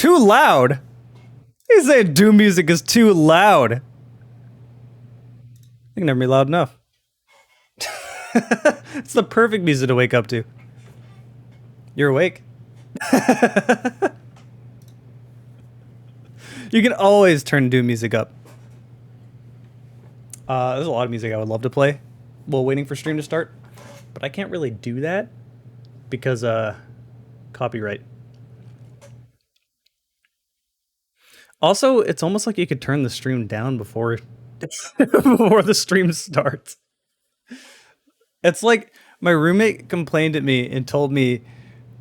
Too loud? You say Doom music is too loud. It can never be loud enough. It's the perfect music to wake up to. You're awake. You can always turn Doom music up. There's a lot of music I would love to play while waiting for stream to start, but I can't really do that because copyright. Also, it's almost like you could turn the stream down before before the stream starts. It's like my roommate complained at me and told me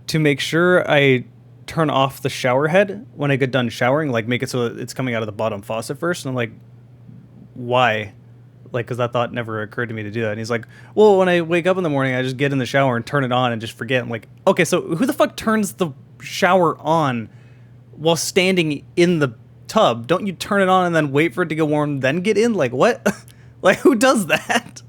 to make sure I turn off the shower head when I get done showering, like make it so it's coming out of the bottom faucet first. And I'm like, why? Like, because that thought never occurred to me to do that. And he's like, well, when I wake up in the morning, I just get in the shower and turn it on and just forget. I'm like, okay, so who the fuck turns the shower on while standing in the tub? Don't you turn it on and then wait for it to get warm, then get in? Like, what? Like, who does that?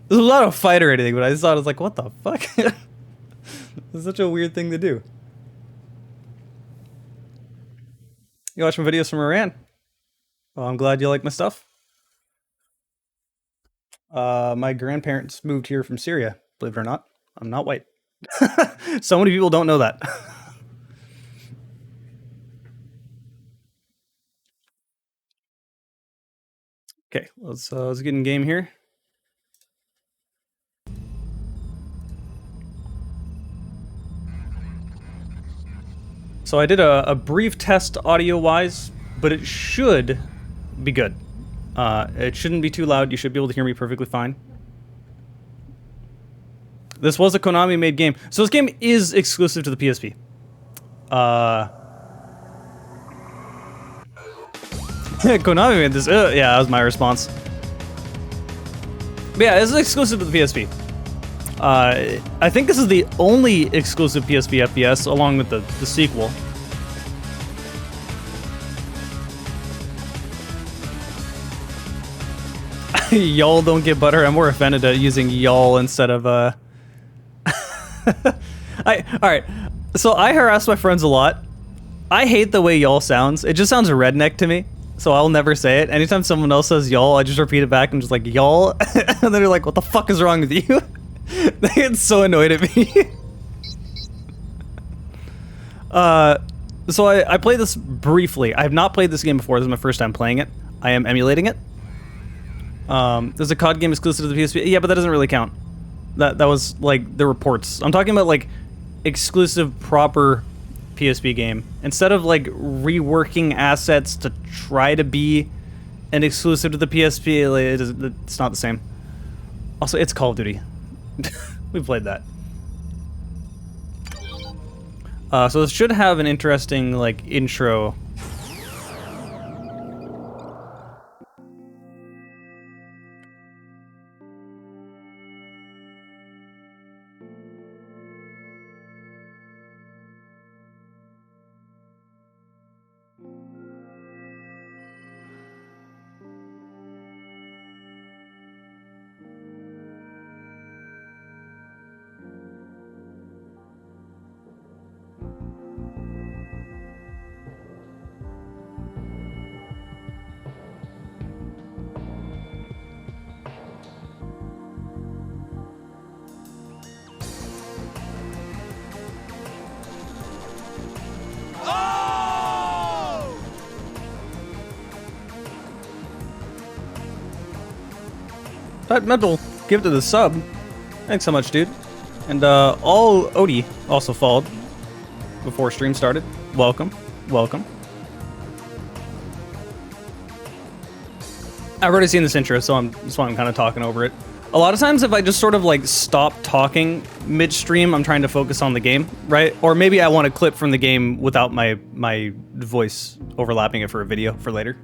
This was not a fight or anything, but I just thought, I was like, what the fuck? It's such a weird thing to do. You watch my videos from Iran? Well, I'm glad you like my stuff. My grandparents moved here from Syria, believe it or not. I'm not white. So many people don't know that. Okay, let's get in game here. So I did a brief test audio-wise, but it should be good. It shouldn't be too loud. You should be able to hear me perfectly fine. This was a Konami-made game. So this game is exclusive to the PSP. Konami made this. Yeah, that was my response. But yeah, this is exclusive to the PSP. I think this is the only exclusive PSP FPS, along with the sequel. Y'all don't get butter. I'm more offended at using y'all instead of Alright, so I harass my friends a lot. I hate the way y'all sounds. It just sounds redneck to me, so I'll never say it. Anytime someone else says y'all, I just repeat it back and just like, y'all. And then they're like, what the fuck is wrong with you? They get so annoyed at me. So I played this briefly. I have not played this game before. This is my first time playing it. I am emulating it. There's a COD game exclusive to the PSP. Yeah, but that doesn't really count. That was like the reports. I'm talking about like exclusive proper PSP game. Instead of like reworking assets to try to be an exclusive to the PSP, it's not the same. Also, it's Call of Duty. We played that. So this should have an interesting like intro. That metal, give to the sub. Thanks so much, dude. And all Odie also followed before stream started. Welcome, welcome. I've already seen this intro, so that's why I'm kind of talking over it. A lot of times, if I just sort of like stop talking mid-stream, I'm trying to focus on the game, right? Or maybe I want a clip from the game without my voice overlapping it for a video for later.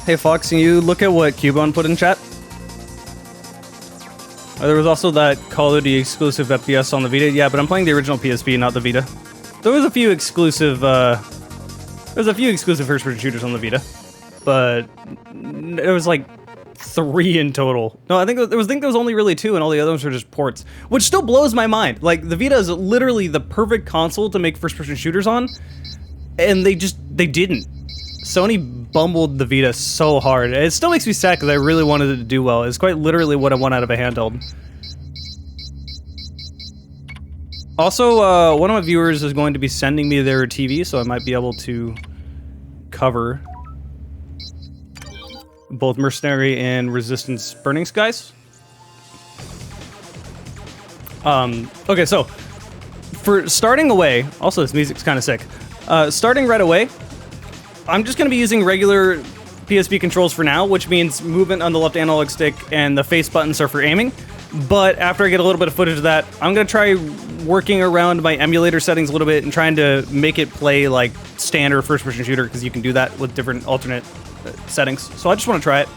Hey Fox, can you look at what Cubone put in chat? There was also that Call of Duty exclusive FPS on the Vita. Yeah, but I'm playing the original PSP, not the Vita. There was a few exclusive, first-person shooters on the Vita, but it was like 3 in total. No, I think there was only really 2, and all the other ones were just ports, which still blows my mind. Like, the Vita is literally the perfect console to make first-person shooters on, and they didn't. Sony bumbled the Vita so hard. It still makes me sad because I really wanted it to do well. It's quite literally what I want out of a handheld. Also, one of my viewers is going to be sending me their TV, so I might be able to cover both Mercenary and Resistance Burning Skies. Okay, so for starting away, also this music's kind of sick. Starting right away, I'm just going to be using regular PSP controls for now, which means movement on the left analog stick and the face buttons are for aiming. But after I get a little bit of footage of that, I'm going to try working around my emulator settings a little bit and trying to make it play like standard first-person shooter, because you can do that with different alternate settings. So I just want to try it.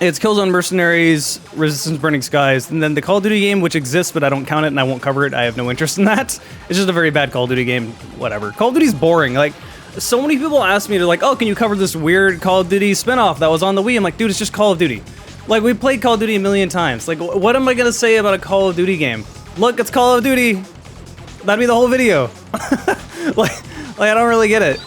It's Killzone Mercenaries, Resistance Burning Skies, and then the Call of Duty game, which exists, but I don't count it and I won't cover it. I have no interest in that. It's just a very bad Call of Duty game. Whatever. Call of Duty's boring. Like, so many people ask me, they're like, oh, can you cover this weird Call of Duty spinoff that was on the Wii? I'm like, dude, it's just Call of Duty. Like, we played Call of Duty a million times. Like, what am I gonna say about a Call of Duty game? Look, it's Call of Duty. That'd be the whole video. like, I don't really get it.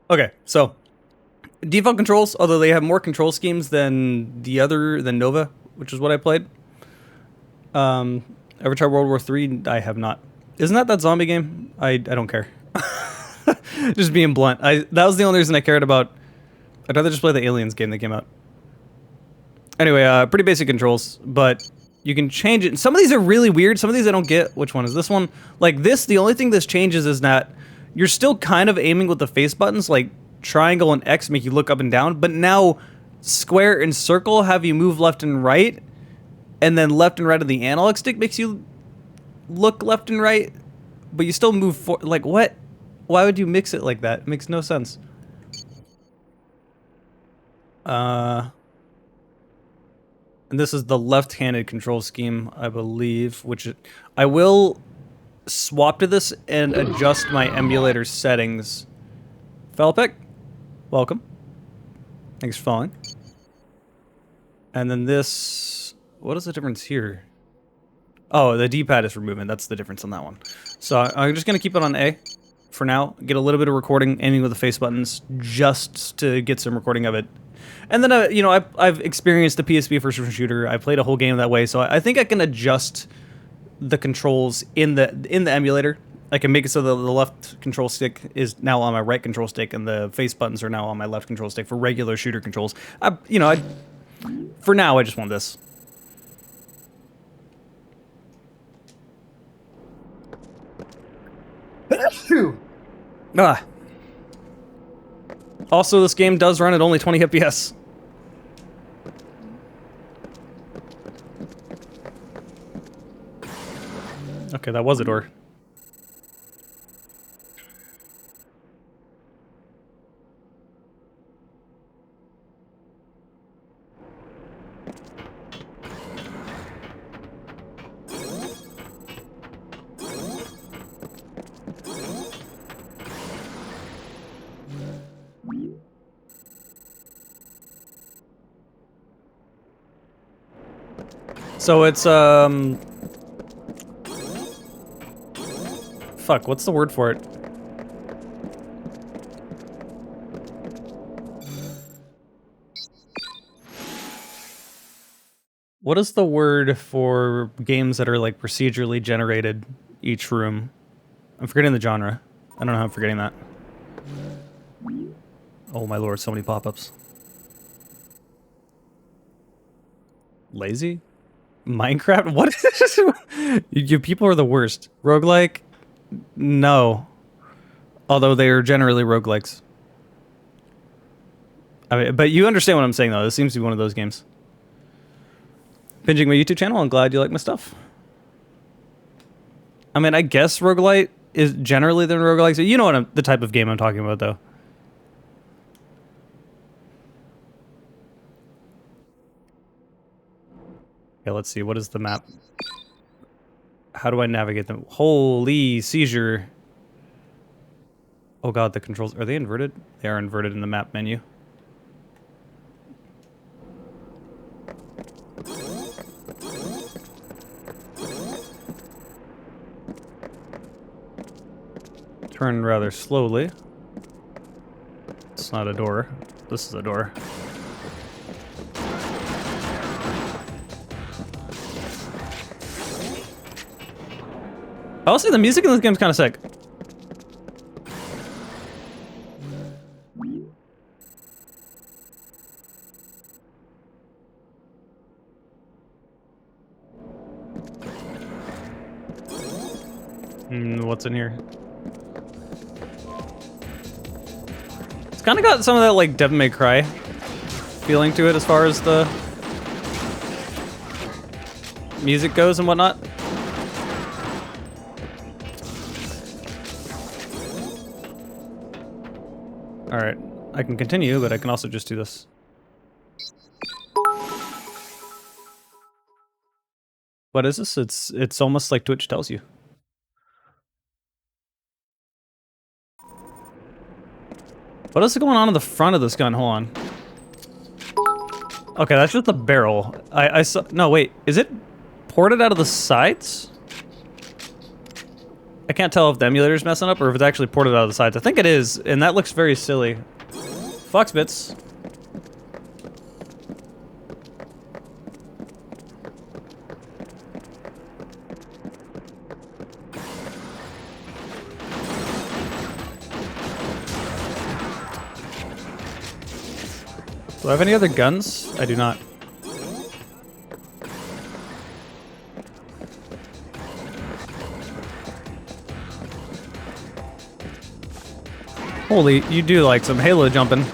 Okay, so default controls, although they have more control schemes than than Nova, which is what I played. Ever tried World War III? I have not. Isn't that zombie game? I don't care. Just being blunt. That was the only reason I cared about. I'd rather just play the Aliens game that came out. Anyway, pretty basic controls, but you can change it. Some of these are really weird. Some of these I don't get. Which one is this one? Like this, the only thing this changes is that you're still kind of aiming with the face buttons, like triangle and X make you look up and down, but now square and circle have you move left and right, and then left and right of the analog stick makes you look left and right, but you still move forward. Like, what? Why would you mix it like that? It makes no sense. And this is the left-handed control scheme, I believe, which I will swap to this and adjust my emulator settings. Felpic, welcome. Thanks for following. And then this, what is the difference here? Oh, the D-pad is for movement. That's the difference on that one. So I'm just going to keep it on A for now. Get a little bit of recording, aiming with the face buttons, just to get some recording of it. And then, you know, I've experienced the PSP first-person shooter. I played a whole game that way, so I think I can adjust the controls in the emulator. I can make it so the left control stick is now on my right control stick, and the face buttons are now on my left control stick for regular shooter controls. For now, I just want this. Also, this game does run at only 20 FPS. Okay, that was a door. So it's, fuck, what's the word for it? What is the word for games that are, like, procedurally generated each room? I'm forgetting the genre. I don't know how I'm forgetting that. Oh my lord, so many pop-ups. Lazy? Minecraft? What is this? You people are the worst. Roguelike? No. Although they are generally roguelikes. I mean, but you understand what I'm saying, though. This seems to be one of those games. Binging my YouTube channel. I'm glad you like my stuff. I mean, I guess roguelite is generally than roguelike. So you know what the type of game I'm talking about, though. Okay, let's see. What is the map? How do I navigate them? Holy seizure. Oh god, the controls. Are they inverted? They are inverted in the map menu. Turn rather slowly. It's not a door. This is a door. I'll say the music in this game is kind of sick. What's in here? It's kind of got some of that like Devil May Cry feeling to it as far as the music goes and whatnot. Alright, I can continue, but I can also just do this. What is this? It's almost like Twitch tells you. What is going on in the front of this gun? Hold on. Okay, that's just the barrel. I saw. No, wait. Is it ported out of the sides? I can't tell if the emulator's messing up or if it's actually ported out of the sides. I think it is, and that looks very silly. Foxbits. Do I have any other guns? I do not. Holy, you do like some Halo jumping. I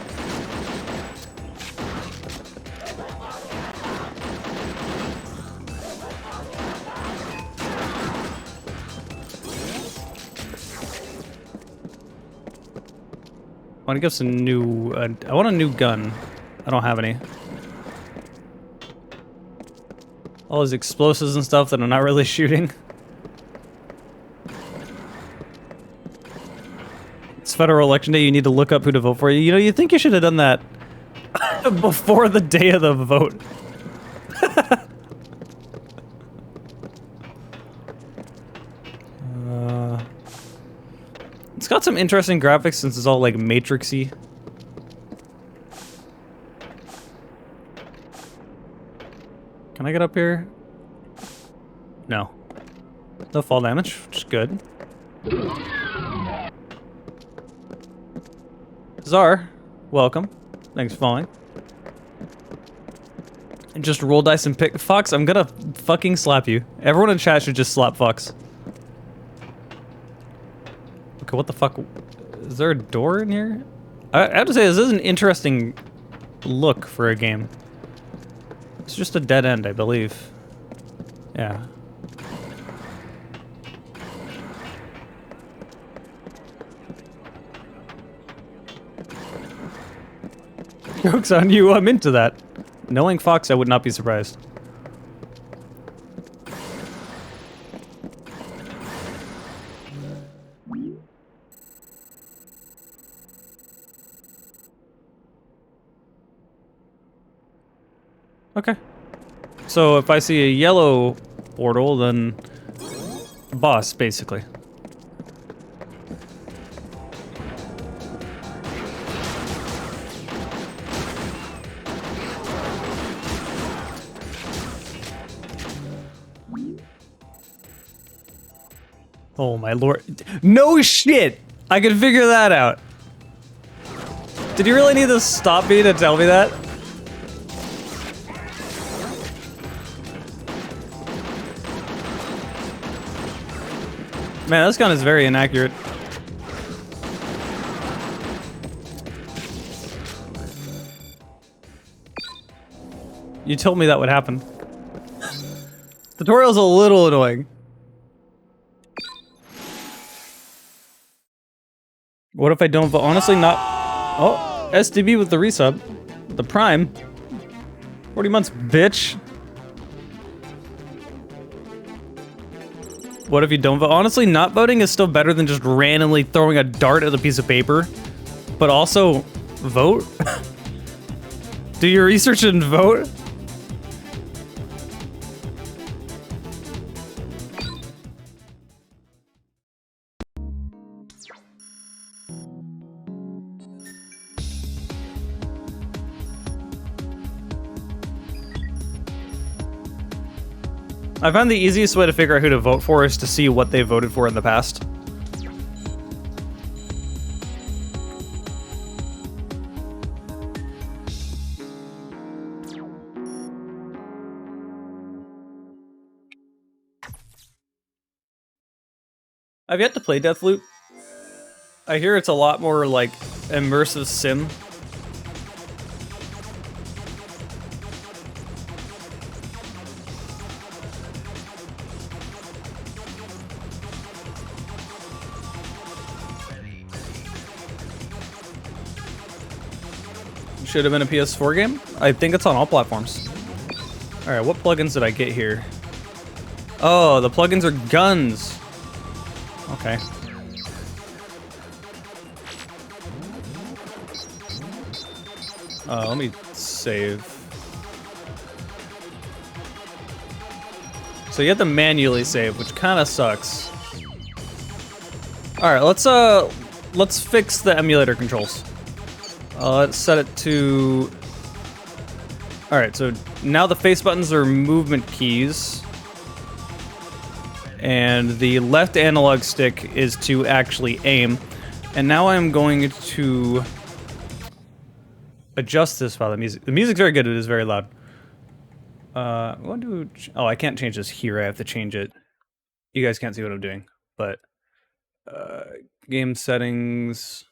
want to get some new, I want a new gun. I don't have any. All those explosives and stuff that I'm not really shooting. It's federal election day, you need to look up who to vote for. You know, you think you should have done that before the day of the vote. It's got some interesting graphics since it's all like matrixy. Can I get up here? No. No fall damage, which is good. Czar, welcome. Thanks for following. And just roll dice and pick. Fox, I'm gonna fucking slap you. Everyone in chat should just slap Fox. Okay, what the fuck? Is there a door in here? I have to say, this is an interesting look for a game. It's just a dead end, I believe. Yeah. Joke's on you, I'm into that. Knowing Fox, I would not be surprised. Okay. So if I see a yellow portal, then boss, basically. Oh my lord. No shit! I can figure that out. Did you really need to stop me to tell me that? Man, this gun is very inaccurate. You told me that would happen. Tutorial's a little annoying. What if I don't vote? Honestly, not. Oh, SDB with the resub. The Prime. 40 months, bitch. What if you don't vote? Honestly, not voting is still better than just randomly throwing a dart at a piece of paper. But also, vote? Do your research and vote? I found the easiest way to figure out who to vote for is to see what they voted for in the past. I've yet to play Deathloop. I hear it's a lot more like immersive sim. Should have been a PS4 game? I think it's on all platforms. Alright, what plugins did I get here? Oh, the plugins are guns. Okay. Let me save. So you have to manually save, which kind of sucks. Alright, let's fix the emulator controls. Let's set it to... Alright, so now the face buttons are movement keys. And the left analog stick is to actually aim. And now I'm going to adjust this while the music... The music's very good, it is very loud. What do... Oh, I can't change this here, I have to change it. You guys can't see what I'm doing, but... game settings...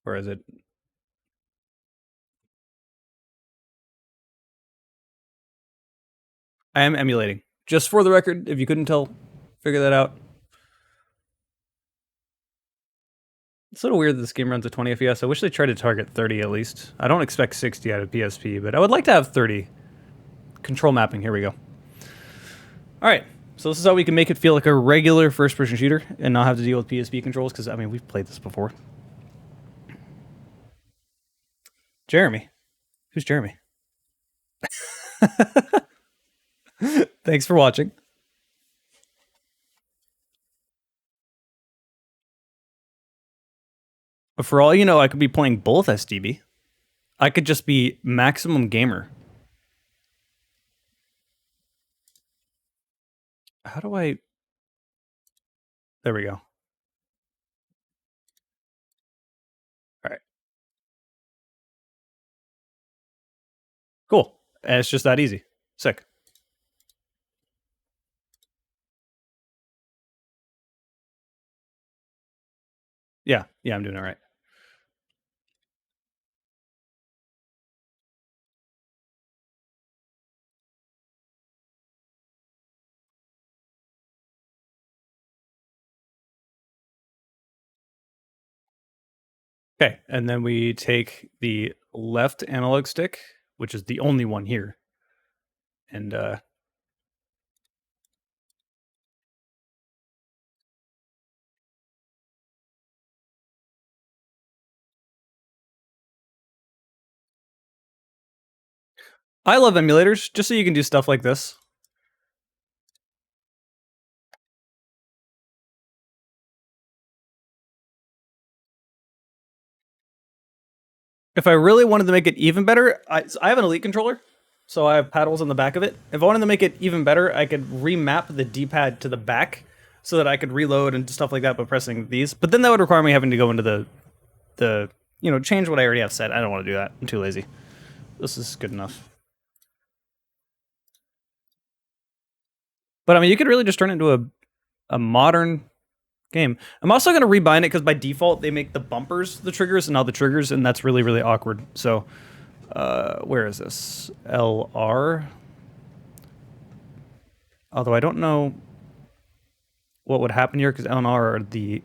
Where is it? I am emulating. Just for the record, if you couldn't tell, figure that out. It's a little weird that this game runs at 20 FPS. I wish they tried to target 30 at least. I don't expect 60 out of PSP, but I would like to have 30. Control mapping, here we go. Alright, so this is how we can make it feel like a regular first-person shooter and not have to deal with PSP controls, because, I mean, we've played this before. Jeremy. Who's Jeremy? Thanks for watching. But for all you know, I could be playing both SDB. I could just be maximum gamer. How do I... There we go. Alright. Cool. And it's just that easy. Sick. Yeah, I'm doing it right. Okay, and then we take the left analog stick, which is the only one here, and I love emulators, just so you can do stuff like this. If I really wanted to make it even better, I have an Elite controller, so I have paddles on the back of it. If I wanted to make it even better, I could remap the D-pad to the back so that I could reload and stuff like that by pressing these. But then that would require me having to go into the you know, change what I already have set. I don't want to do that. I'm too lazy. This is good enough. But I mean, you could really just turn it into a modern game. I'm also going to rebind it because by default they make the bumpers the triggers and not the triggers, and that's really, really awkward. So, where is this? LR? Although I don't know what would happen here because L and R are the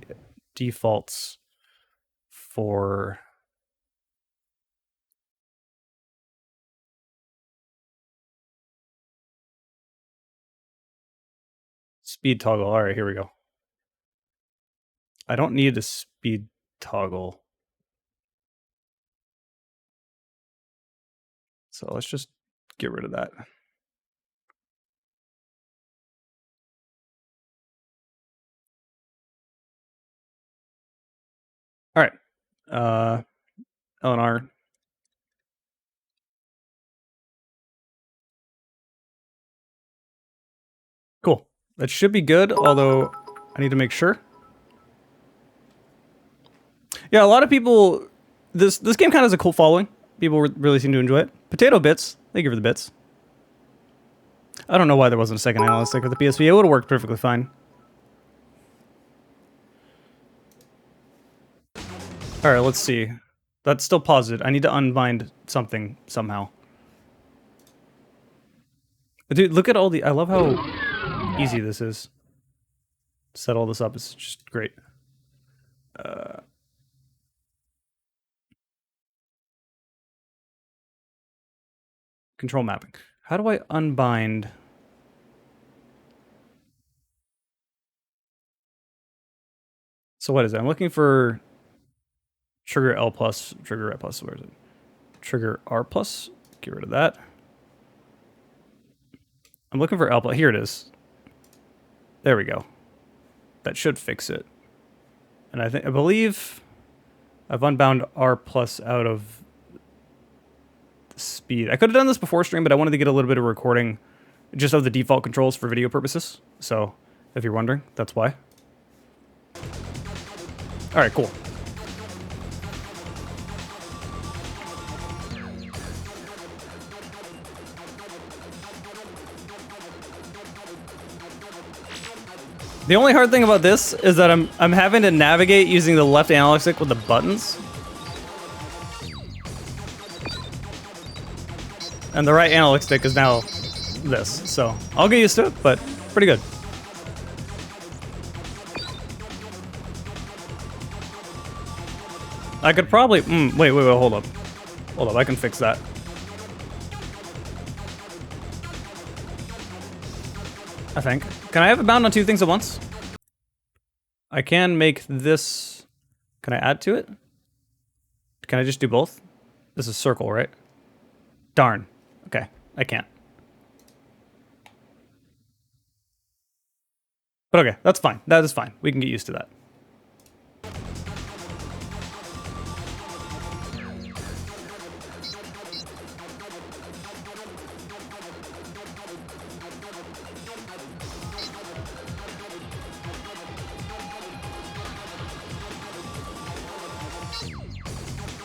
defaults for... speed toggle. All right, here we go. I don't need a speed toggle. So let's just get rid of that. All right. LNR. Cool. That should be good, although I need to make sure. Yeah, a lot of people... This game kind of has a cult following. People really seem to enjoy it. Potato Bits. Thank you for the bits. I don't know why there wasn't a second analyst stick with the PSP. It would have worked perfectly fine. All right, let's see. That's still paused. I need to unbind something somehow. Dude, look at all the... I love how easy this is. Set all this up. It's just great. Control mapping. How do I unbind... So what is it? I'm looking for trigger L plus, trigger R plus. Where is it? Trigger R plus. Get rid of that. I'm looking for L plus. Here it is. There we go. That should fix it. And I believe I've unbound R plus out of the speed. I could have done this before stream, but I wanted to get a little bit of recording just of the default controls for video purposes. So if you're wondering, that's why. All right, cool. The only hard thing about this is that I'm having to navigate using the left analog stick with the buttons. And the right analog stick is now this, so I'll get used to it, but pretty good. I could probably... wait, hold up. Hold up, I can fix that. I think. Can I have it bound on two things at once? I can make this... Can I add to it? Can I just do both? This is circle, right? Darn. Okay, I can't. But okay, that's fine. That is fine. We can get used to that.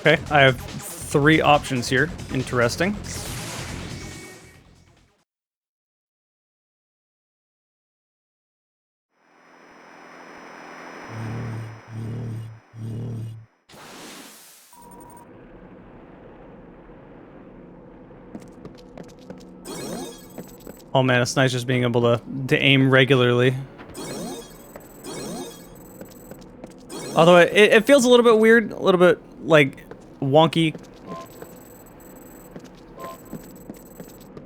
Okay, I have 3 options here. Interesting. Oh man, it's nice just being able to aim regularly. Although it feels a little bit weird, a little bit, like, wonky.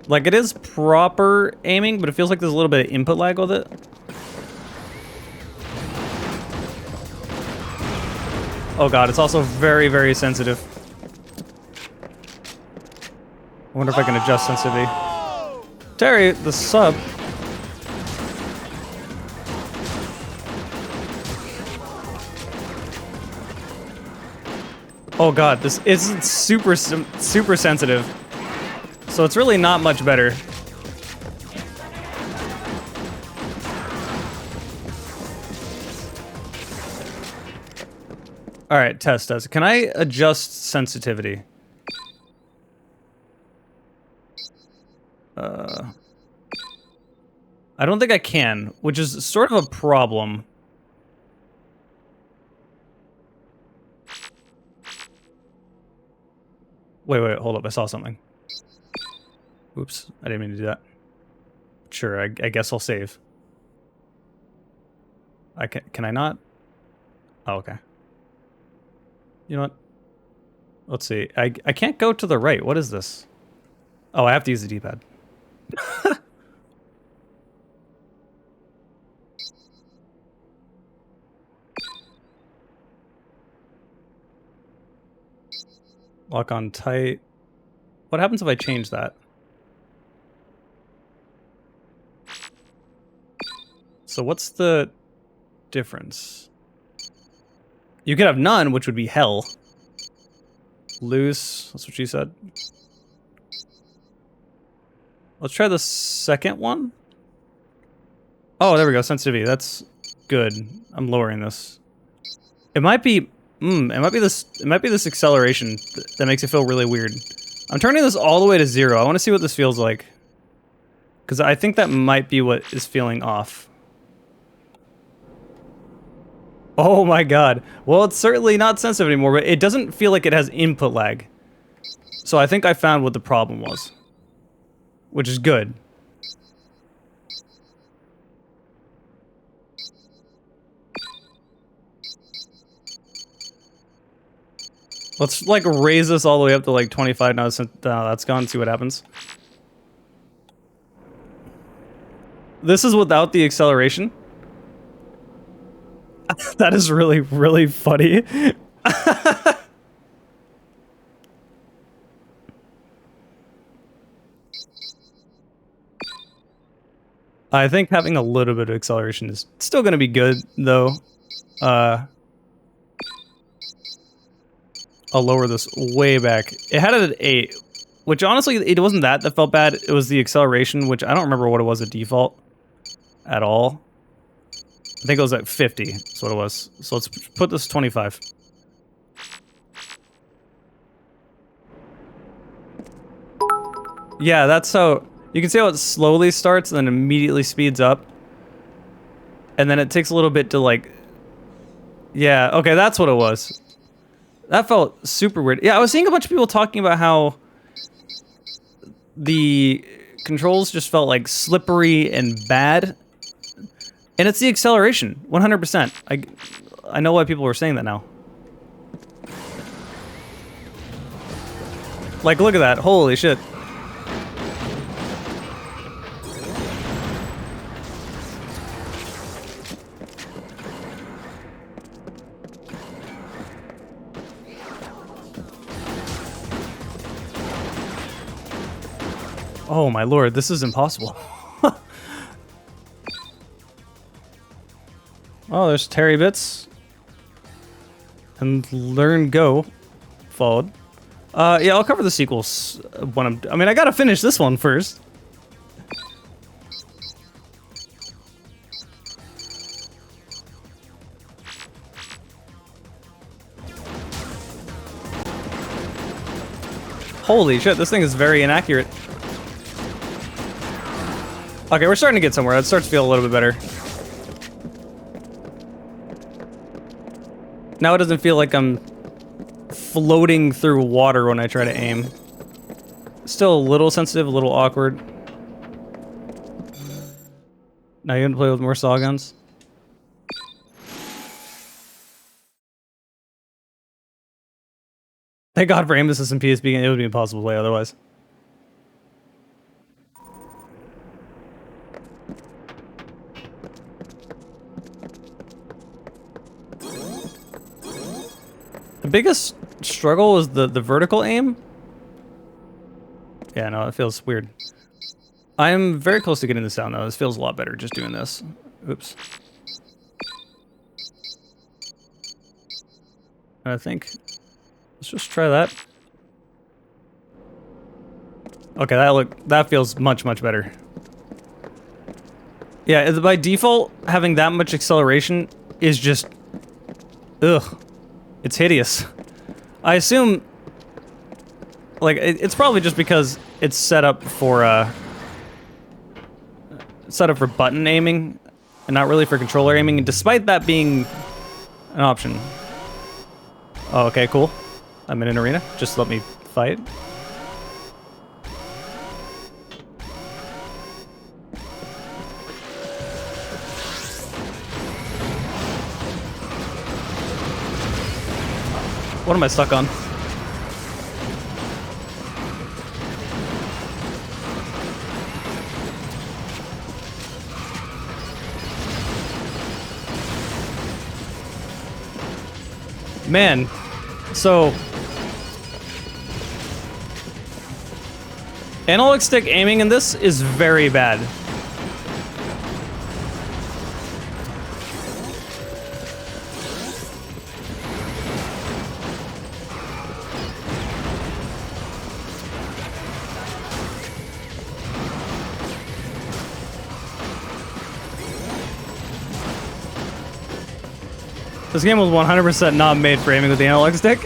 Like, it is proper aiming, but it feels like there's a little bit of input lag with it. Oh god, it's also very, very sensitive. I wonder if I can adjust sensitivity. Terry, the sub. Oh god, this isn't super sensitive. So it's really not much better. Alright, test. Can I adjust sensitivity? I don't think I can, which is sort of a problem. Wait, hold up. I saw something. Oops, I didn't mean to do that. Sure, I guess I'll save. Can I not? Oh, okay. You know what? Let's see. I can't go to the right. What is this? Oh, I have to use the D-pad. Lock on tight. What happens if I change that? So what's the difference? You could have none, which would be hell. Loose, that's what she said. Let's try the second one. Oh, there we go, sensitivity, that's good. I'm lowering this. It might be this acceleration that makes it feel really weird. I'm turning this all the way to 0. I want to see what this feels like. Because I think that might be what is feeling off. Oh my god. Well, it's certainly not sensitive anymore, but it doesn't feel like it has input lag. So I think I found what the problem was. Which is good. Let's, like, raise this all the way up to, like, 25 now since that's gone, see what happens. This is without the acceleration. That is really, really funny. I think having a little bit of acceleration is still going to be good, though. I'll lower this way back. It had it at 8, which honestly, it wasn't that felt bad. It was the acceleration, which I don't remember what it was at default at all. I think it was at 50, that's what it was. So let's put this 25. Yeah, that's how... You can see how it slowly starts and then immediately speeds up. And then it takes a little bit to, like... Yeah, okay, that's what it was. That felt super weird. Yeah, I was seeing a bunch of people talking about how the controls just felt, like, slippery and bad. And it's the acceleration, 100%. I know why people were saying that now. Like, look at that. Holy shit. Oh my lord, this is impossible. Oh, there's Terry Bits. And Learn Go followed. Yeah, I'll cover the sequels when I mean, I gotta finish this one first. Holy shit, this thing is very inaccurate. Okay, we're starting to get somewhere. It starts to feel a little bit better. Now it doesn't feel like I'm floating through water when I try to aim. Still a little sensitive, a little awkward. Now you're gonna play with more saw guns? Thank God for aim assist and PSP, it would be impossible to play otherwise. The biggest struggle is the vertical aim. Yeah, no, it feels weird. I'm very close to getting this down, though. This feels a lot better just doing this. Oops. I think... Let's just try that. Okay, that feels much, much better. Yeah, by default, having that much acceleration is just... Ugh. It's hideous. I assume... Like, it's probably just because it's set up for button aiming, and not really for controller aiming, and despite that being an option. Oh, okay, cool. I'm in an arena. Just let me fight. What am I stuck on? Man, so analog stick aiming in this is very bad. This game was 100% not made for aiming with the analog stick.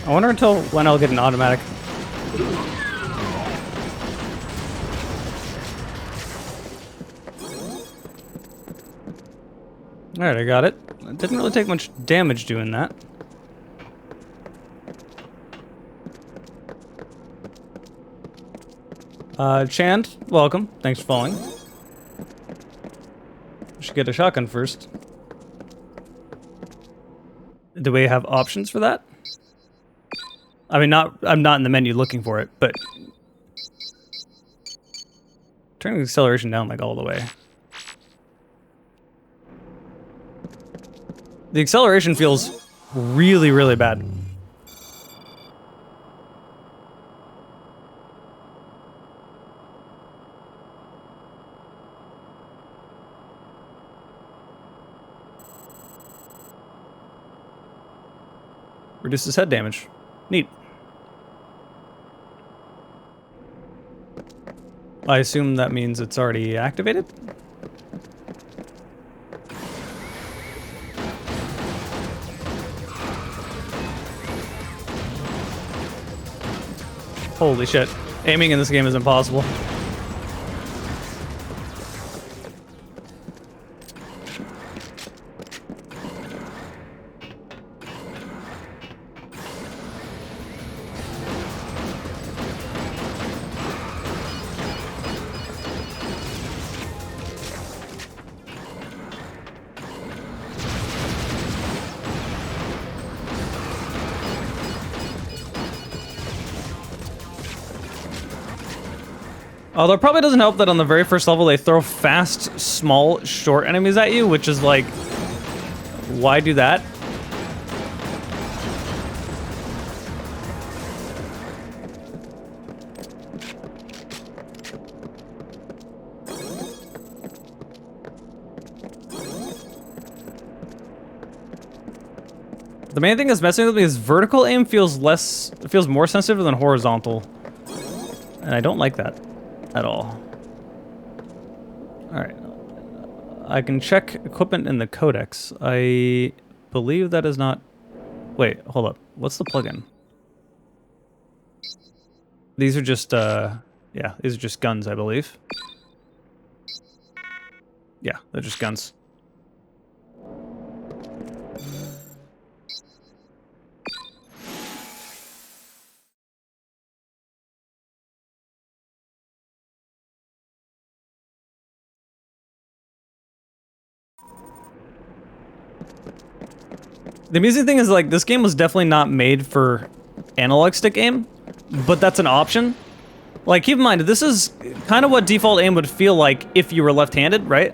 I wonder until when I'll get an automatic. Alright, I got it. It didn't really take much damage doing that. Chand, welcome. Thanks for following. Should get a shotgun first. Do we have options for that? I mean, I'm not in the menu looking for it, but turning the acceleration down like all the way. The acceleration feels really, really bad. Reduces head damage. Neat. I assume that means it's already activated? Holy shit. Aiming in this game is impossible. Although it probably doesn't help that on the very first level they throw fast, small, short enemies at you, which is like, why do that? The main thing that's messing with me is vertical aim feels more sensitive than horizontal. And I don't like that at all. Alright. I can check equipment in the codex. I believe that is not... Wait, hold up. What's the plugin? These are just, yeah, these are just guns, I believe. Yeah, they're just guns. The amusing thing is, like, this game was definitely not made for analog stick aim, but that's an option. Like, keep in mind, this is kind of what default aim would feel like if you were left-handed, right?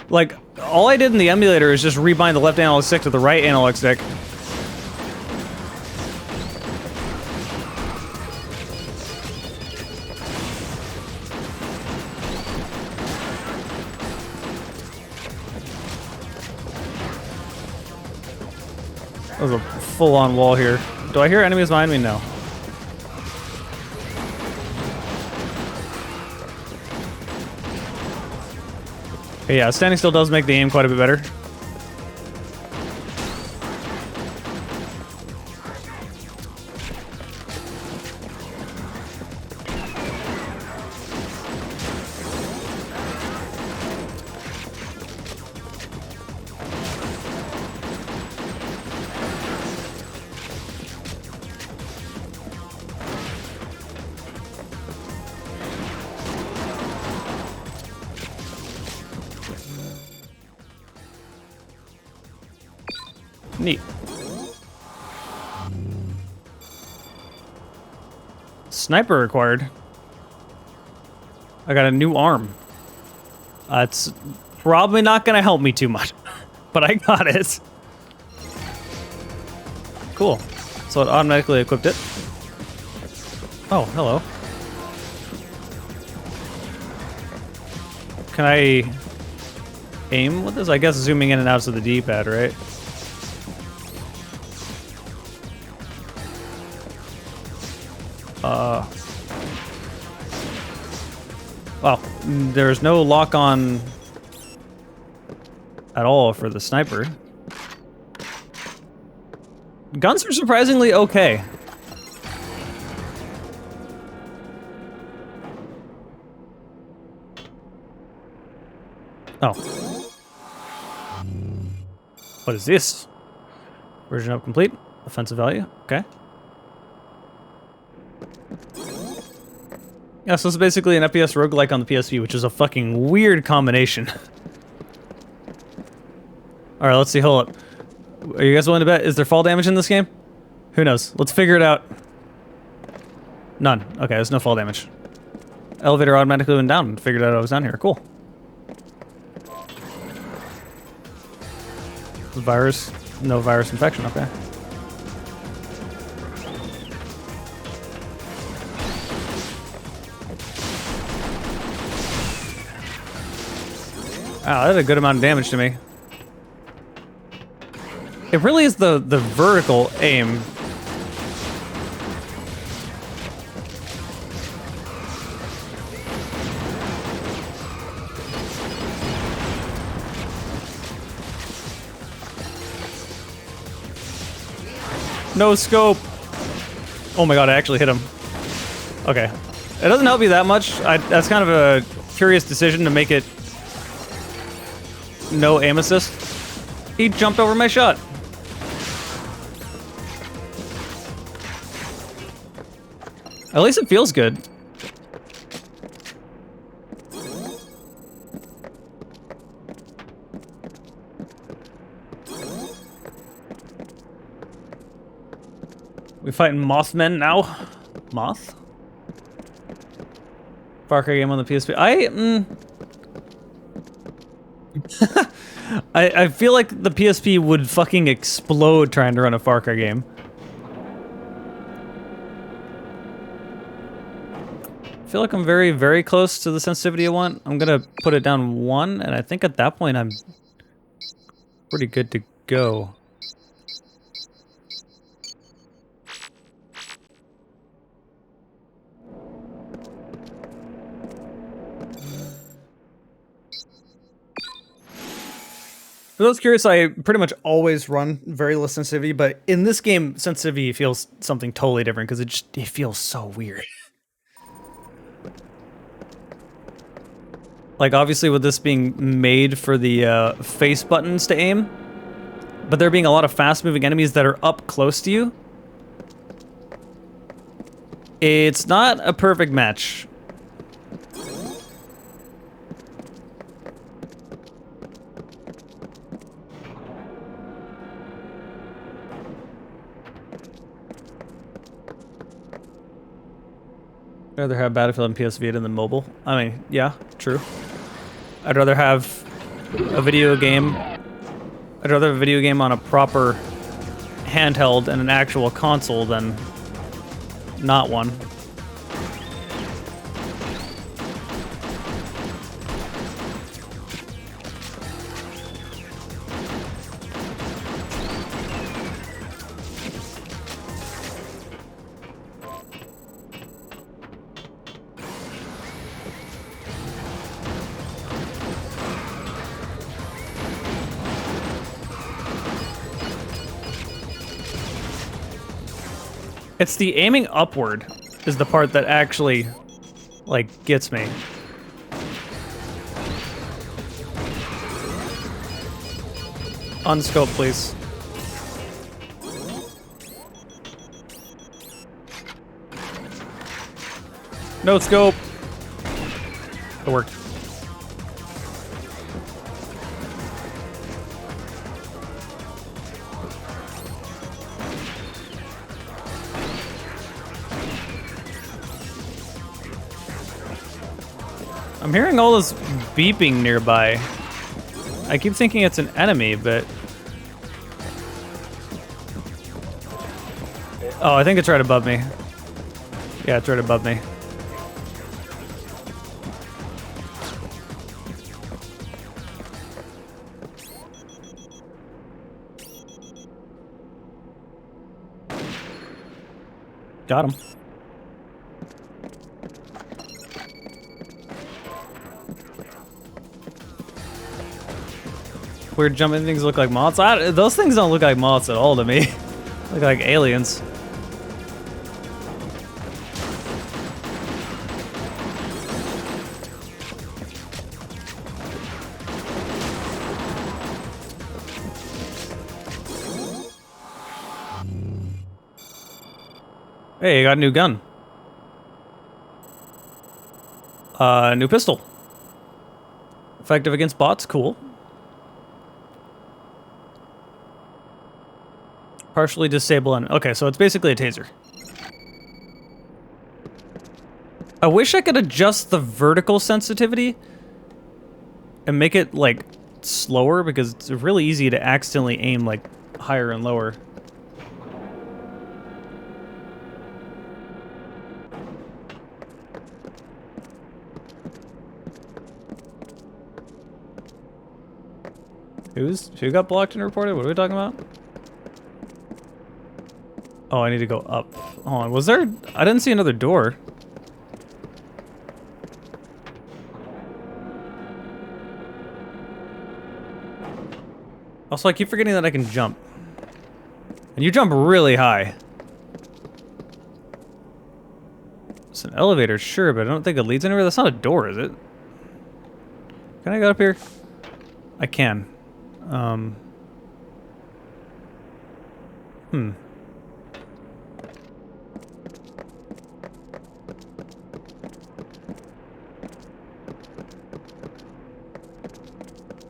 Like, all I did in the emulator is just rebind the left analog stick to the right analog stick. That was a full-on wall here. Do I hear enemies behind me? No. Okay, yeah, standing still does make the aim quite a bit better. Neat. Sniper required. I got a new arm. It's probably not gonna help me too much, but I got it. Cool. So it automatically equipped it. Oh, hello. Can I aim with this? I guess zooming in and out of the D-pad, right? Well, there's no lock-on at all for the sniper. Guns are surprisingly okay. Oh. What is this? Version up complete. Offensive value. Okay. Yeah, so it's basically an FPS roguelike on the PSP, which is a fucking weird combination. Alright, let's see. Hold up. Are you guys willing to bet? Is there fall damage in this game? Who knows? Let's figure it out. None. Okay, there's no fall damage. Elevator automatically went down and figured out I was down here. Cool. Virus. No virus infection. Okay. Wow, that did a good amount of damage to me. It really is the vertical aim. No scope. Oh my god, I actually hit him. Okay. It doesn't help you that much. That's kind of a curious decision to make it no aim assist. He jumped over my shot. At least it feels good. We fighting Mothmen now? Moth? Far Cry game on the PSP. I feel like the PSP would fucking explode trying to run a Far Cry game. I feel like I'm very, very close to the sensitivity I want. I'm gonna put it down 1, and I think at that point I'm pretty good to go. For those curious, I pretty much always run very low sensitivity, but in this game, sensitivity feels something totally different because it feels so weird. Like, obviously with this being made for the face buttons to aim, but there being a lot of fast-moving enemies that are up close to you, it's not a perfect match. I'd rather have Battlefield and PS Vita than mobile. I mean, yeah, true. I'd rather have a video game. I'd rather have a video game on a proper handheld and an actual console than not one. It's the aiming upward is the part that actually, like, gets me. Unscope, please. No scope. It worked. I'm hearing all this beeping nearby. I keep thinking it's an enemy, but... Oh, I think it's right above me. Yeah, it's right above me. Got him. Weird jumping things look like moths. Those things don't look like moths at all to me. Look like aliens. Hey, I got a new gun. New pistol. Effective against bots, cool. Partially disable on. Okay, so it's basically a taser. I wish I could adjust the vertical sensitivity and make it like slower because it's really easy to accidentally aim like higher and lower. Who got blocked and reported? What are we talking about? Oh, I need to go up. Hold on, was there... I didn't see another door. Also, I keep forgetting that I can jump. And you jump really high. It's an elevator, sure, but I don't think it leads anywhere. That's not a door, is it? Can I get up here? I can.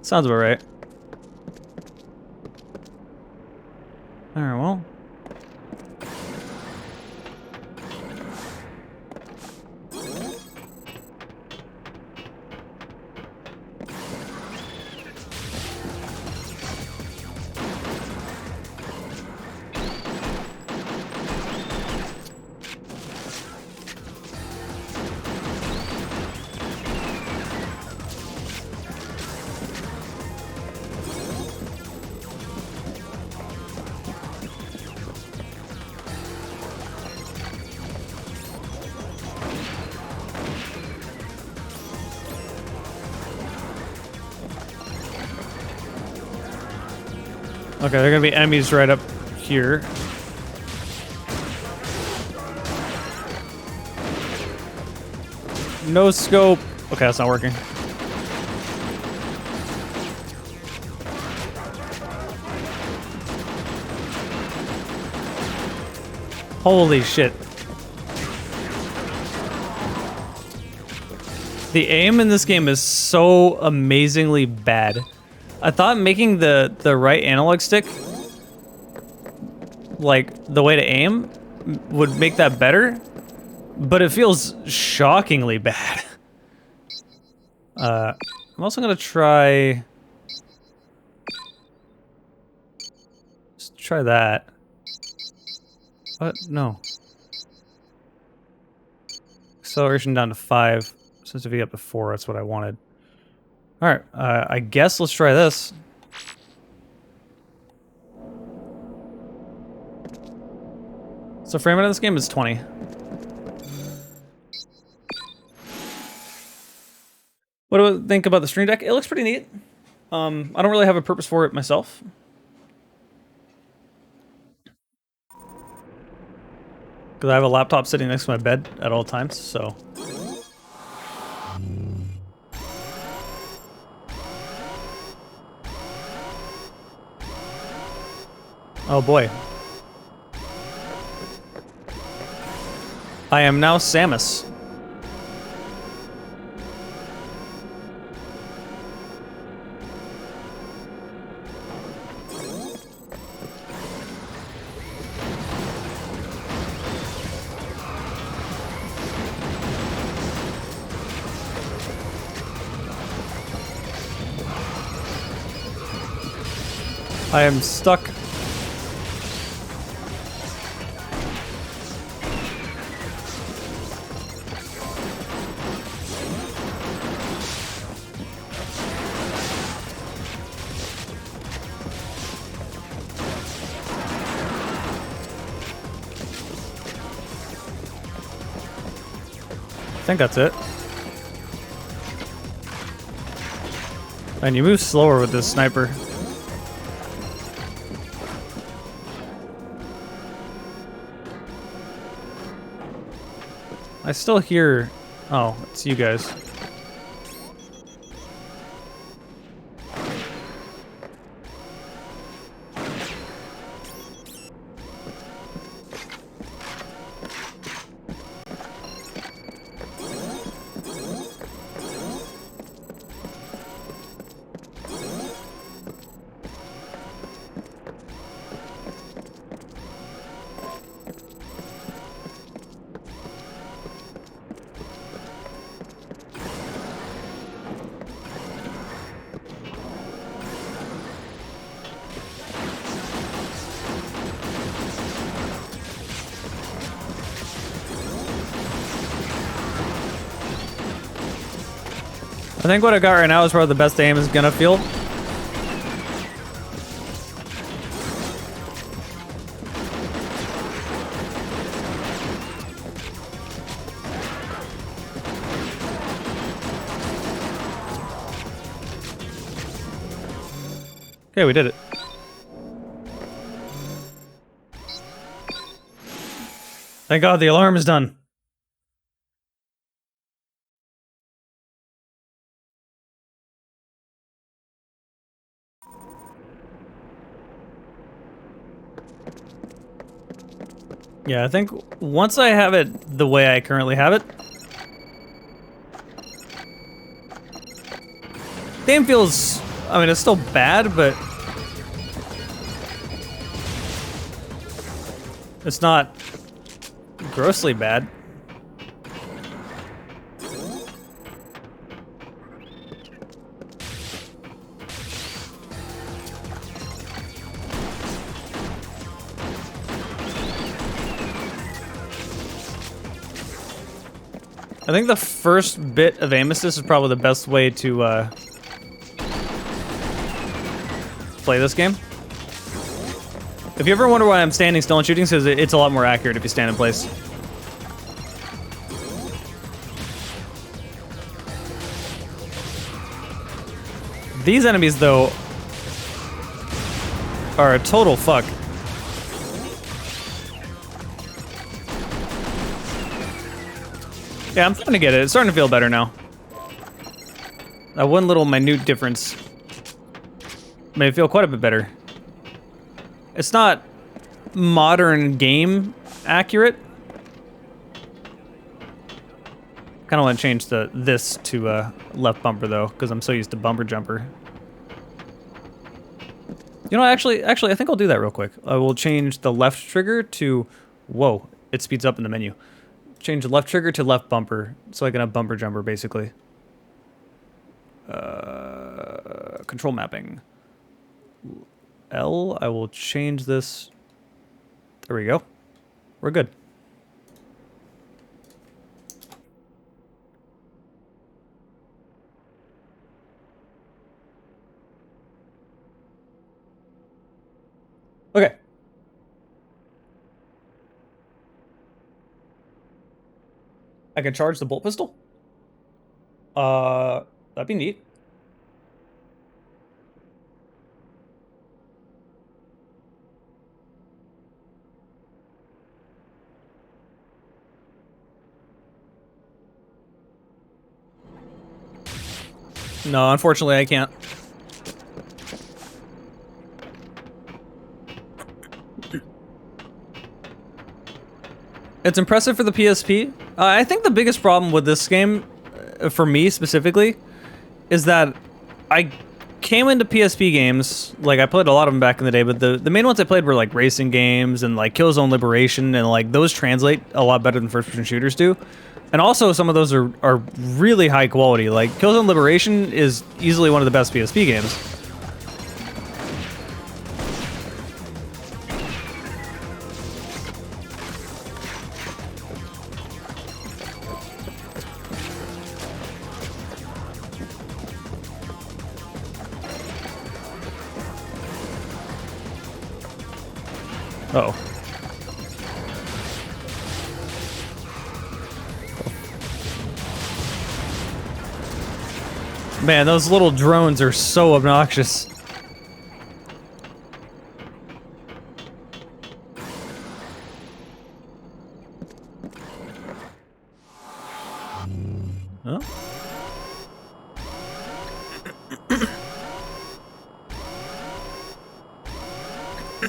Sounds about right. Alright, well. Okay, there are gonna be enemies right up here. No scope. Okay, that's not working. Holy shit. The aim in this game is so amazingly bad. I thought making the right analog stick, like, the way to aim, would make that better, but it feels shockingly bad. I'm also gonna try... Let's try that. What? No. Acceleration down to 5. Sensitivity up to 4, that's what I wanted. Alright, I guess let's try this. So frame rate of this game is 20. What do I think about the Stream Deck? It looks pretty neat. I don't really have a purpose for it myself. Because I have a laptop sitting next to my bed at all times, so. Oh boy. I am now Samus. I am stuck. I think that's it. And you move slower with this sniper. I still hear... Oh, it's you guys. I think what I got right now is probably the best aim is gonna feel. Okay, we did it. Thank God the alarm is done. Yeah, I think once I have it the way I currently have it, game feels, I mean, it's still bad, but it's not grossly bad. I think the first bit of aim assist is probably the best way to play this game. If you ever wonder why I'm standing still and shooting, because it's a lot more accurate if you stand in place. These enemies, though, are a total fuck. Yeah, I'm starting to get it. It's starting to feel better now. That one little minute difference made it feel quite a bit better. It's not modern game accurate. Kind of want to change this to left bumper though, because I'm so used to bumper jumper. You know, actually, I think I'll do that real quick. I will change the left trigger to, whoa, it speeds up in the menu. Change the left trigger to left bumper, so I can have bumper jumper, basically. Control mapping. L, I will change this. There we go. We're good. Okay. I can charge the bolt pistol? That'd be neat. No, unfortunately, I can't. It's impressive for the PSP. I think the biggest problem with this game, for me specifically, is that I came into PSP games, like I played a lot of them back in the day, but the main ones I played were like racing games and like Killzone Liberation, and like those translate a lot better than first-person shooters do. And also some of those are really high quality. Like Killzone Liberation is easily one of the best PSP games. Uh-oh. Man, those little drones are so obnoxious. Huh?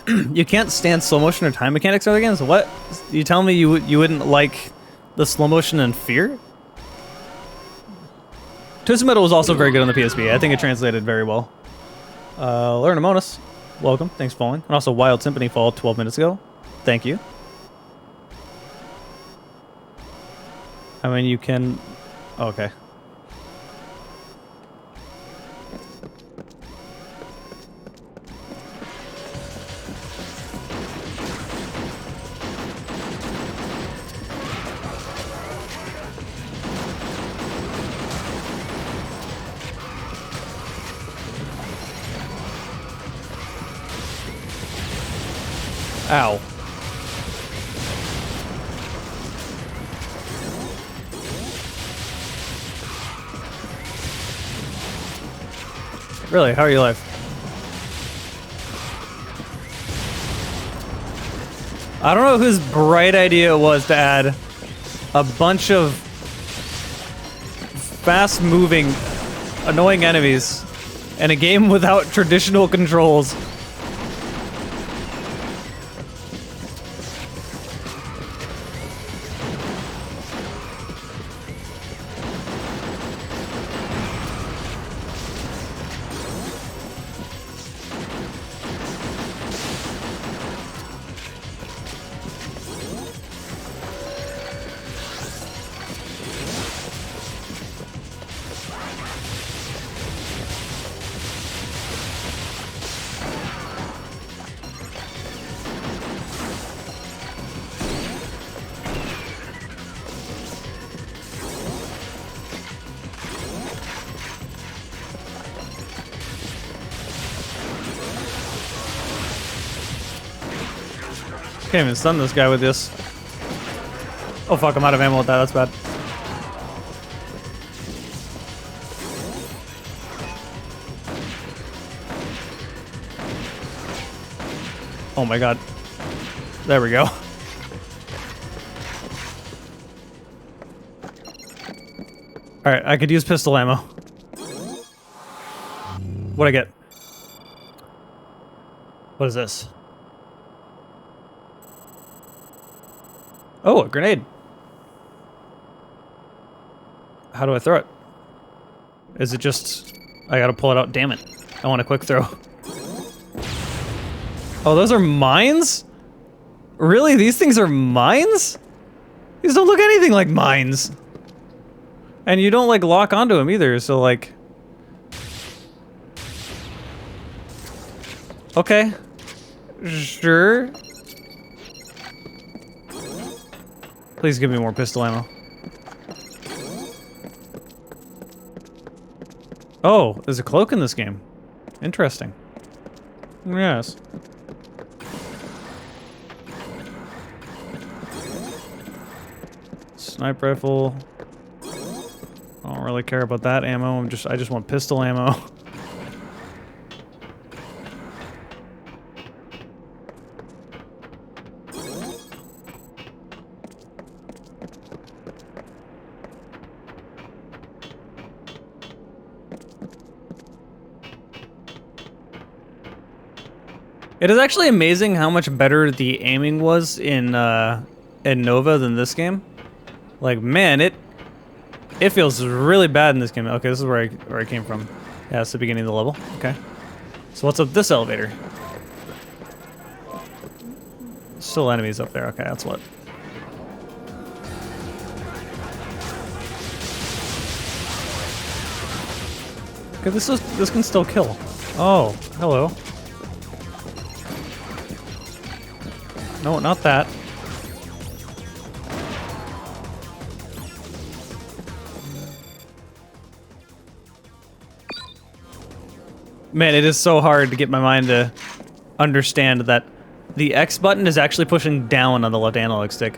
You can't stand slow motion or time mechanics in other games? What? You telling me you wouldn't like the slow motion and Fear? Twisted Metal was also very good on the PSP. I think it translated very well. Learn Amonis, welcome. Thanks for following. And also Wild Symphony followed 12 minutes ago. Thank you. I mean, you can... Oh, okay. Ow. Really? How are you alive? I don't know whose bright idea it was to add a bunch of fast-moving, annoying enemies in a game without traditional controls. Can't even stun this guy with this. Oh fuck, I'm out of ammo with that, that's bad. Oh my god. There we go. Alright, I could use pistol ammo. What'd I get? What is this? Oh, a grenade. How do I throw it? Is it just... I gotta pull it out, damn it. I want a quick throw. Oh, those are mines? Really? These things are mines? These don't look anything like mines. And you don't, like, lock onto them either, so, like... Okay. Sure. Please give me more pistol ammo. Oh, there's a cloak in this game. Interesting. Yes. Sniper rifle. I don't really care about that ammo. I just want pistol ammo. It is actually amazing how much better the aiming was in Nova than this game. Like, man, it feels really bad in this game. Okay, this is where I came from. Yeah, it's the beginning of the level. Okay. So what's up this elevator? Still enemies up there. Okay, that's what. Okay, this can still kill. Oh, hello. No, not that. Man, it is so hard to get my mind to understand that the X button is actually pushing down on the left analog stick.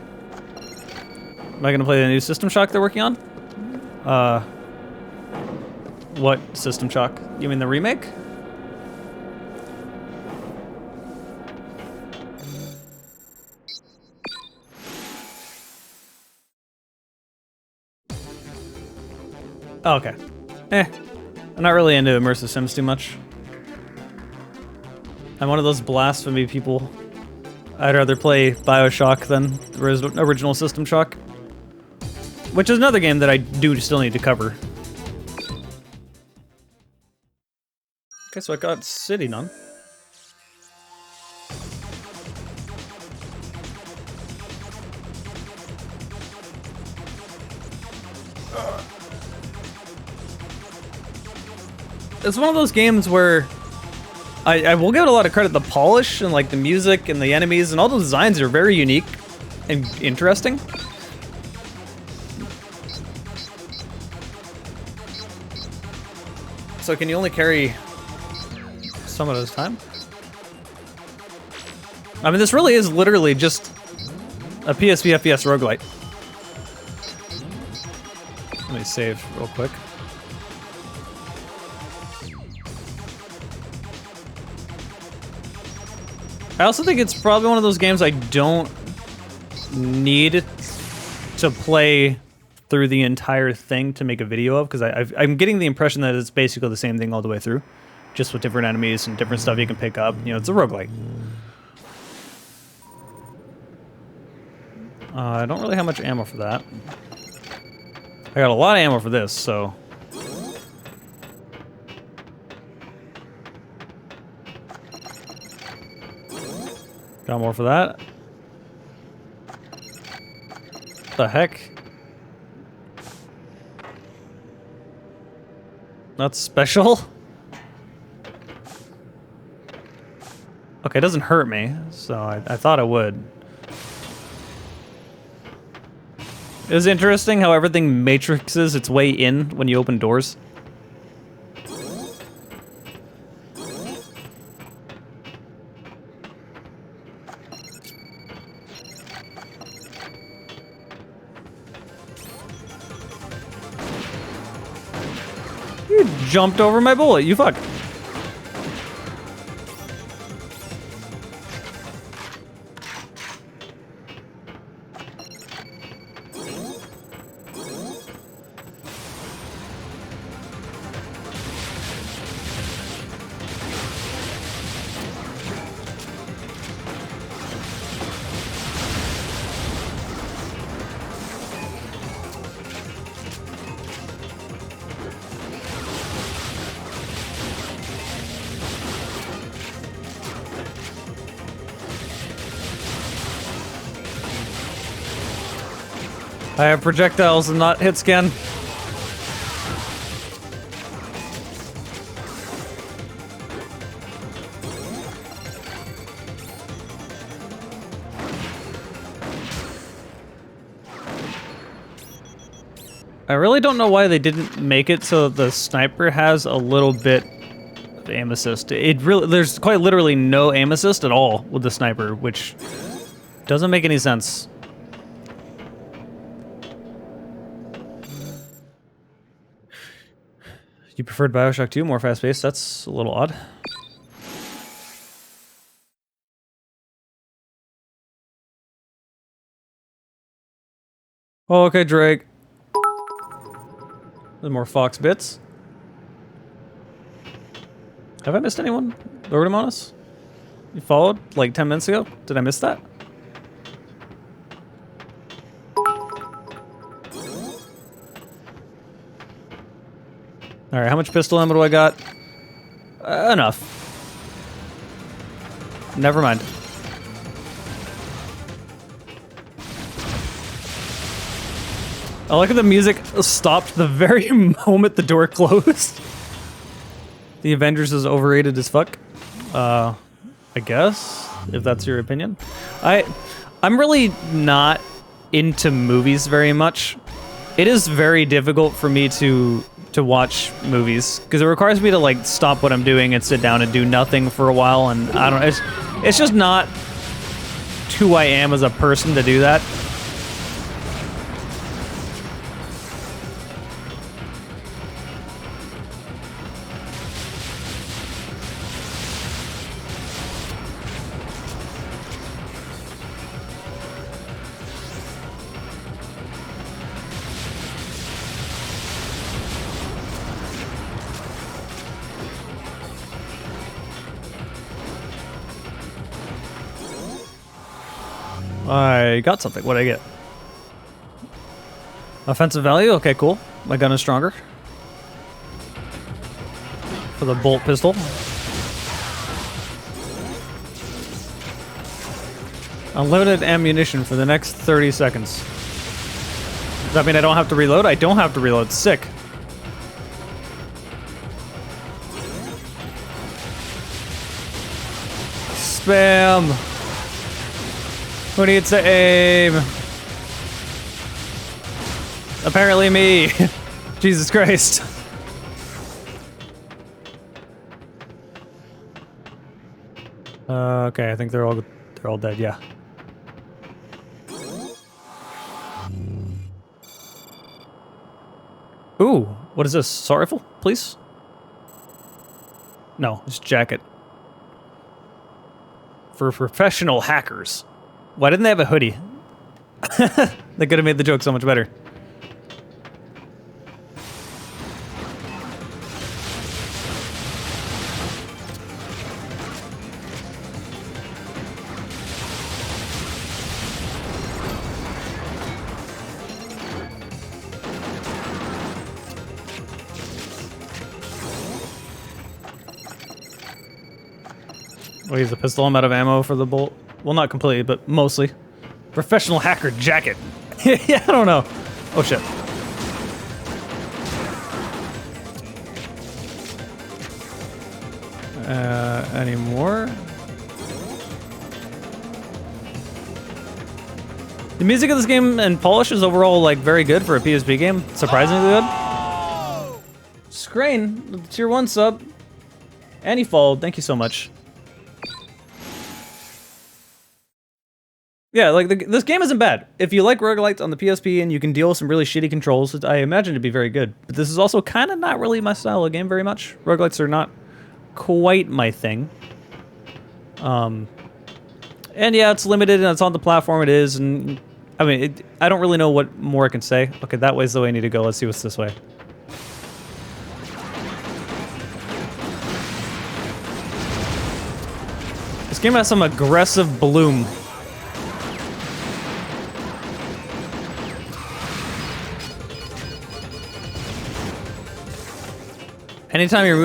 Am I gonna play the new System Shock they're working on? What System Shock? You mean the remake? Oh, okay. I'm not really into immersive sims too much. I'm one of those blasphemy people. I'd rather play BioShock than the original System Shock. Which is another game that I do still need to cover. Okay, so I got City done. It's one of those games where I will give it a lot of credit. The polish and like the music and the enemies and all the designs are very unique and interesting. So can you only carry some at a time? I mean, this really is literally just a PSP FPS roguelite. Let me save real quick. I also think it's probably one of those games I don't need to play through the entire thing to make a video of, because I'm getting the impression that it's basically the same thing all the way through, just with different enemies and different stuff you can pick up. You know, it's a roguelike. I don't really have much ammo for that. I got a lot of ammo for this, so... Got more for that. The heck? That's special? Okay, it doesn't hurt me, so I thought it would. It was interesting how everything matrixes its way in when you open doors. You jumped over my bullet, you fuck. I have projectiles and not hit scan. I really don't know why they didn't make it so the sniper has a little bit of aim assist. There's quite literally no aim assist at all with the sniper, which doesn't make any sense. You preferred BioShock 2, more fast-paced? That's a little odd. Oh, okay, Drake. There's more Fox bits. Have I missed anyone? Lord Amonis? You followed like 10 minutes ago? Did I miss that? All right, how much pistol ammo do I got? Enough. Never mind. I like how the music stopped the very moment the door closed. The Avengers is overrated as fuck. I guess, if that's your opinion. I'm really not into movies very much. It is very difficult for me to watch movies because it requires me to like stop what I'm doing and sit down and do nothing for a while, and I don't know, it's just not who I am as a person to do that. I got something. What'd I get? Offensive value? Okay, cool. My gun is stronger. For the bolt pistol. Unlimited ammunition for the next 30 seconds. Does that mean I don't have to reload? I don't have to reload. Sick. Spam. Who needs to aim? Apparently me. Jesus Christ. Okay, I think they're all dead, yeah. Ooh, what is this? Sorrowful, please? No, it's jacket. For professional hackers. Why didn't they have a hoodie? They could have made the joke so much better. I'll use the pistol. I'm out of ammo for the bolt. Well, not completely, but mostly. Professional hacker jacket. Yeah, I don't know. Oh, shit. Any more? The music of this game and polish is overall, like, very good for a PSP game. Surprisingly good. Scrain, tier 1 sub. And he followed. Thank you so much. Yeah, like, this game isn't bad. If you like roguelites on the PSP and you can deal with some really shitty controls, I imagine it'd be very good. But this is also kind of not really my style of game very much. Roguelites are not quite my thing. And yeah, it's limited and it's on the platform it is, and I mean, I don't really know what more I can say. Okay, that way's the way I need to go. Let's see what's this way. This game has some aggressive bloom. Anytime you're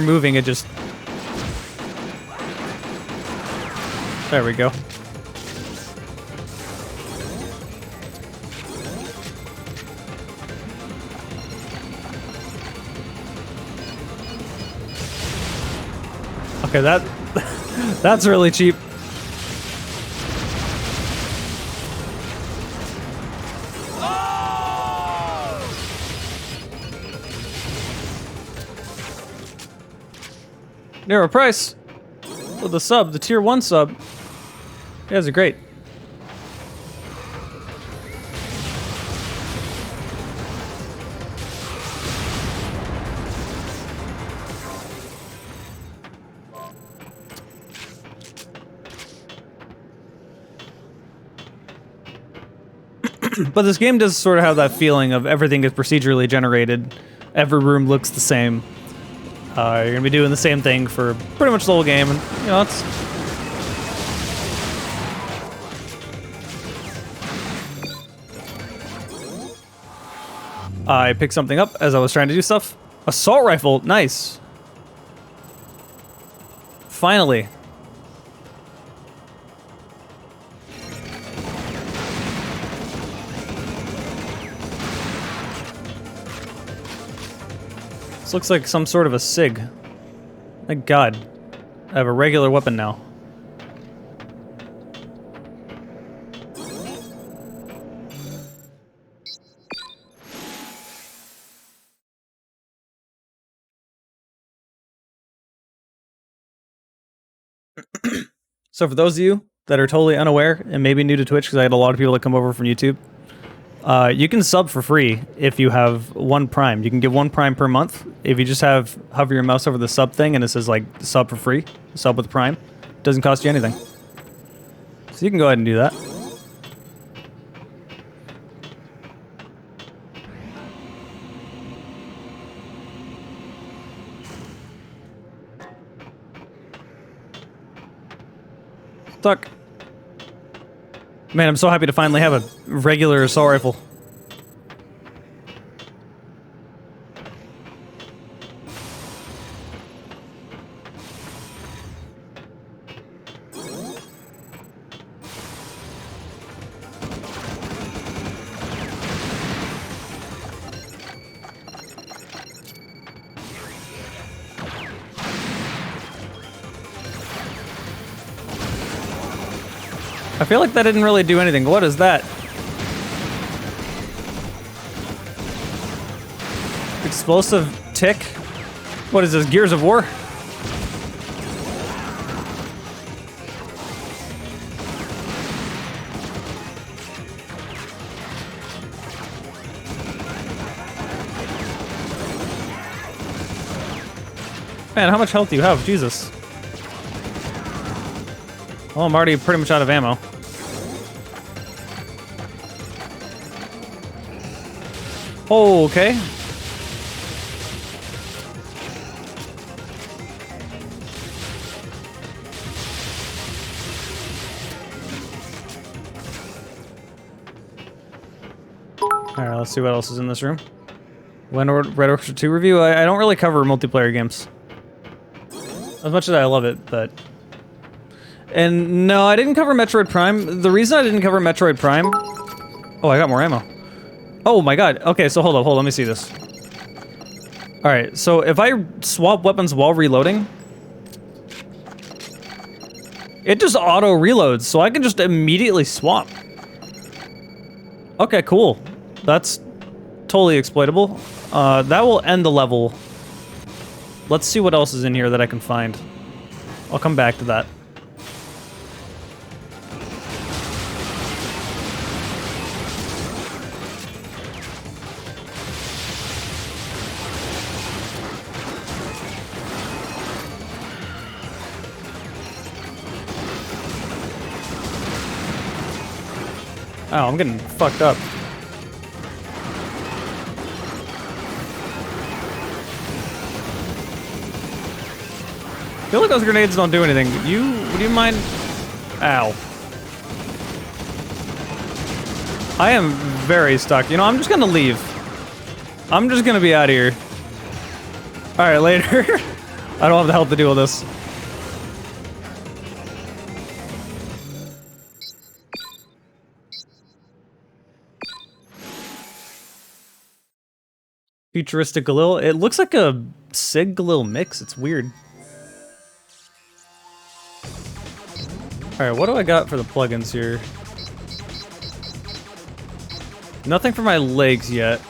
moving, it just... There we go. Okay, that's really cheap. Nero Price with the sub, the tier 1 sub. You guys are great. But this game does sort of have that feeling of everything is procedurally generated. Every room looks the same. You're gonna be doing the same thing for pretty much the whole game, and you know it's. I picked something up as I was trying to do stuff. Assault rifle, nice. Finally. This looks like some sort of a SIG. Thank God. I have a regular weapon now. So for those of you that are totally unaware and maybe new to Twitch, because I had a lot of people that come over from YouTube, you can sub for free if you have 1 Prime. You can give 1 Prime per month. If you just hover your mouse over the sub thing and it says like sub for free, sub with Prime, it doesn't cost you anything. So you can go ahead and do that. Stuck. Man, I'm so happy to finally have a regular assault rifle. I feel like that didn't really do anything. What is that? Explosive tick? What is this, Gears of War? Man, how much health do you have? Jesus. Well, I'm already pretty much out of ammo. Oh, okay. Alright, let's see what else is in this room. Red Orchestra 2 review? I don't really cover multiplayer games. As much as I love it, but... And no, I didn't cover Metroid Prime. The reason I didn't cover Metroid Prime... Oh, I got more ammo. Oh my god. Okay, so hold up, let me see this. Alright, so if I swap weapons while reloading... It just auto-reloads, so I can just immediately swap. Okay, cool. That's totally exploitable. That will end the level. Let's see what else is in here that I can find. I'll come back to that. Oh, I'm getting fucked up. I feel like those grenades don't do anything. Would you mind? Ow. I am very stuck. You know, I'm just gonna leave. I'm just gonna be out of here. Alright, later. I don't have the help to deal with this. Futuristic Galil. It looks like a Sig Galil mix. It's weird. Alright, what do I got for the plugins here? Nothing for my legs yet.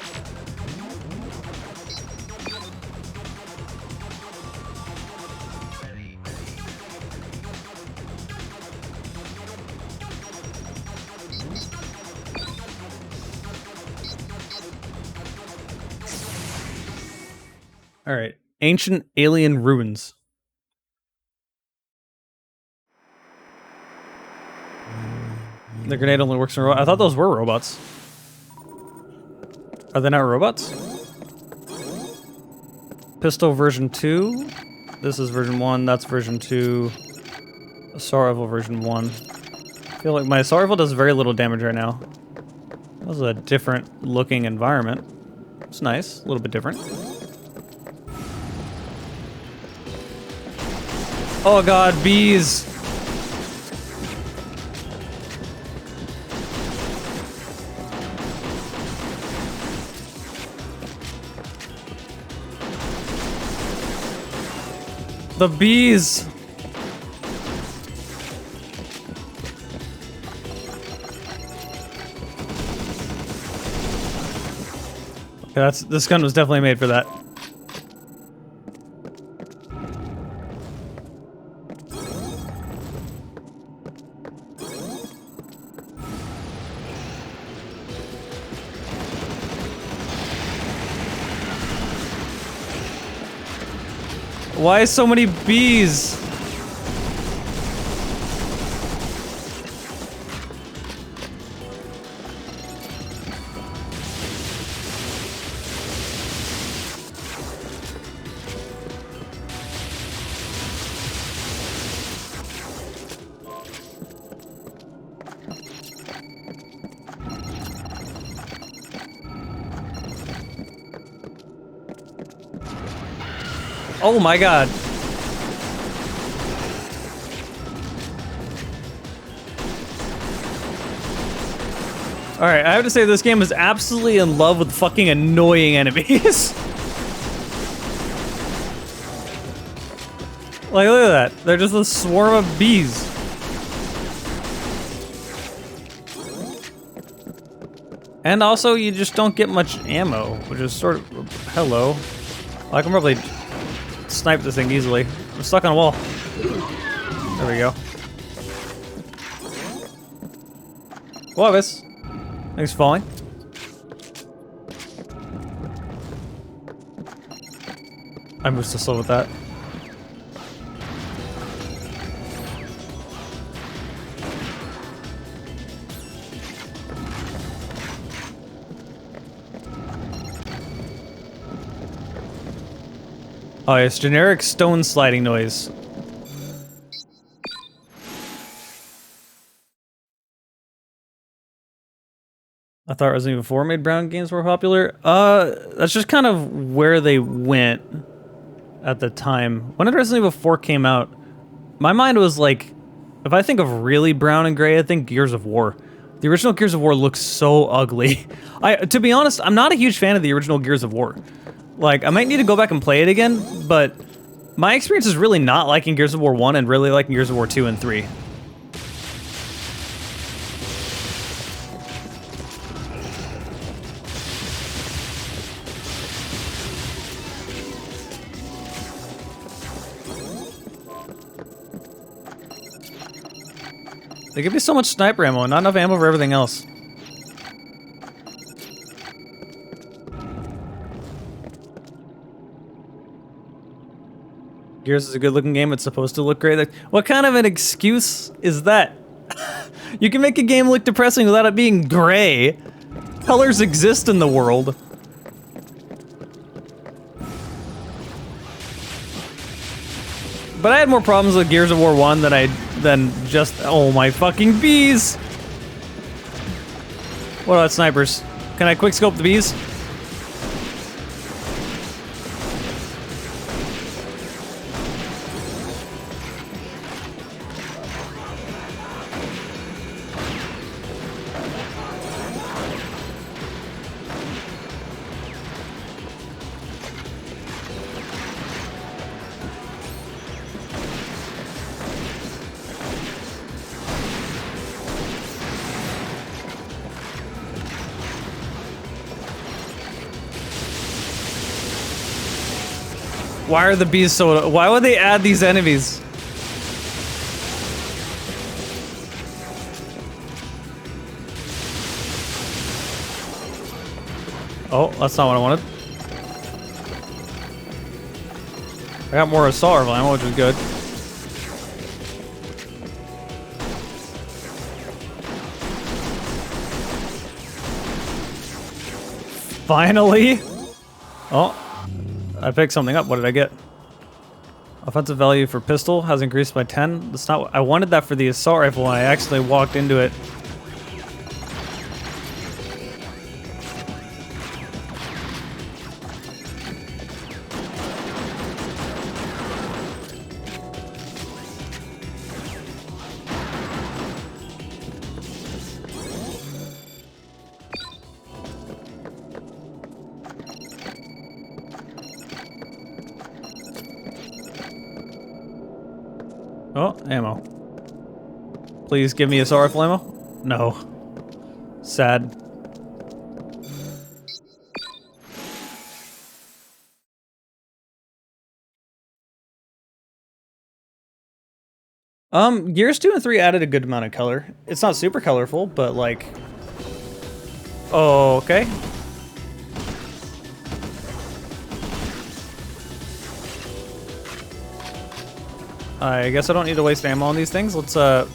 Alright. Ancient Alien Ruins. The grenade only works on robots. I thought those were robots. Are they not robots? pistol version 2. This is version 1, that's version 2. Assault rifle version 1. I feel like my assault rifle does very little damage right now. That was a different looking environment. It's nice, a little bit different. Oh god, bees! The bees! Okay, this gun was definitely made for that. Why so many bees? Oh my god. Alright, I have to say this game is absolutely in love with fucking annoying enemies. Like, look at that. They're just a swarm of bees. And also, you just don't get much ammo, which is sort of... Hello. I can probably snipe this thing easily. I'm stuck on a wall. There we go. Whoa, guys. Things falling. I moved so slow with that. Oh, it's generic stone sliding noise. I thought Resident Evil 4 made brown games more popular. That's just kind of where they went at the time. When did Resident Evil 4 came out, my mind was like, if I think of really brown and gray, I think Gears of War. The original Gears of War looks so ugly. To be honest, I'm not a huge fan of the original Gears of War. Like, I might need to go back and play it again, but my experience is really not liking Gears of War 1 and really liking Gears of War 2 and 3. They give me so much sniper ammo, not enough ammo for everything else. Gears is a good looking game, it's supposed to look great. What kind of an excuse is that? You can make a game look depressing without it being gray. Colors exist in the world. But I had more problems with Gears of War 1 than just, oh my fucking bees! What about snipers? Can I quick scope the bees? Why are the bees so... Why would they add these enemies? Oh, that's not what I wanted. I got more assault rifle ammo, which is good. Finally! Oh. I picked something up. What did I get? Offensive value for pistol has increased by 10. That's not. I wanted that for the assault rifle, and I actually walked into it. Oh, ammo. Please give me assault rifle ammo? No. Sad. Gears 2 and 3 added a good amount of color. It's not super colorful, but like... Oh, okay. I guess I don't need to waste ammo on these things. Let's, I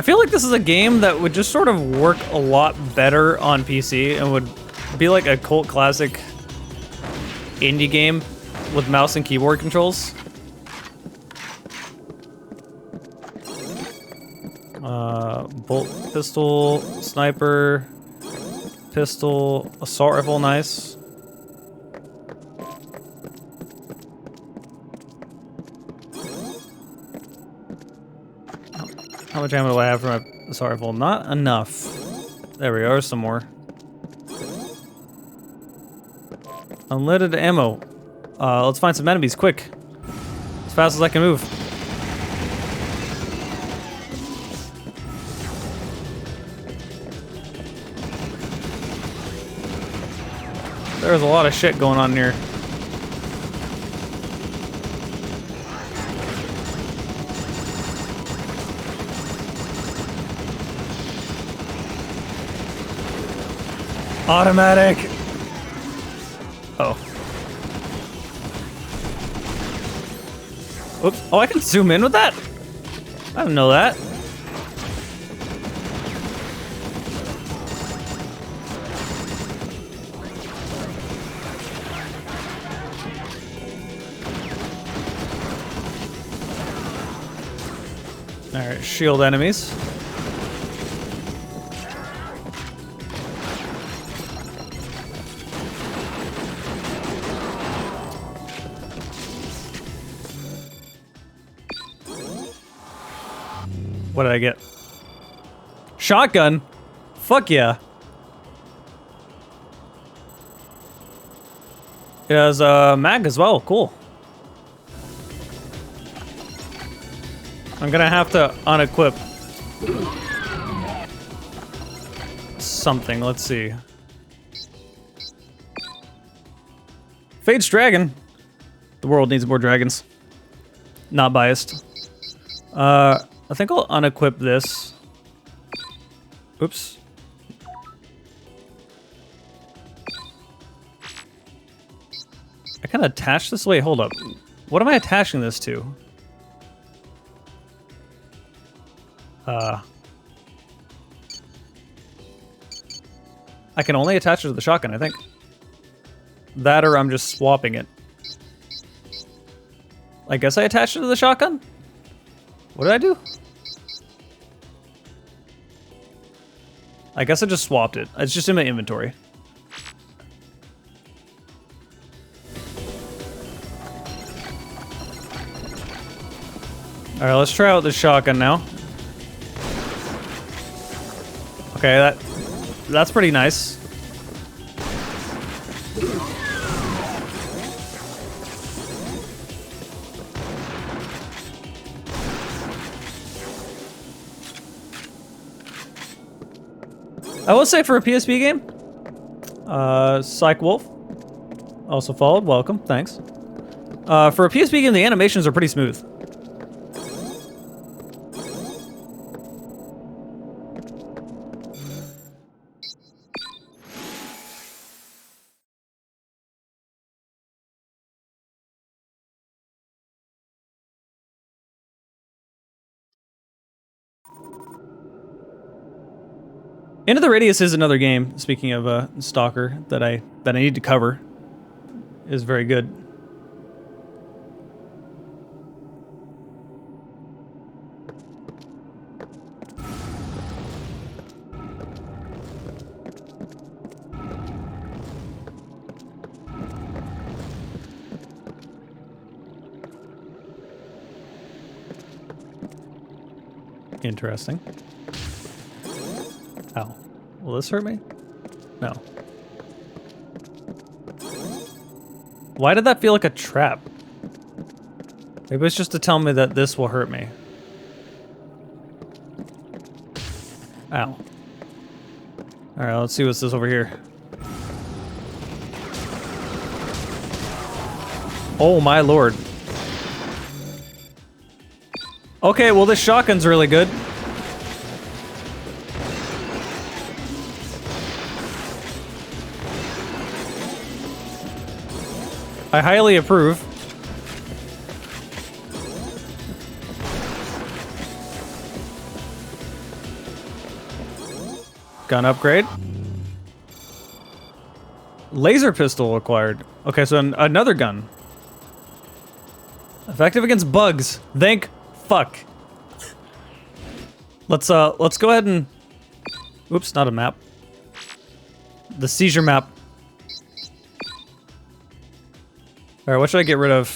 feel like this is a game that would just sort of work a lot better on PC and would be like a cult classic indie game with mouse and keyboard controls. Bolt pistol, sniper, pistol, assault rifle, nice. How much ammo do I have for my assault rifle? Not enough. There we are, some more. Unleaded ammo. Let's find some enemies, quick. As fast as I can move. There's a lot of shit going on here. Automatic! Oh. Oops. Oh, I can zoom in with that? I didn't know that. Alright, shield enemies. What did I get? Shotgun? Fuck yeah. It has a mag as well, cool. I'm gonna have to unequip something, let's see. Fade's dragon. The world needs more dragons. Not biased. I think I'll unequip this. Oops. I can attach this? Wait, hold up. What am I attaching this to? I can only attach it to the shotgun, I think. That or I'm just swapping it. I guess I attached it to the shotgun? What did I do? I guess I just swapped it. It's just in my inventory. Alright, let's try out the shotgun now. Okay, that's pretty nice. I will say for a PSP game, Psych Wolf also followed. Welcome, thanks. For a PSP game, the animations are pretty smooth. Into the Radius is another game, speaking of Stalker, that I need to cover. Is very good. Interesting. Ow. Will this hurt me? No. Why did that feel like a trap? Maybe it's just to tell me that this will hurt me. Ow. Alright, let's see what's this over here. Oh my lord. Okay, well this shotgun's really good. I highly approve. Gun upgrade. Laser pistol acquired. Okay, so another gun. Effective against bugs. Thank fuck. Let's go ahead and... Oops, not a map. The seizure map. Alright, what should I get rid of?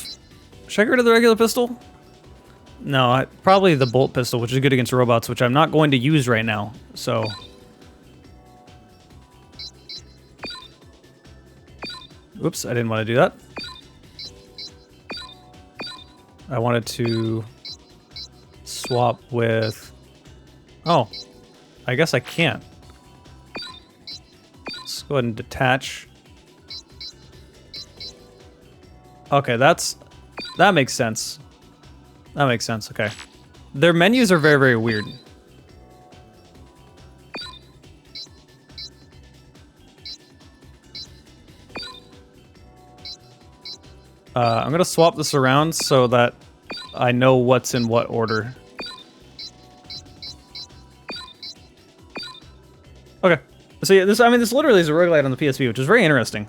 Should I get rid of the regular pistol? No, probably the bolt pistol, which is good against robots, which I'm not going to use right now, so... Oops, I didn't want to do that. I wanted to swap with... Oh, I guess I can't. Let's go ahead and detach. Okay, that makes sense. That makes sense, okay. Their menus are very, very weird. I'm gonna swap this around so that I know what's in what order. Okay. So yeah, this literally is a roguelite on the PSP, which is very interesting.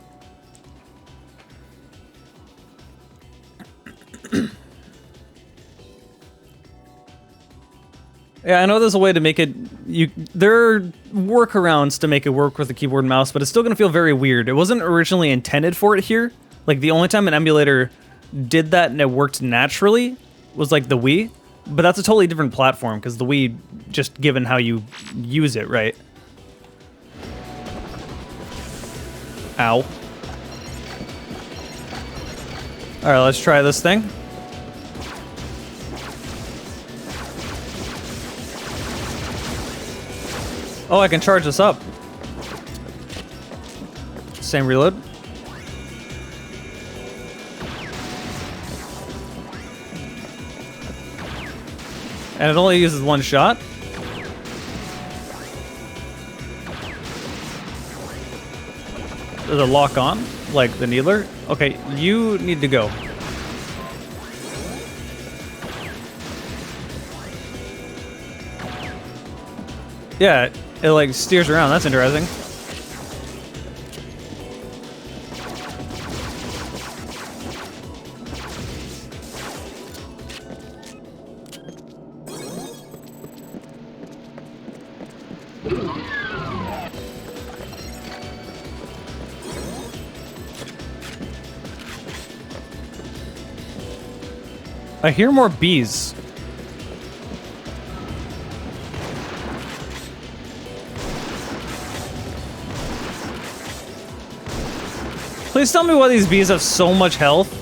Yeah, I know there's a way to make it... There are workarounds to make it work with the keyboard and mouse, but it's still gonna feel very weird. It wasn't originally intended for it here. Like, the only time an emulator did that and it worked naturally was, like, the Wii. But that's a totally different platform, because the Wii, just given how you use it, right? Ow. Alright, let's try this thing. Oh, I can charge this up. Same reload. And it only uses one shot. Does it lock on, like the needler? Okay, you need to go. Yeah, it like steers around. That's interesting. I hear more bees. Please tell me why these bees have so much health.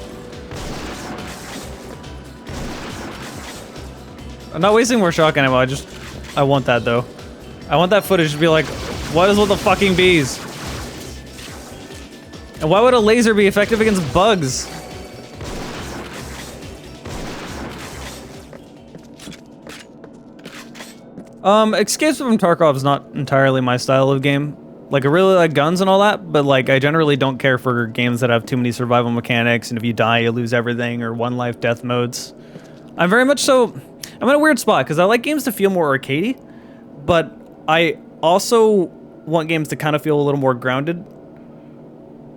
I'm not wasting more shotgun ammo, I want that though. I want that footage to be like, what is with the fucking bees? And why would a laser be effective against bugs? Escapes from Tarkov is not entirely my style of game. Like, I really like guns and all that, but like, I generally don't care for games that have too many survival mechanics, and if you die, you lose everything, or one life death modes. I'm in a weird spot, because I like games to feel more arcadey, but I also want games to kind of feel a little more grounded.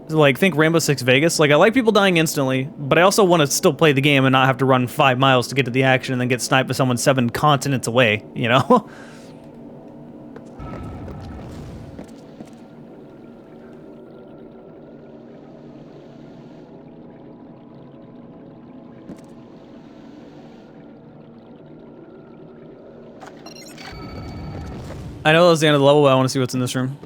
Like, think Rainbow Six Vegas. Like, I like people dying instantly, but I also want to still play the game and not have to run 5 miles to get to the action and then get sniped by someone 7 continents away, you know? I know that was the end of the level, but I want to see what's in this room.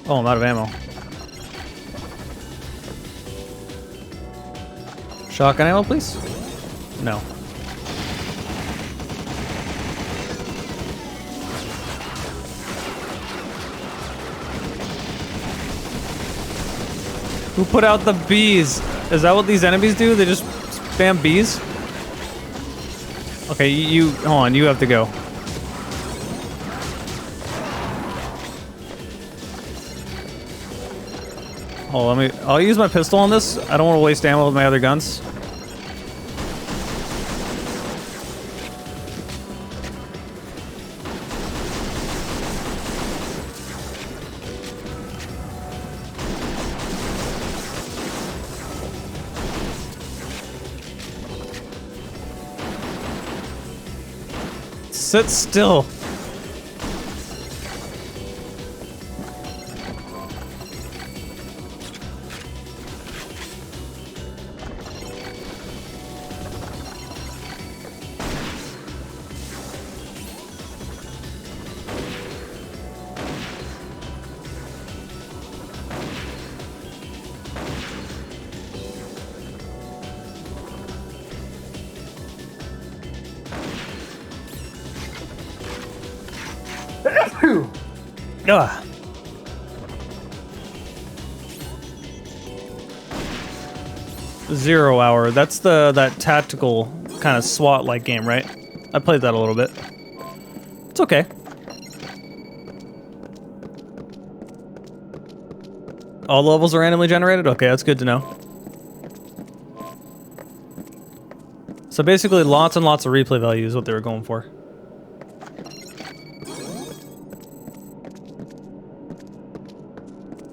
Oh, I'm out of ammo. Shotgun ammo, please? No. Who put out the bees? Is that what these enemies do? They just spam bees? Okay, you hold on, you have to go. Oh, I'll use my pistol on this. I don't want to waste ammo with my other guns. Sit still. Ugh. Zero Hour. That's that tactical kind of SWAT-like game, right? I played that a little bit. It's okay. All the levels are randomly generated? Okay, that's good to know. So basically, lots and lots of replay value is what they were going for.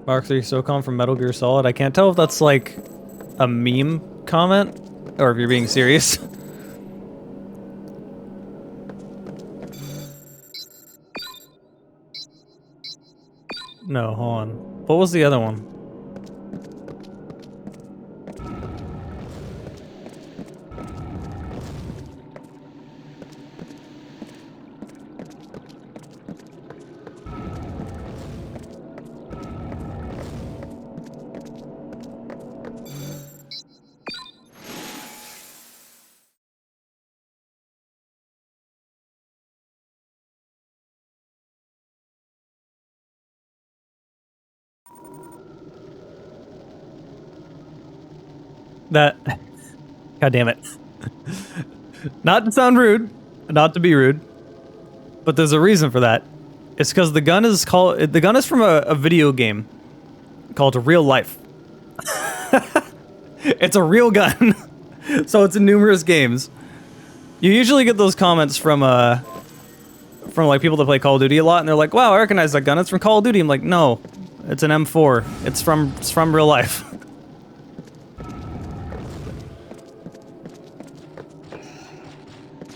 Mark 3 SOCOM from Metal Gear Solid. I can't tell if that's like a meme comment or if you're being serious. No, hold on. What was the other one? That... God damn it. Not to sound rude, not to be rude, but there's a reason for that. It's because the gun is from a video game called Real Life. It's a real gun. So it's in numerous games. You usually get those comments from like people that play Call of Duty a lot, and they're like, "Wow, I recognize that gun. It's from Call of Duty." I'm like, "No, it's an M4. It's from real life."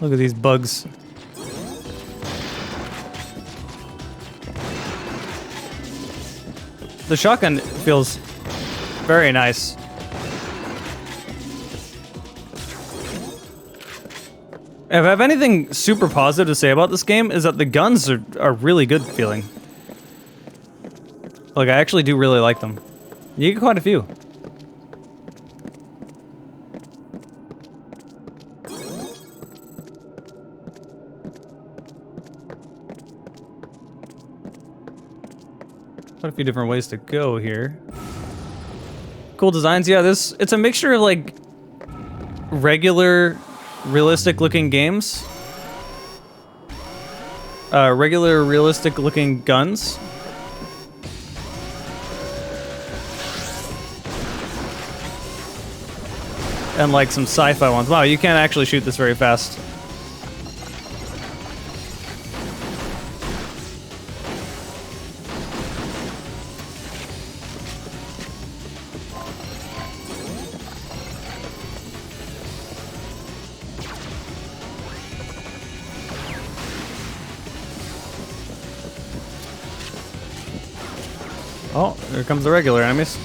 Look at these bugs. The shotgun feels very nice. If I have anything super positive to say about this game, is that the guns are really good feeling. Like, I actually do really like them. You get quite a few. Quite a few different ways to go here. Cool designs, yeah, it's a mixture of like regular realistic looking games. Regular realistic looking guns. and like some sci-fi ones. Wow, you can't actually shoot this very fast. Oh, here comes the regular enemies.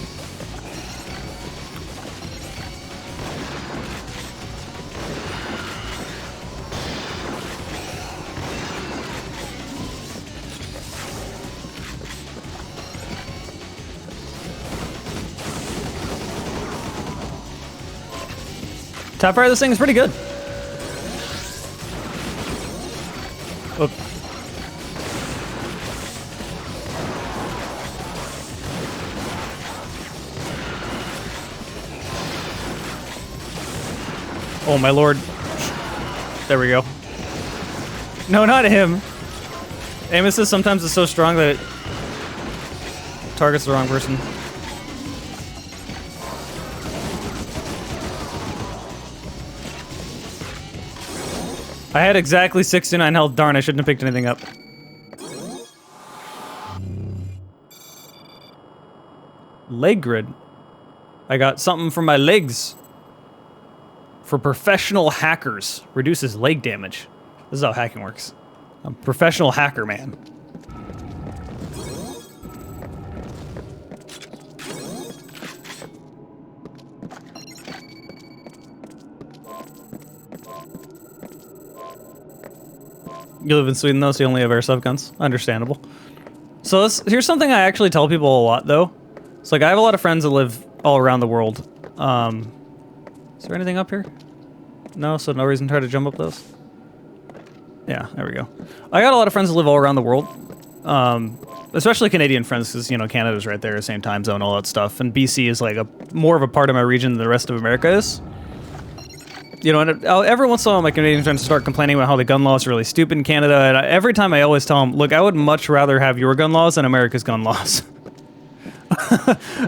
Top fire, this thing is pretty good. Oop. Oh my lord. There we go. No, not him. Aim assist sometimes is so strong that it targets the wrong person. I had exactly 69 health. Darn, I shouldn't have picked anything up. Leg grid. I got something for my legs. For professional hackers. Reduces leg damage. This is how hacking works. I'm a professional hacker, man. You live in Sweden though, so you only have airsoft guns. Understandable. So here's something I actually tell people a lot though. It's like I have a lot of friends that live all around the world. Is there anything up here? No, so no reason to try to jump up those. Yeah, there we go. I got a lot of friends that live all around the world. Especially Canadian friends, because, you know, Canada's right there, same time zone, all that stuff. And BC is like more of a part of my region than the rest of America is. You know, and every once in a while my Canadian friends start complaining about how the gun laws are really stupid in Canada, and every time I always tell them, look, I would much rather have your gun laws than America's gun laws.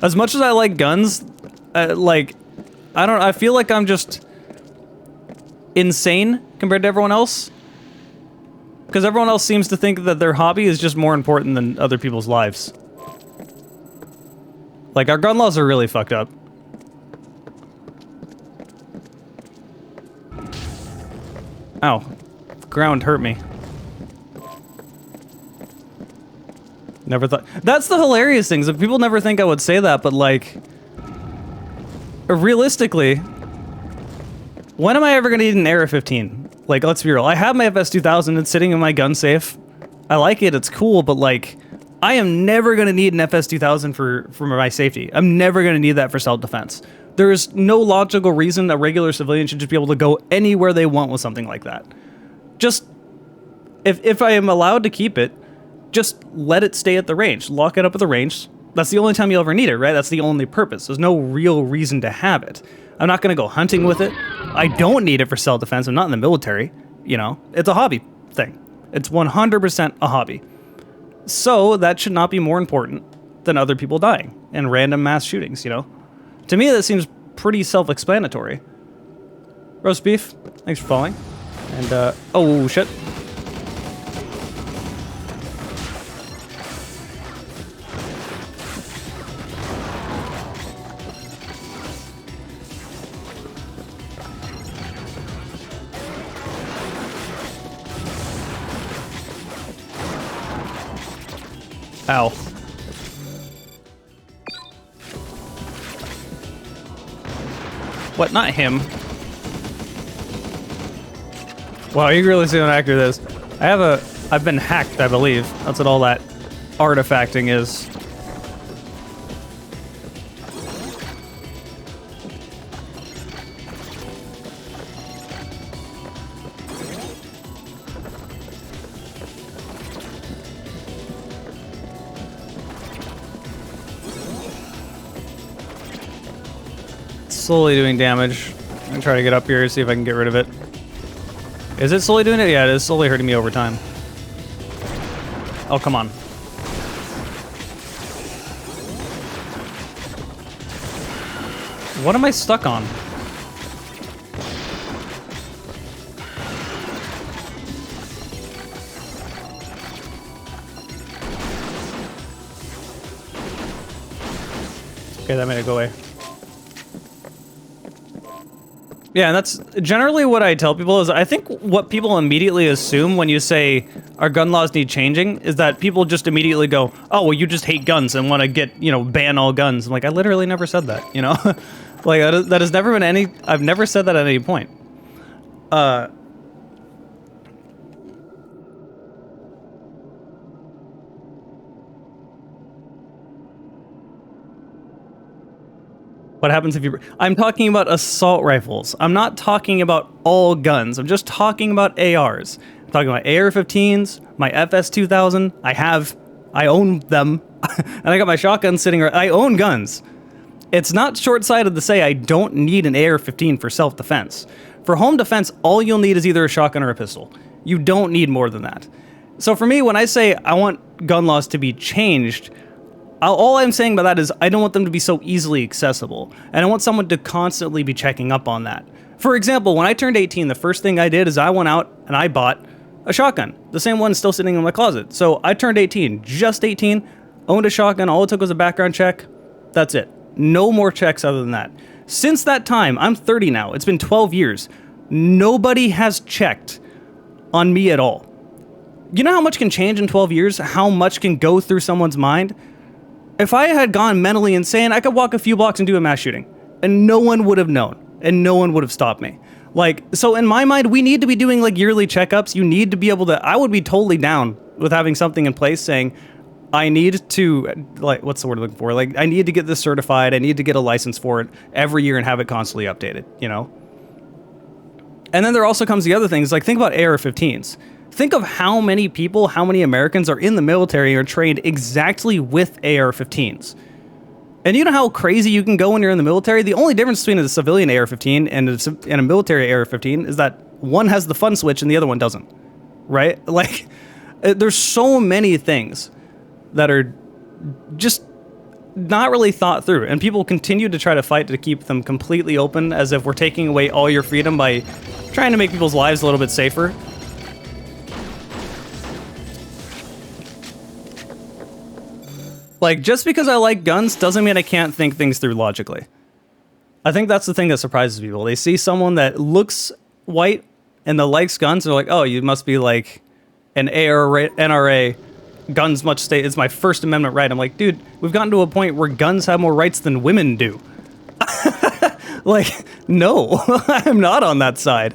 As much as I like guns, I feel like I'm just insane compared to everyone else. Because everyone else seems to think that their hobby is just more important than other people's lives. Like, our gun laws are really fucked up. Ow. Ground hurt me. Never thought... That's the hilarious thing, is that people never think I would say that, but like... Realistically... When am I ever gonna need an AR-15? Like, let's be real. I have my FS2000, it's sitting in my gun safe. I like it, it's cool, but like... I am never gonna need an FS2000 for my safety. I'm never gonna need that for self-defense. There is no logical reason a regular civilian should just be able to go anywhere they want with something like that. Just... If I am allowed to keep it, just let it stay at the range. Lock it up at the range. That's the only time you'll ever need it, right? That's the only purpose. There's no real reason to have it. I'm not gonna go hunting with it. I don't need it for self-defense. I'm not in the military, you know? It's a hobby thing. It's 100% a hobby. So, that should not be more important than other people dying and random mass shootings, you know? To me, that seems pretty self-explanatory. Roast beef, thanks for following. And, oh, shit. Ow. What? Not him. Wow, you really see an actor this. I've been hacked, I believe. That's what all that artifacting is. Slowly doing damage. I'm gonna try to get up here, see if I can get rid of it. Is it slowly doing it? Yeah, it is slowly hurting me over time. Oh, come on. What am I stuck on? Okay, that made it go away. Yeah, and that's generally what I tell people is I think what people immediately assume when you say our gun laws need changing is that people just immediately go, oh, well, you just hate guns and want to get, you know, ban all guns. I'm like, I literally never said that, you know? Like, that has never been any, I've never said that at any point. What happens if you... I'm talking about assault rifles. I'm not talking about all guns. I'm just talking about ARs. I'm talking about AR-15s, my FS-2000. I own them. And I got my shotgun sitting right... I own guns. It's not short-sighted to say I don't need an AR-15 for self-defense. For home defense, all you'll need is either a shotgun or a pistol. You don't need more than that. So for me, when I say I want gun laws to be changed... all I'm saying by that is I don't want them to be so easily accessible, and I want someone to constantly be checking up on that. For example, when I turned 18, the first thing I did is I went out and I bought a shotgun. The same one still sitting in my closet. So I turned 18, just 18, owned a shotgun, all it took was a background check. That's it. No more checks other than that. Since that time, I'm 30 now, it's been 12 years, nobody has checked on me at all. You know how much can change in 12 years? How much can go through someone's mind? If I had gone mentally insane, I could walk a few blocks and do a mass shooting, and no one would have known, and no one would have stopped me. Like, so in my mind, we need to be doing like yearly checkups. You need to be able to, I would be totally down with having something in place saying, I need to, like, what's the word I'm looking for? Like, I need to get this certified. I need to get a license for it every year and have it constantly updated, you know? And then there also comes the other things, like think about AR-15s. Think of how many people, how many Americans are in the military and are trained exactly with AR-15s. And you know how crazy you can go when you're in the military? The only difference between a civilian AR-15 and a military AR-15 is that one has the fun switch and the other one doesn't, right? Like, there's so many things that are just not really thought through, and people continue to try to fight to keep them completely open as if we're taking away all your freedom by trying to make people's lives a little bit safer. Like, just because I like guns doesn't mean I can't think things through logically. I think that's the thing that surprises people. They see someone that looks white and that likes guns, and they're like, oh, you must be like an NRA. Guns must stay. It's my First Amendment right. I'm like, dude, we've gotten to a point where guns have more rights than women do. Like, no, I'm not on that side.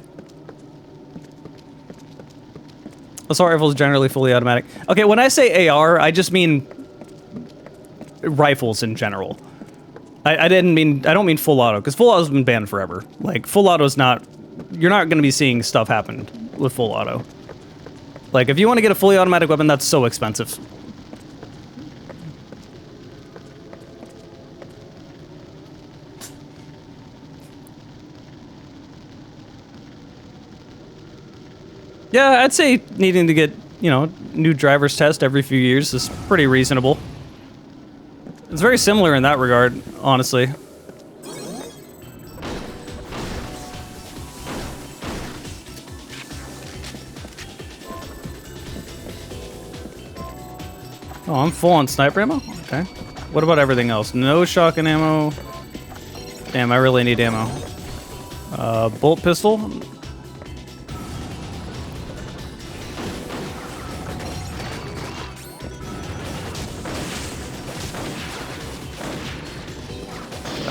Assault rifles generally fully automatic. Okay, when I say AR, I just mean rifles in general. I don't mean full auto, because full auto's been banned forever. Like, full auto's not, you're not going to be seeing stuff happen with full auto. Like, if you want to get a fully automatic weapon, that's so expensive. Yeah, I'd say needing to get, you know, new driver's test every few years is pretty reasonable. It's very similar in that regard, honestly. Oh, I'm full on sniper ammo? Okay. What about everything else? No shotgun ammo. Damn, I really need ammo. Bolt pistol.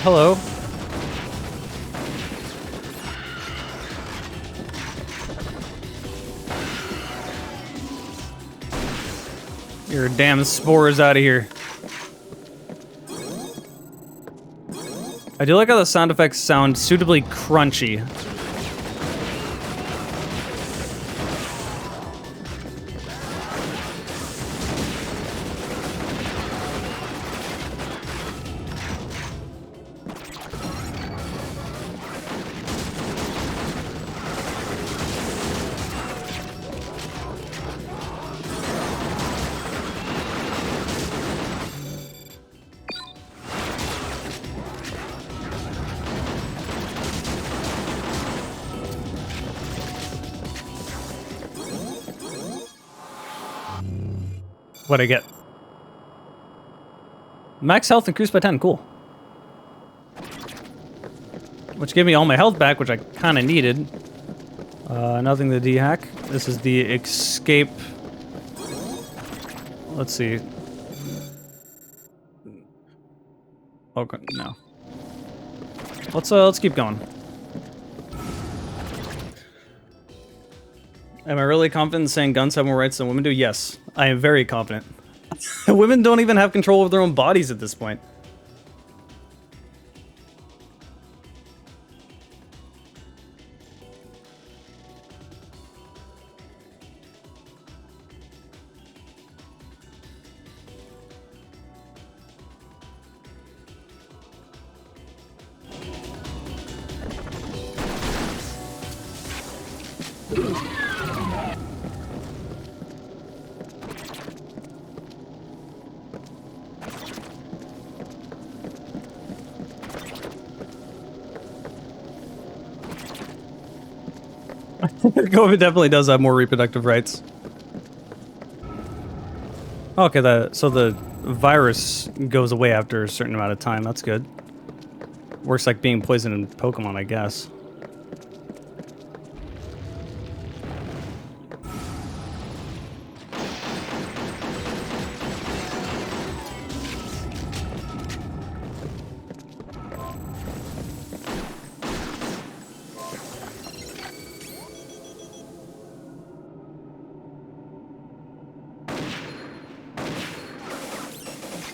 Hello. Your damn spores out of here. I do like how the sound effects sound suitably crunchy. What'd I get? Max health increased by 10, cool. which gave me all my health back, which I kind of needed. Nothing to de-hack. This is the escape. Let's see. Okay, no. Let's keep going. Am I really confident in saying guns have more rights than women do? Yes, I am very confident. Women don't even have control of their own bodies at this point. COVID definitely does have more reproductive rights. Okay, so the virus goes away after a certain amount of time. That's good. Works like being poisoned in Pokemon, I guess.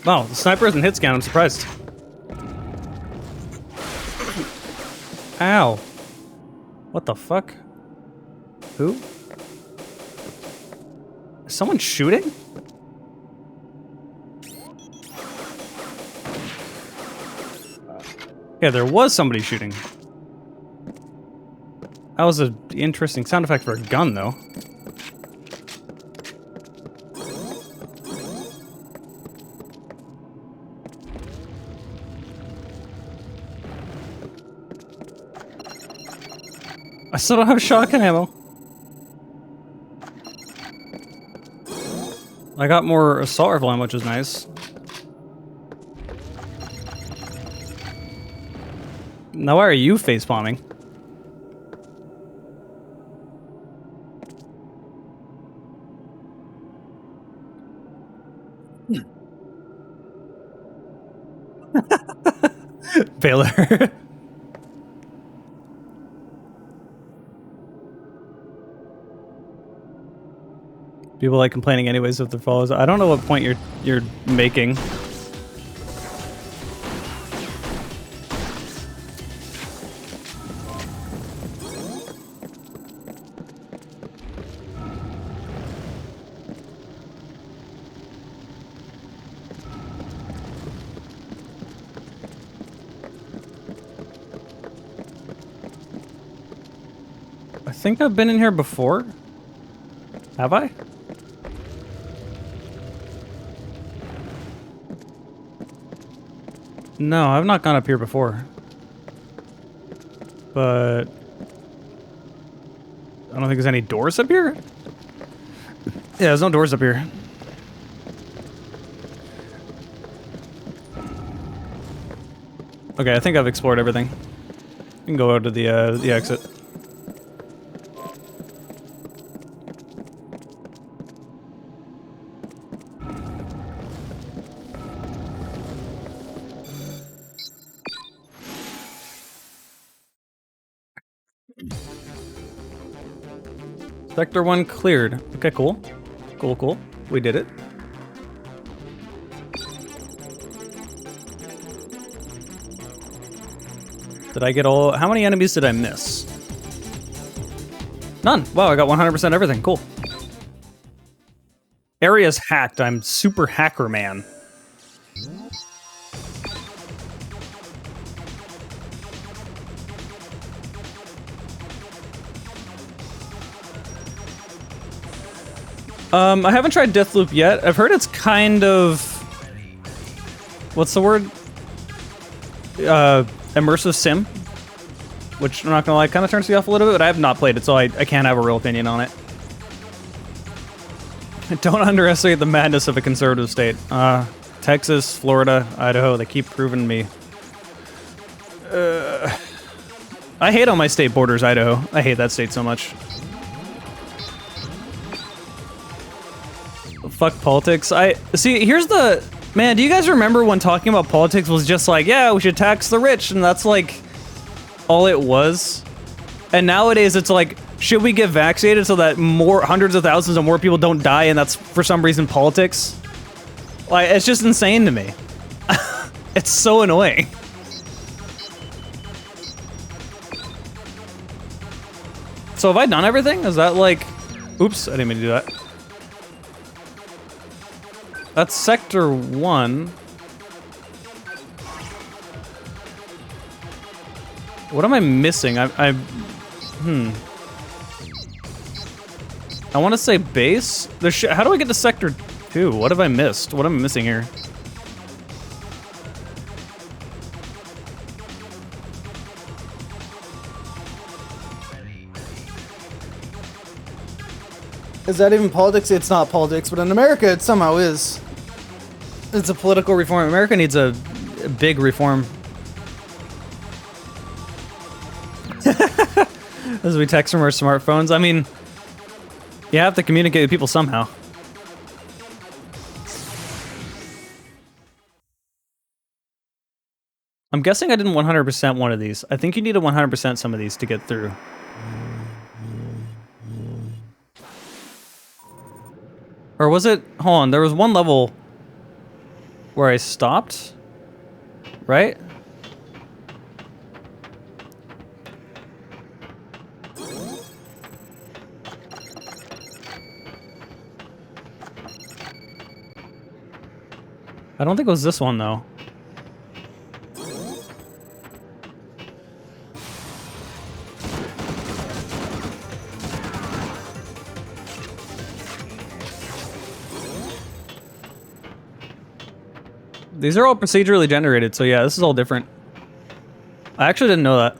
Wow, the sniper isn't hit scan, I'm surprised. Ow. What the fuck? Who? Is someone shooting? Yeah, there was somebody shooting. That was an interesting sound effect for a gun, though. I still don't have shotgun ammo. I got more assault rifle ammo, which is nice. Now why are you facepalming? Baylor. People like complaining anyways if their followers. I don't know what point you're making. I think I've been in here before. Have I? No, I've not gone up here before. But I don't think there's any doors up here. Yeah, there's no doors up here. Okay, I think I've explored everything. You can go out to the exit. Sector 1 cleared. Okay, cool. Cool, cool. We did it. Did I get all... How many enemies did I miss? None. Wow, I got 100% everything. Cool. Area's hacked. I'm super hacker man. I haven't tried Deathloop yet. I've heard it's kind of... What's the word? Immersive sim. Which, I'm not gonna lie, kind of turns me off a little bit, but I have not played it, so I can't have a real opinion on it. Don't underestimate the madness of a conservative state. Texas, Florida, Idaho, they keep proving me. I hate on my state borders, Idaho. I hate that state so much. Fuck politics. See, here's the... Man, do you guys remember when talking about politics was just like, yeah, we should tax the rich, and that's like all it was? And nowadays it's like, should we get vaccinated so that hundreds of thousands of more people don't die, and that's for some reason politics? Like, it's just insane to me. It's so annoying. So have I done everything? Is that like... Oops, I didn't mean to do that. That's Sector 1. What am I missing? I want to say base? How do I get to Sector 2? What have I missed? What am I missing here? Is that even politics? It's not politics, but in America it somehow is. It's a political reform. America needs a big reform. As we text from our smartphones. I mean, you have to communicate with people somehow. I'm guessing I didn't 100% one of these. I think you need to 100% some of these to get through. Or was it... Hold on, there was one level where I stopped, right? I don't think it was this one, though. These are all procedurally generated, so yeah, this is all different. I actually didn't know that.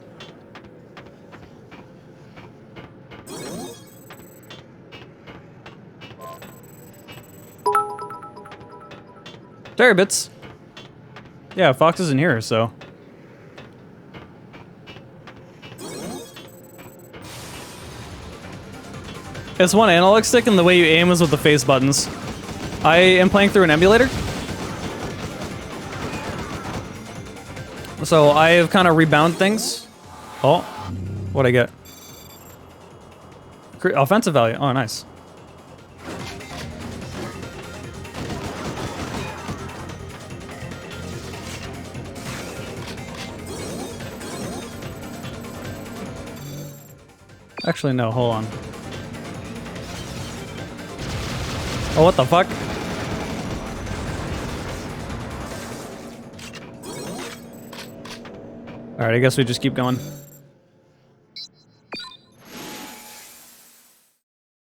Terry bits. Yeah, Fox isn't here, so. It's one analog stick, and the way you aim is with the face buttons. I am playing through an emulator. So I have kind of rebound things. Oh, what'd I get? Offensive value. Oh, nice. Actually, no, hold on. Oh, what the fuck? Alright, I guess we just keep going.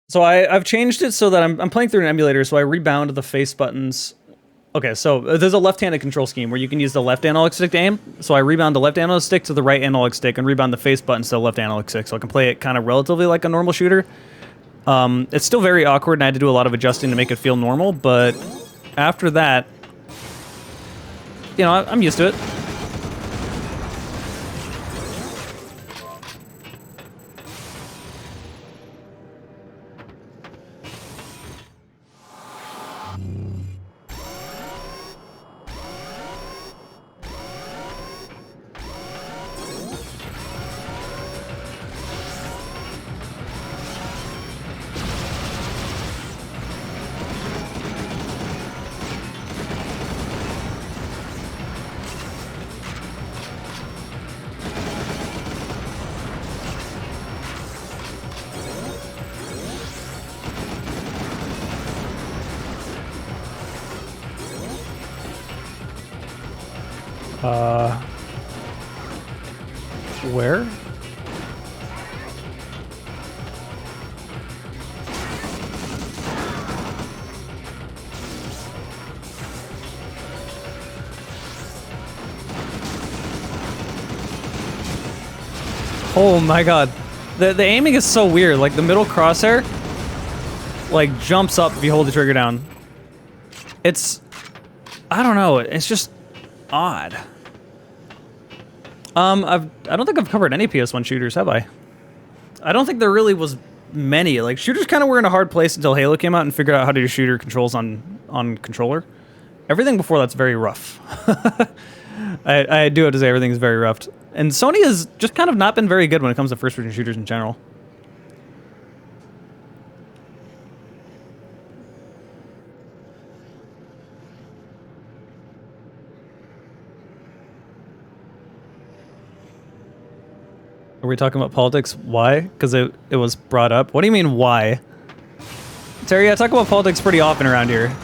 So I've changed it so that I'm playing through an emulator, so I rebound the face buttons. Okay, so there's a left-handed control scheme where you can use the left analog stick to aim. So I rebound the left analog stick to the right analog stick and rebound the face buttons to the left analog stick, so I can play it kind of relatively like a normal shooter. It's still very awkward, and I had to do a lot of adjusting to make it feel normal, but after that, you know, I'm used to it. Where? Oh my god. The aiming is so weird. Like, the middle crosshair, like, jumps up if you hold the trigger down. It's... I don't know. It's just odd. I don't think I've covered any PS1 shooters, have I? I don't think there really was many. Like, shooters kind of were in a hard place until Halo came out and figured out how to do shooter controls on controller. Everything before that's very rough. I do have to say everything's very rough. And Sony has just kind of not been very good when it comes to first-person shooters in general. Are we talking about politics? Why? Because it was brought up. What do you mean, why? Terry, I talk about politics pretty often around here.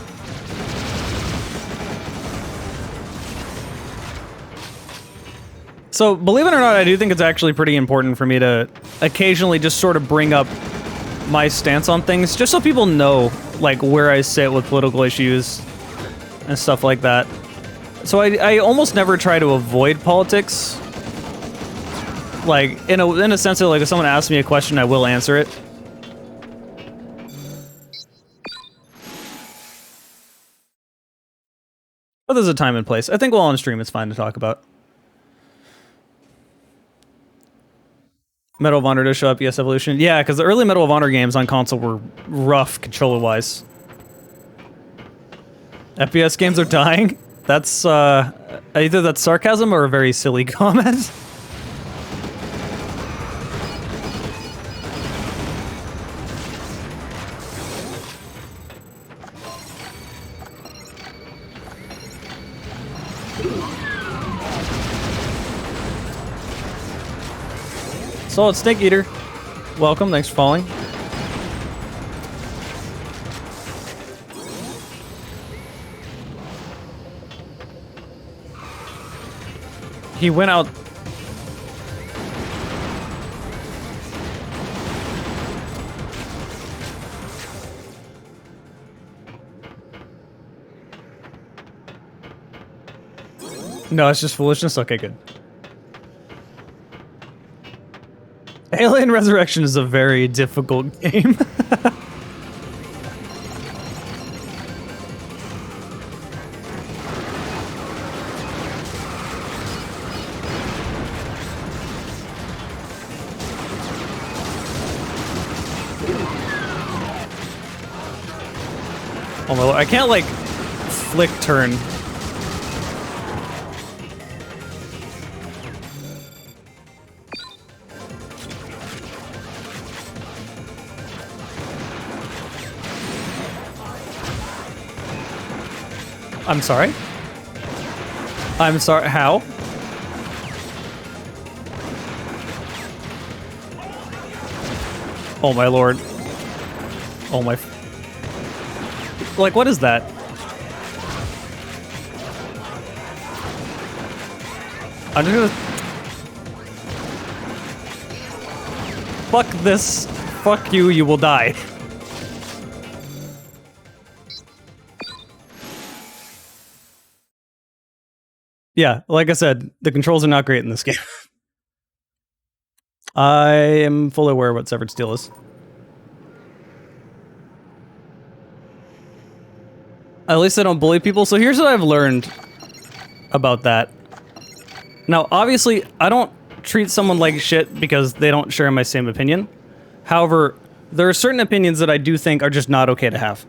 So, believe it or not, I do think it's actually pretty important for me to occasionally just sort of bring up my stance on things, just so people know, like, where I sit with political issues and stuff like that. So I almost never try to avoid politics. Like, in a sense that, like, if someone asks me a question, I will answer it. But there's a time and place. I think while on stream, it's fine to talk about. Medal of Honor to show up, yes, Evolution. Yeah, because the early Medal of Honor games on console were rough controller-wise. FPS games are dying? That's, either that's sarcasm or a very silly comment. Solid Snake Eater, welcome, thanks for following. He went out. No, it's just foolishness? Okay, good. Alien Resurrection is a very difficult game. Oh my lord, I can't like flick turn. I'm sorry? I'm sorry, how? Oh my lord. Oh my... Like, what is that? I'm just gonna... Fuck this. Fuck you, you will die. Yeah, like I said, the controls are not great in this game. I am fully aware of what Severed Steel is. At least I don't bully people, so here's what I've learned about that. Now, obviously, I don't treat someone like shit because they don't share my same opinion. However, there are certain opinions that I do think are just not okay to have.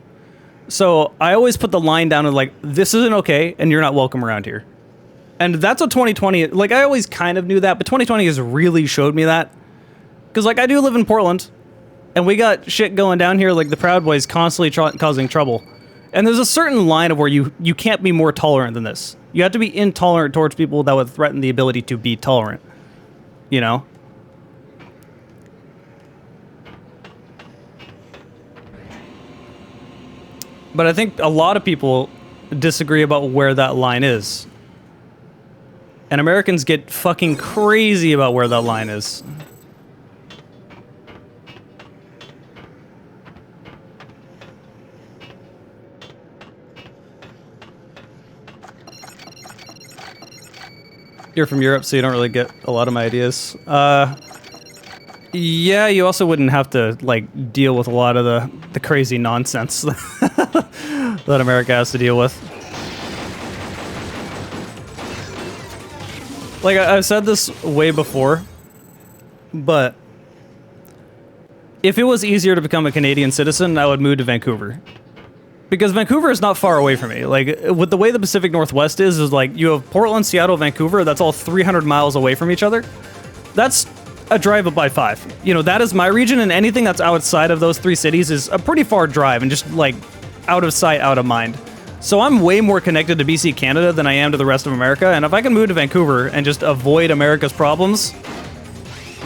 So I always put the line down of like, this isn't okay, and you're not welcome around here. And that's what 2020, like I always kind of knew that, but 2020 has really showed me that. Because like I do live in Portland, and we got shit going down here like the Proud Boys constantly causing trouble. And there's a certain line of where you can't be more tolerant than this. You have to be intolerant towards people that would threaten the ability to be tolerant. You know? But I think a lot of people disagree about where that line is. And Americans get fucking crazy about where that line is. You're from Europe, so you don't really get a lot of my ideas. Yeah, you also wouldn't have to, like, deal with a lot of the crazy nonsense that America has to deal with. Like, I've said this way before, but if it was easier to become a Canadian citizen, I would move to Vancouver. Because Vancouver is not far away from me. Like, with the way the Pacific Northwest is like, you have Portland, Seattle, Vancouver, that's all 300 miles away from each other. That's a drive up by 5. You know, that is my region, and anything that's outside of those 3 cities is a pretty far drive, and just, like, out of sight, out of mind. So I'm way more connected to BC, Canada than I am to the rest of America, and if I can move to Vancouver and just avoid America's problems,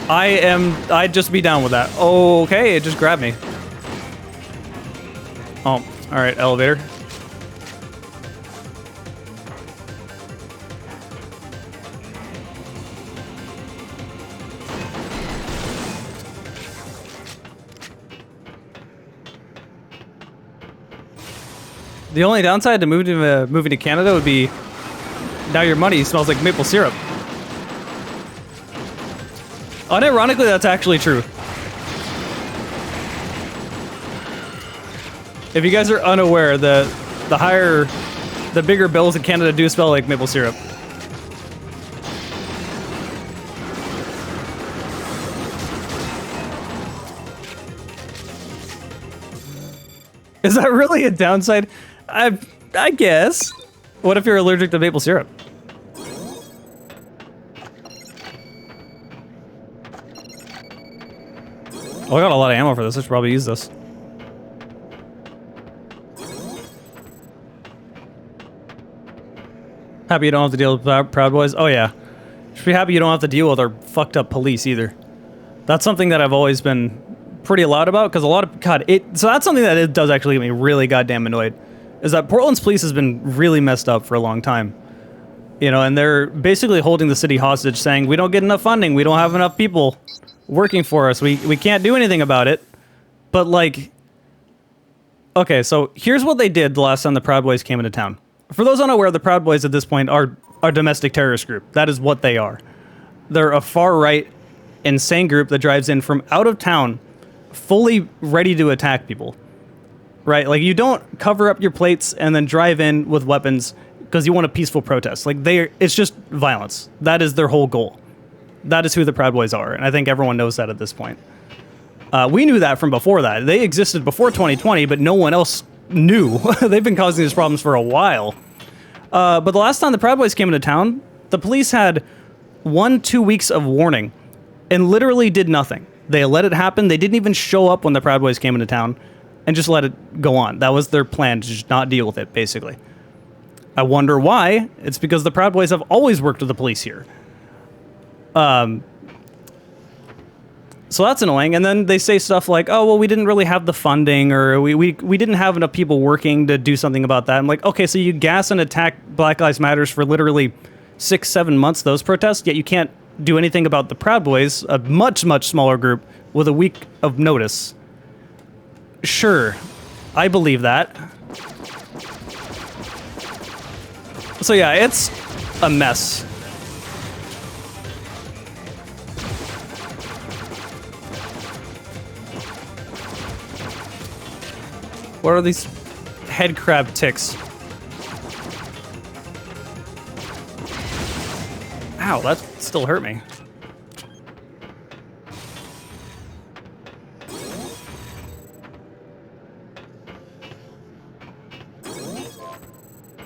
I'd just be down with that. Okay, it just grabbed me. Oh, alright, elevator. The only downside to moving to Canada would be now your money smells like maple syrup. Unironically, that's actually true. If you guys are unaware, the bigger bills in Canada do smell like maple syrup. Is that really a downside? I guess. What if you're allergic to maple syrup? Oh, I got a lot of ammo for this. I should probably use this. Happy you don't have to deal with Proud Boys? Oh yeah. Should be happy you don't have to deal with our fucked up police either. That's something that I've always been pretty loud about, because a lot of so that's something that it does actually get me really goddamn annoyed, is that Portland's police has been really messed up for a long time. You know, and they're basically holding the city hostage, saying we don't get enough funding, we don't have enough people working for us, we can't do anything about it. But like, okay, so here's what they did the last time the Proud Boys came into town. For those unaware, the Proud Boys at this point are a domestic terrorist group. That is what they are. They're a far-right, insane group that drives in from out of town, fully ready to attack people. Right? Like, you don't cover up your plates and then drive in with weapons because you want a peaceful protest. Like, it's just violence. That is their whole goal. That is who the Proud Boys are, and I think everyone knows that at this point. We knew that from before that. They existed before 2020, but no one else knew. They've been causing these problems for a while. But the last time the Proud Boys came into town, the police had 1-2 weeks of warning and literally did nothing. They let it happen. They didn't even show up when the Proud Boys came into town and just let it go on. That was their plan, to just not deal with it, basically. I wonder why. It's because the Proud Boys have always worked with the police here. So that's annoying. And then they say stuff like, oh, well, we didn't really have the funding, or we didn't have enough people working to do something about that. I'm like, okay, so you gas and attack Black Lives Matters for literally 6-7 months, those protests, yet you can't do anything about the Proud Boys, a much, much smaller group with a week of notice. Sure, I believe that. So yeah, it's a mess. What are these head crab ticks? Ow, that still hurt me.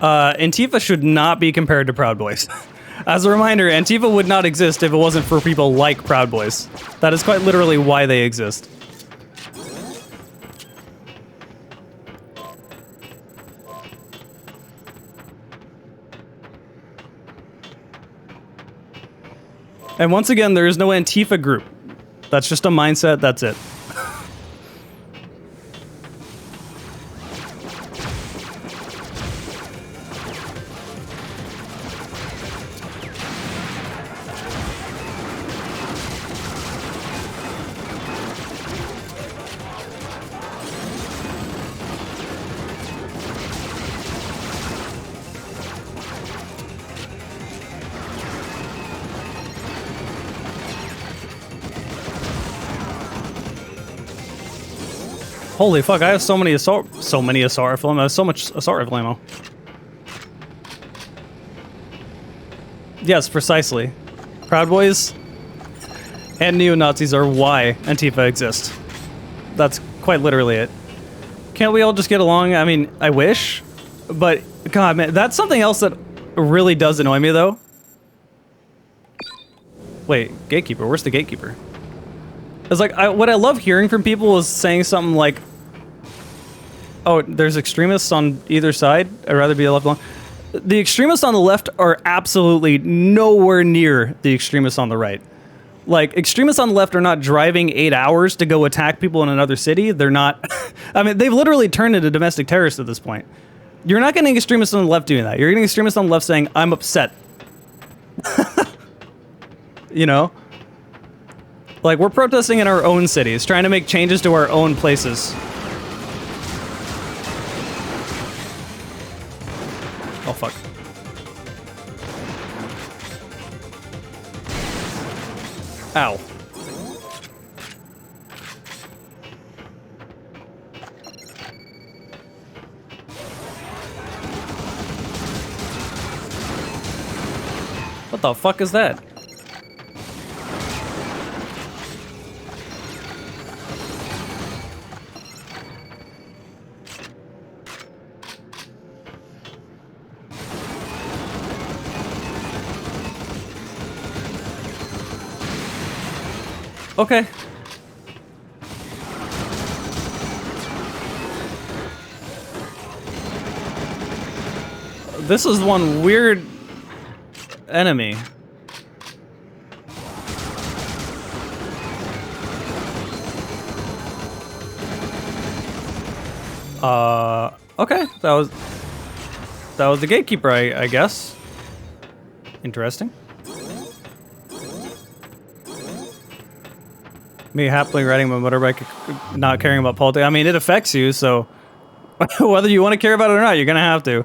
Antifa should not be compared to Proud Boys. As a reminder, Antifa would not exist if it wasn't for people like Proud Boys. That is quite literally why they exist. And once again, there is no Antifa group. That's just a mindset, that's it. Holy fuck, I have so many assault rifle ammo. I have so much assault rifle ammo. Yes, precisely. Proud Boys and neo-Nazis are why Antifa exists. That's quite literally it. Can't we all just get along? I mean, I wish, but God, man, that's something else that really does annoy me, though. Wait, gatekeeper, where's the gatekeeper? It's like, what I love hearing from people is saying something like, oh, there's extremists on either side. I'd rather be left alone. The extremists on the left are absolutely nowhere near the extremists on the right. Like, extremists on the left are not driving 8 hours to go attack people in another city. They're not... I mean, they've literally turned into domestic terrorists at this point. You're not getting extremists on the left doing that. You're getting extremists on the left saying, I'm upset. You know? Like, we're protesting in our own cities, trying to make changes to our own places. Oh, fuck. Ow. What the fuck is that? Okay. This is one weird enemy. Okay. That was the gatekeeper, I guess. Interesting. Me happily riding my motorbike, not caring about politics. I mean, it affects you, so whether you want to care about it or not, you're gonna have to.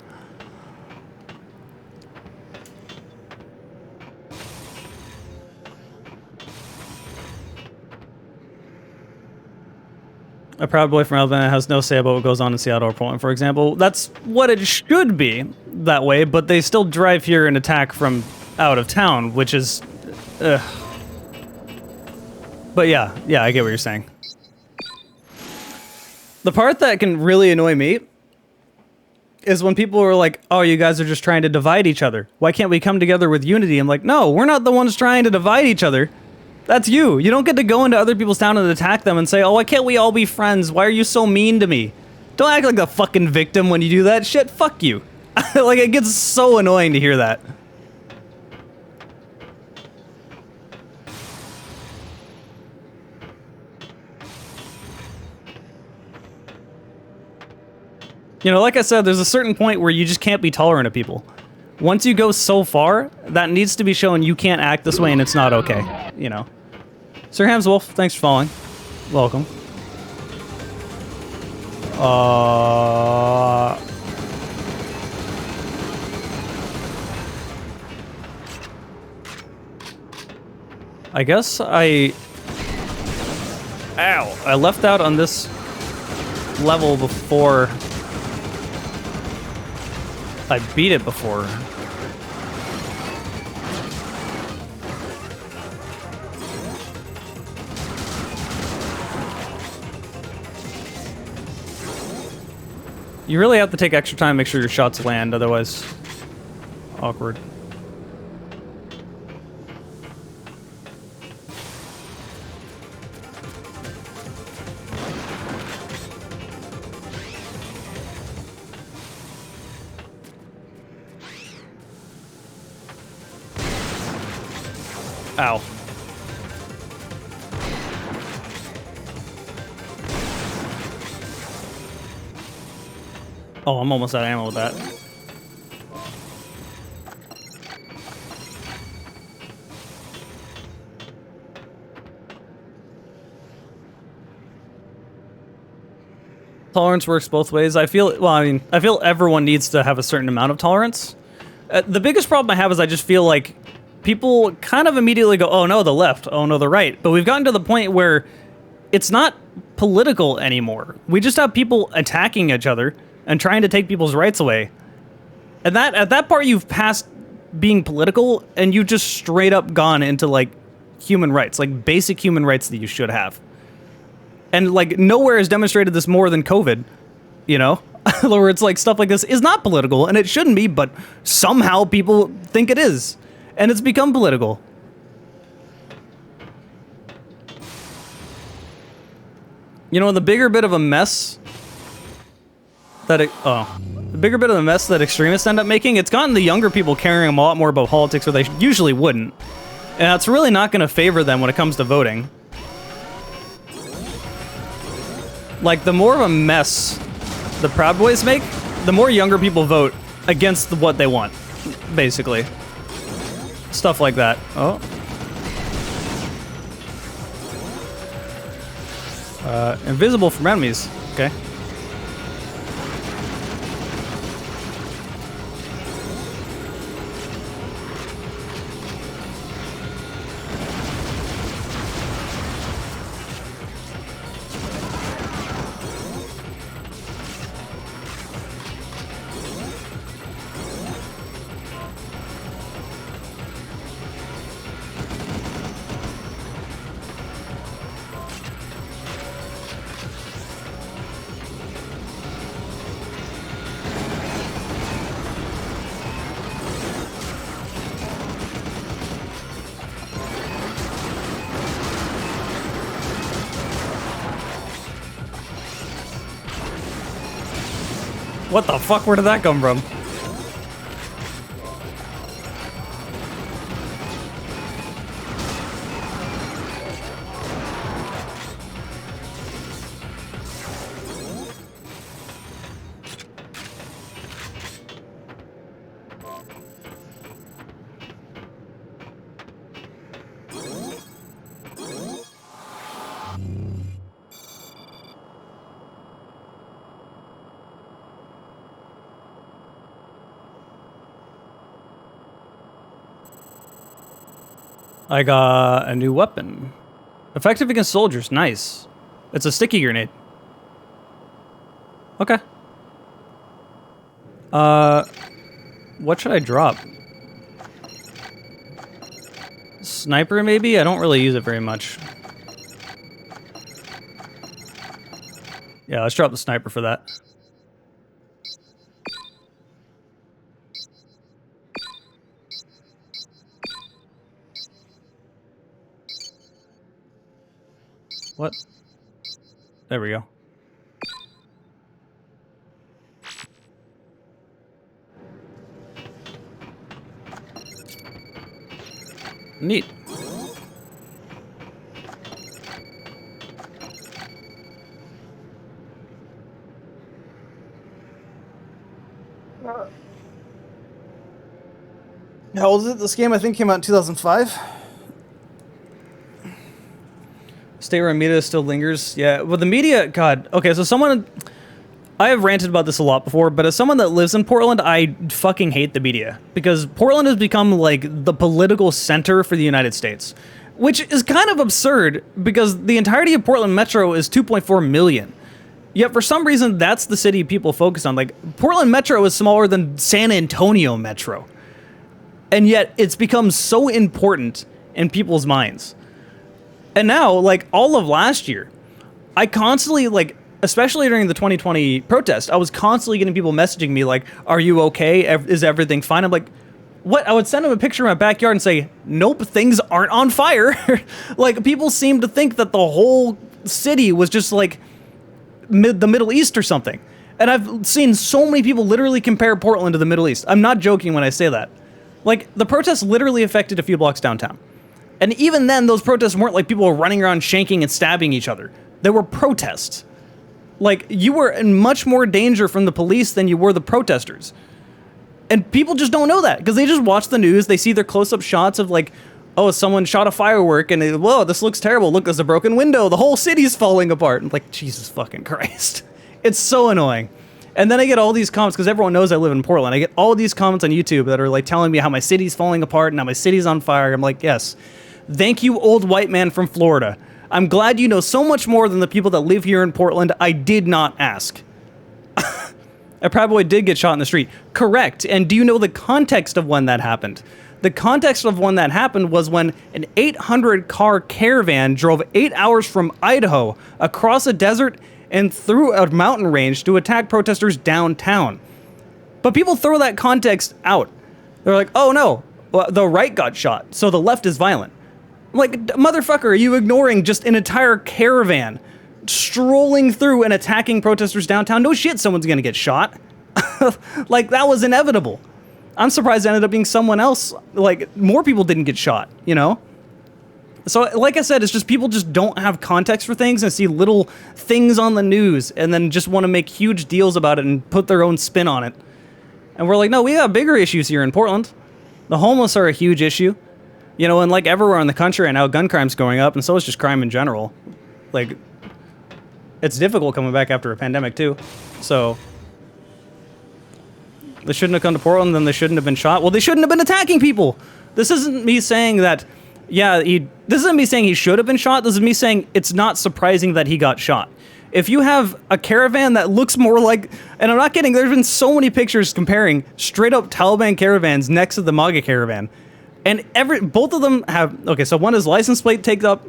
A proud boy from Alabama has no say about what goes on in Seattle or Portland, for example. That's what it should be that way, but they still drive here and attack from out of town, which is... But yeah, I get what you're saying. The part that can really annoy me is when people are like, oh, you guys are just trying to divide each other. Why can't we come together with unity? I'm like, no, we're not the ones trying to divide each other. That's you. You don't get to go into other people's town and attack them and say, oh, why can't we all be friends? Why are you so mean to me? Don't act like the fucking victim when you do that shit. Fuck you. Like, it gets so annoying to hear that. You know, like I said, there's a certain point where you just can't be tolerant of people. Once you go so far, that needs to be shown you can't act this way and it's not okay, you know. Sir Hamswolf, thanks for following. Welcome. I guess I left out on this level before I beat it before. You really have to take extra time to make sure your shots land, otherwise awkward. Ow. Oh, I'm almost out of ammo with that. Tolerance works both ways. I feel everyone needs to have a certain amount of tolerance. The biggest problem I have is I just feel like people kind of immediately go, oh no, the left, oh no, the right. But we've gotten to the point where it's not political anymore. We just have people attacking each other and trying to take people's rights away. And that at that part you've passed being political, and you've just straight up gone into like human rights, like basic human rights that you should have. And like nowhere has demonstrated this more than COVID, you know, where it's like stuff like this is not political and it shouldn't be, but somehow people think it is, and it's become political. You know, the bigger bit of a mess that the bigger bit of the mess that extremists end up making, it's gotten the younger people caring a lot more about politics where they usually wouldn't. And that's really not going to favor them when it comes to voting. Like, the more of a mess the Proud Boys make, the more younger people vote against what they want, basically. Stuff like that. Oh. Invisible from enemies. Okay. What the fuck? Where did that come from? I got a new weapon. Effective against soldiers. Nice. It's a sticky grenade. Okay. What should I drop? Sniper, maybe? I don't really use it very much. Yeah, let's drop the sniper for that. What? There we go. Neat. How old is it? This game, I think, came out in 2005. State where media still lingers. Yeah, well, the media, God. Okay, so someone... I have ranted about this a lot before, but as someone that lives in Portland, I fucking hate the media. Because Portland has become, like, the political center for the United States. Which is kind of absurd, because the entirety of Portland Metro is 2.4 million. Yet, for some reason, that's the city people focus on. Like, Portland Metro is smaller than San Antonio Metro. And yet, it's become so important in people's minds. And now, like, all of last year, I constantly, like, especially during the 2020 protest, I was constantly getting people messaging me, like, are you okay? Is everything fine? I'm like, what? I would send them a picture of my backyard and say, nope, things aren't on fire. Like, people seem to think that the whole city was just, like, the Middle East or something. And I've seen so many people literally compare Portland to the Middle East. I'm not joking when I say that. Like, the protests literally affected a few blocks downtown. And even then, those protests weren't like people were running around shanking and stabbing each other. They were protests. Like, you were in much more danger from the police than you were the protesters. And people just don't know that, because they just watch the news, they see their close-up shots of, like, oh, someone shot a firework, and they, whoa, this looks terrible. Look, there's a broken window. The whole city's falling apart. I'm like, Jesus fucking Christ. It's so annoying. And then I get all these comments, because everyone knows I live in Portland. I get all these comments on YouTube that are, like, telling me how my city's falling apart and how my city's on fire. I'm like, yes. Thank you, old white man from Florida. I'm glad you know so much more than the people that live here in Portland. I did not ask. A Proud Boy did get shot in the street. Correct. And do you know the context of when that happened? The context of when that happened was when an 800-car caravan drove 8 hours from Idaho across a desert and through a mountain range to attack protesters downtown. But people throw that context out. They're like, oh no, well, the right got shot, so the left is violent. I'm like, motherfucker, are you ignoring just an entire caravan strolling through and attacking protesters downtown? No shit, someone's gonna get shot. Like, that was inevitable. I'm surprised it ended up being someone else. Like, more people didn't get shot, you know? So, like I said, it's just people just don't have context for things and see little things on the news and then just want to make huge deals about it and put their own spin on it. And we're like, no, we have bigger issues here in Portland. The homeless are a huge issue. You know, and like everywhere in the country right now, gun crime's going up, and so is just crime in general. Like, it's difficult coming back after a pandemic, too. So, they shouldn't have come to Portland, then they shouldn't have been shot. Well, they shouldn't have been attacking people. This isn't me saying that, yeah, this isn't me saying he should have been shot. This is me saying it's not surprising that he got shot. If you have a caravan that looks more like, and I'm not kidding, there's been so many pictures comparing straight up Taliban caravans next to the MAGA caravan. And both of them have, okay, so one is license plate taped up,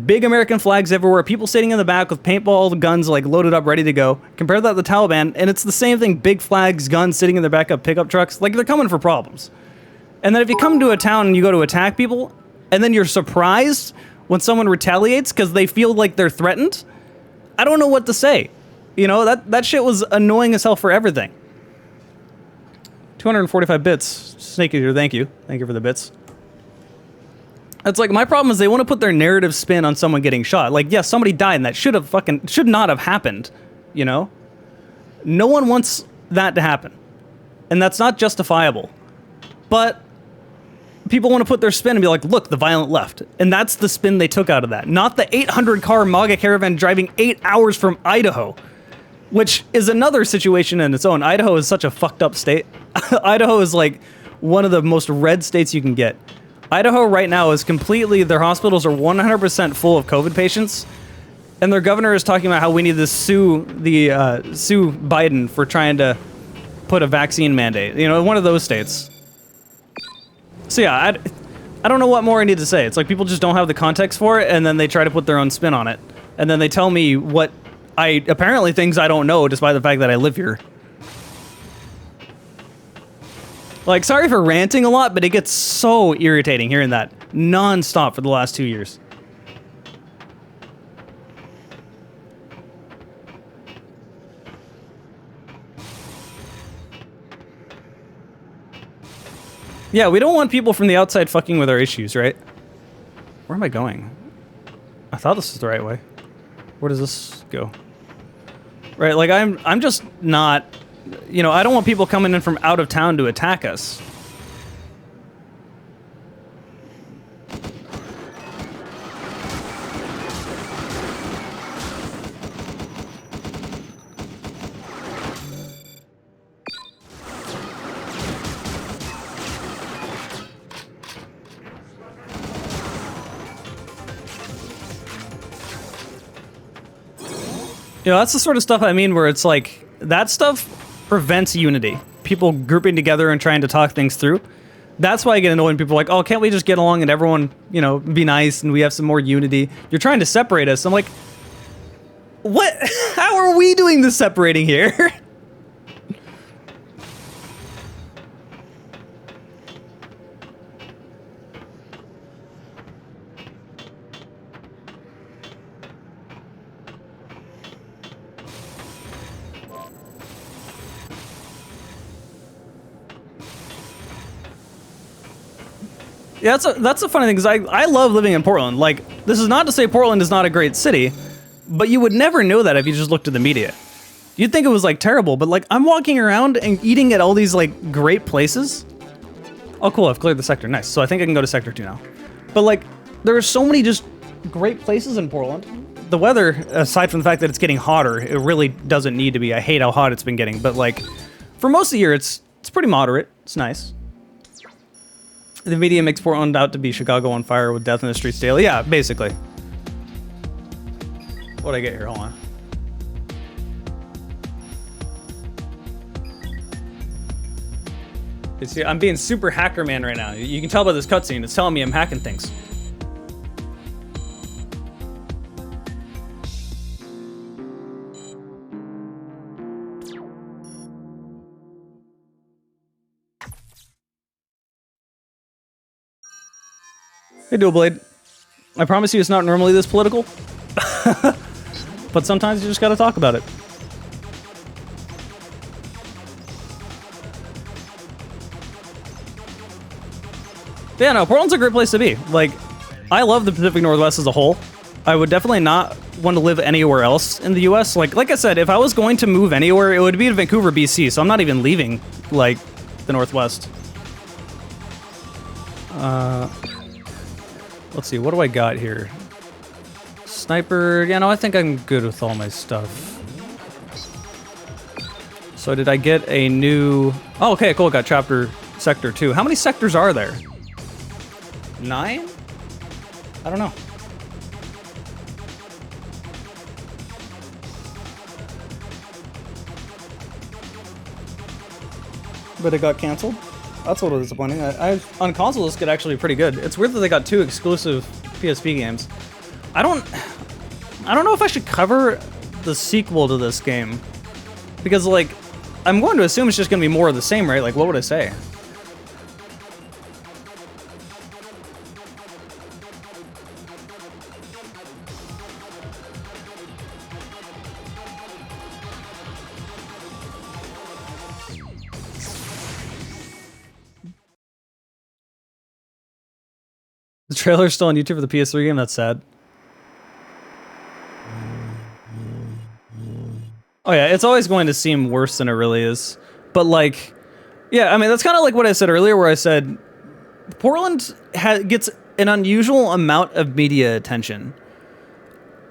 big American flags everywhere, people sitting in the back with paintball guns like loaded up, ready to go. Compare that to the Taliban, and it's the same thing, big flags, guns sitting in their back of pickup trucks. Like, they're coming for problems. And then if you come to a town and you go to attack people, and then you're surprised when someone retaliates because they feel like they're threatened, I don't know what to say. You know, that shit was annoying as hell for everything. 245 bits. Snake Eater, thank you. Thank you for the bits. It's like, my problem is they want to put their narrative spin on someone getting shot. Like, yes, somebody died and that should not have happened, you know? No one wants that to happen. And that's not justifiable. But people want to put their spin and be like, look, the violent left. And that's the spin they took out of that. Not the 800-car MAGA caravan driving 8 hours from Idaho, which is another situation in its own. Idaho is such a fucked up state. Idaho is like one of the most red states you can get. Idaho right now is completely, their hospitals are 100% full of COVID patients. And their governor is talking about how we need to sue Biden for trying to put a vaccine mandate. You know, one of those states. So yeah, I don't know what more I need to say. It's like people just don't have the context for it, and then they try to put their own spin on it. And then they tell me what apparently things I don't know, despite the fact that I live here. Like, sorry for ranting a lot, but it gets so irritating hearing that non-stop for the last 2 years. Yeah, we don't want people from the outside fucking with our issues, right? Where am I going? I thought this was the right way. Where does this go? Right, like I'm just not, you know, I don't want people coming in from out of town to attack us. You know, that's the sort of stuff I mean where it's like, that stuff prevents unity. People grouping together and trying to talk things through. That's why I get annoyed when people are like, oh, can't we just get along and everyone, you know, be nice and we have some more unity? You're trying to separate us. I'm like, what? How are we doing the separating here? Yeah, that's a funny thing, because I love living in Portland. Like, this is not to say Portland is not a great city, but you would never know that if you just looked at the media. You'd think it was, like, terrible, but, like, I'm walking around and eating at all these, like, great places. Oh, cool, I've cleared the sector. Nice. So I think I can go to Sector 2 now. But, like, there are so many just great places in Portland. The weather, aside from the fact that it's getting hotter, it really doesn't need to be. I hate how hot it's been getting, but, like, for most of the year, it's pretty moderate. It's nice. The media makes Portland out to be Chicago on fire with death in the streets daily. Yeah, basically. What'd I get here? Hold on. You see, I'm being super hacker man right now. You can tell by this cutscene. It's telling me I'm hacking things. Hey, Dual Blade. I promise you it's not normally this political. But sometimes you just gotta talk about it. Yeah, no, Portland's a great place to be. Like, I love the Pacific Northwest as a whole. I would definitely not want to live anywhere else in the US. Like I said, if I was going to move anywhere, it would be to Vancouver, BC, so I'm not even leaving, like, the Northwest. Let's see, what do I got here? Sniper, yeah, no, I think I'm good with all my stuff. So did I get a new... Oh, okay, cool, got chapter sector 2. How many sectors are there? 9? I don't know. But it got canceled? That's a little disappointing. On console, this could actually be pretty good. It's weird that they got 2 exclusive PSP games. I don't know if I should cover the sequel to this game. Because, like, I'm going to assume it's just going to be more of the same, right? Like, what would I say? The trailer's still on YouTube for the PS3 game? That's sad. Oh yeah, it's always going to seem worse than it really is. But like, yeah, I mean, that's kind of like what I said earlier, where I said Portland gets an unusual amount of media attention.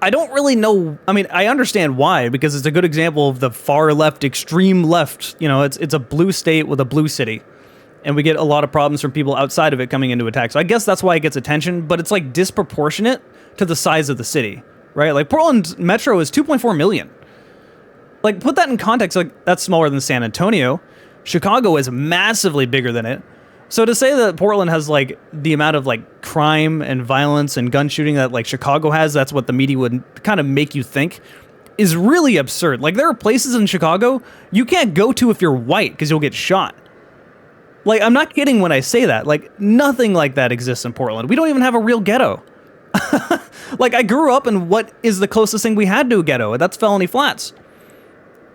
I don't really know, I mean, I understand why, because it's a good example of the far left, extreme left. You know, it's a blue state with a blue city. And we get a lot of problems from people outside of it coming into attack. So I guess that's why it gets attention, but it's like disproportionate to the size of the city, right? Like Portland Metro is 2.4 million. Like, put that in context, like, that's smaller than San Antonio. Chicago is massively bigger than it. So to say that Portland has, like, the amount of, like, crime and violence and gun shooting that, like, Chicago has, that's what the media would kind of make you think, is really absurd. Like, there are places in Chicago you can't go to if you're white, because you'll get shot. Like, I'm not kidding when I say that. Like, nothing like that exists in Portland. We don't even have a real ghetto. Like, I grew up in what is the closest thing we had to a ghetto, and that's Felony Flats.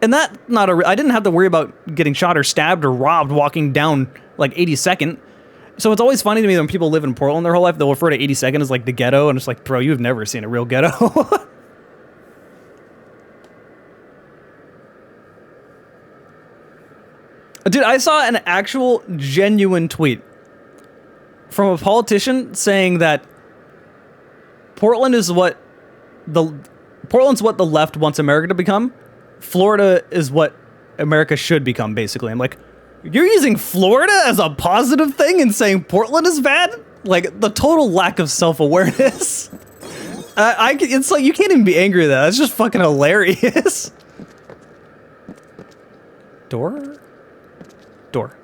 And that, I didn't have to worry about getting shot or stabbed or robbed walking down, like, 82nd. So it's always funny to me when people live in Portland their whole life, they'll refer to 82nd as, like, the ghetto, and it's like, bro, you've never seen a real ghetto. Dude, I saw an actual, genuine tweet from a politician saying that Portland's what the left wants America to become. Florida is what America should become, basically. I'm like, you're using Florida as a positive thing and saying Portland is bad? Like, the total lack of self-awareness. It's like, you can't even be angry at that. That's just fucking hilarious. Door? Door.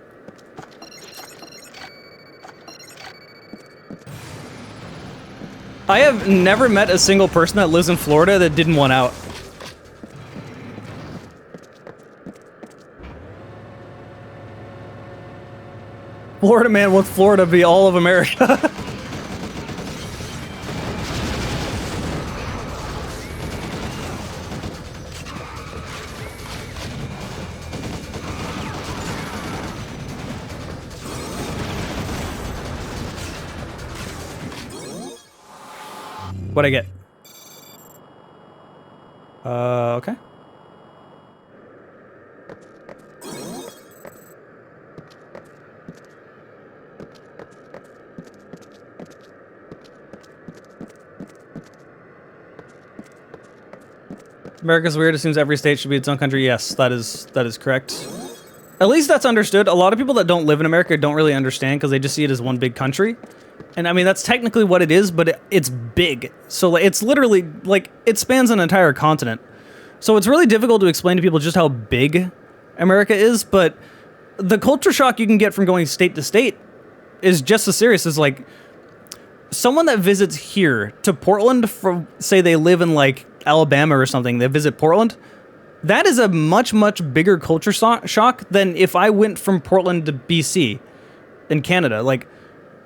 I have never met a single person that lives in Florida that didn't want out. Florida man wants Florida to be all of America. What'd I get? Okay. America's weird, assumes every state should be its own country. Yes, that is correct. At least that's understood. A lot of people that don't live in America don't really understand because they just see it as one big country. And I mean, that's technically what it is, but it's big. So it's literally, like, it spans an entire continent. So it's really difficult to explain to people just how big America is, but the culture shock you can get from going state to state is just as serious as like someone that visits here to Portland from, say they live in like Alabama or something, they visit Portland. That is a much, much bigger culture shock than if I went from Portland to BC in Canada. Like,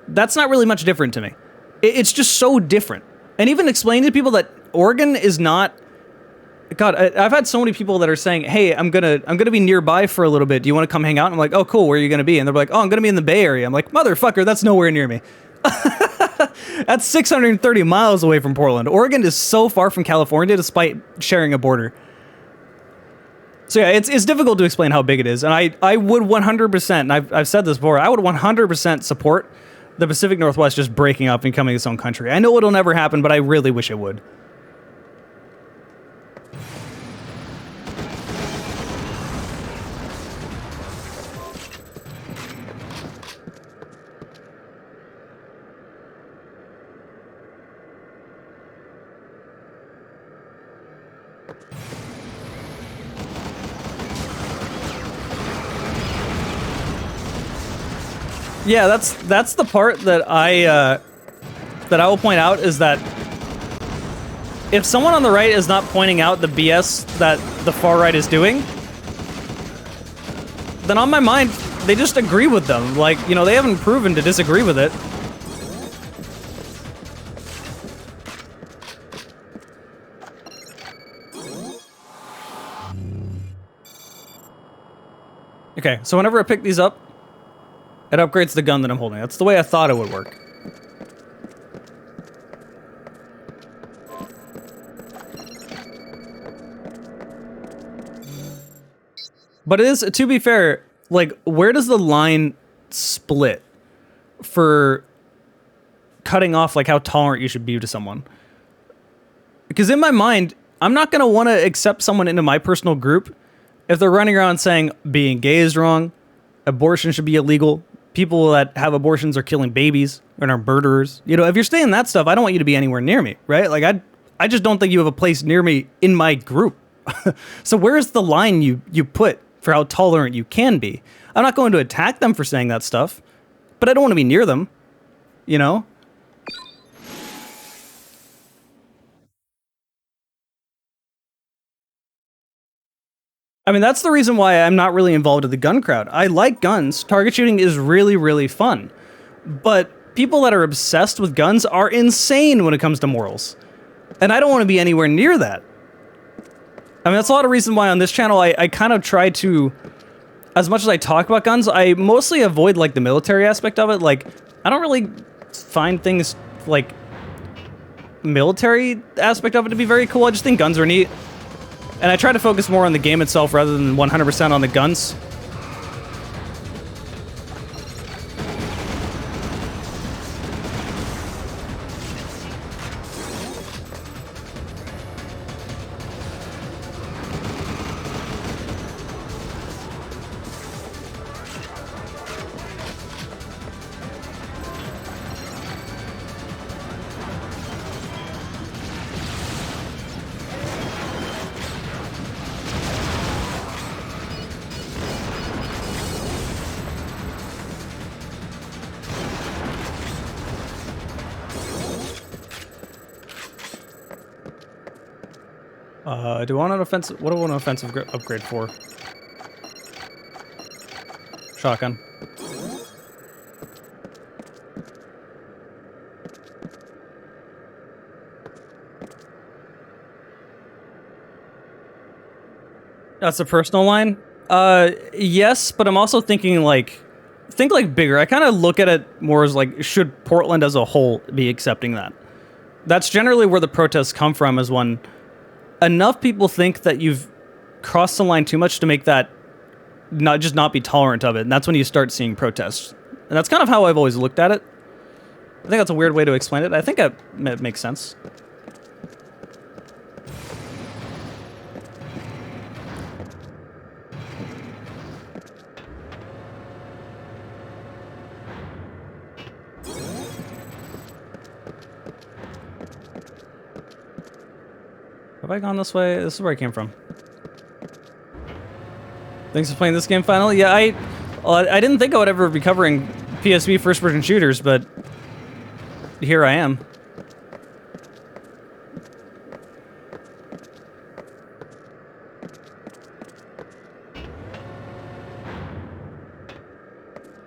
that's not really much different to me. It's just so different. And even explaining to people that Oregon is not... God, I've had so many people that are saying, hey, I'm gonna be nearby for a little bit. Do you want to come hang out? And I'm like, oh, cool, where are you going to be? And they're like, oh, I'm going to be in the Bay Area. I'm like, motherfucker, that's nowhere near me. That's 630 miles away from Portland. Oregon is so far from California despite sharing a border. So yeah, it's difficult to explain how big it is. And I would 100%, and I've said this before, I would 100% support the Pacific Northwest just breaking up and becoming its own country. I know it'll never happen, but I really wish it would. Yeah, that's the part that I will point out is that if someone on the right is not pointing out the BS that the far right is doing, then on my mind, they just agree with them. Like, you know, they haven't proven to disagree with it. Okay, so whenever I pick these up, it upgrades the gun that I'm holding. That's the way I thought it would work. But it is, to be fair, like, where does the line split for cutting off, like, how tolerant you should be to someone? Because in my mind, I'm not going to want to accept someone into my personal group if they're running around saying being gay is wrong, abortion should be illegal, people that have abortions are killing babies and are murderers. You know, if you're saying that stuff, I don't want you to be anywhere near me, right? Like, I just don't think you have a place near me in my group. So where's the line you put for how tolerant you can be? I'm not going to attack them for saying that stuff, but I don't want to be near them, you know? I mean, that's the reason why I'm not really involved in the gun crowd. I like guns. Target shooting is really, really fun. But people that are obsessed with guns are insane when it comes to morals. And I don't want to be anywhere near that. I mean, that's a lot of reason why on this channel I kind of try to, as much as I talk about guns, I mostly avoid, like, the military aspect of it. Like, I don't really find things, like, military aspect of it to be very cool. I just think guns are neat. And I try to focus more on the game itself rather than 100% on the guns. Do I want an offensive? What do I want an offensive upgrade for? Shotgun. That's a personal line? Yes, but I'm also thinking think bigger. I kind of look at it more as like, should Portland as a whole be accepting that? That's generally where the protests come from, is when enough people think that you've crossed the line too much to make that not be tolerant of it. And that's when you start seeing protests. And that's kind of how I've always looked at it. I think that's a weird way to explain it. I think it makes sense. Have I gone this way? This is where I came from. Thanks for playing this game finally. Yeah, Well, I didn't think I would ever be covering PSP first-person shooters, but here I am.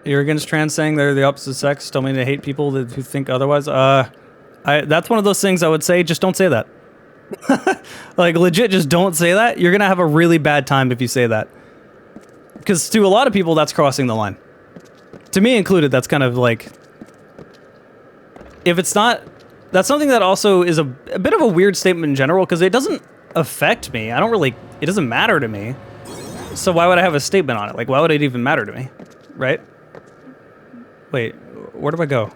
You're against trans, saying they're the opposite sex. Don't mean to hate people who think otherwise. That's one of those things I would say. Just don't say that. Like, legit, just don't say that. You're gonna have a really bad time if you say that. Because to a lot of people, that's crossing the line. To me included, that's kind of like... If it's not... That's something that also is a bit of a weird statement in general, because it doesn't affect me. I don't really... It doesn't matter to me. So why would I have a statement on it? Like, why would it even matter to me? Right? Wait, where do I go?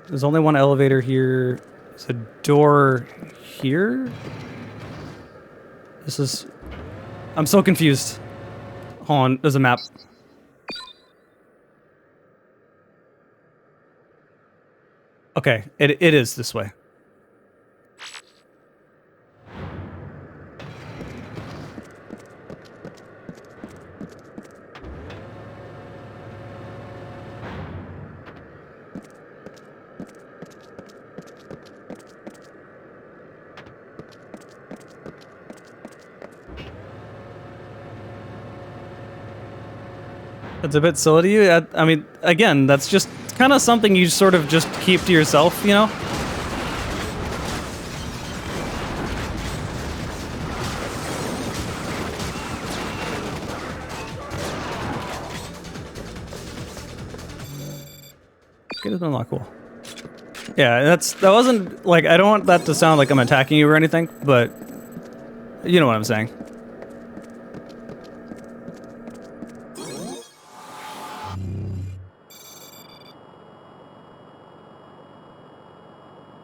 There's only one elevator here. There's a door here? This is... I'm so confused. Hold on, there's a map. Okay, it is this way. It's a bit silly to you. I mean, again, that's just kind of something you sort of just keep to yourself, you know? Okay, that's not cool. Yeah, that wasn't, like, I don't want that to sound like I'm attacking you or anything, but you know what I'm saying.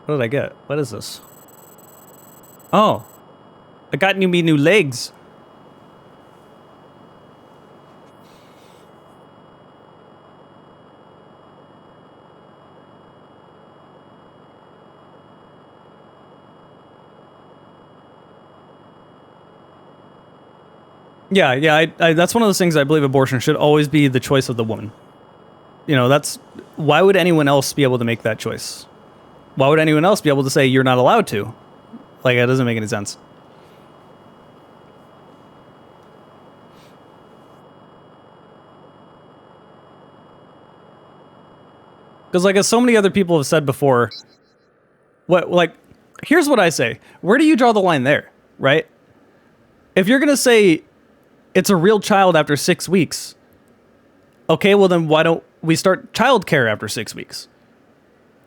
What did I get? What is this? Oh, I got me new legs. Yeah, that's one of those things I believe abortion should always be the choice of the woman. You know, that's... Why would anyone else be able to make that choice? Why would anyone else be able to say you're not allowed to? Like, it doesn't make any sense. Because, like, as so many other people have said before, here's what I say. Where do you draw the line there, right? If you're going to say it's a real child after 6 weeks, okay, well then why don't we start childcare after 6 weeks?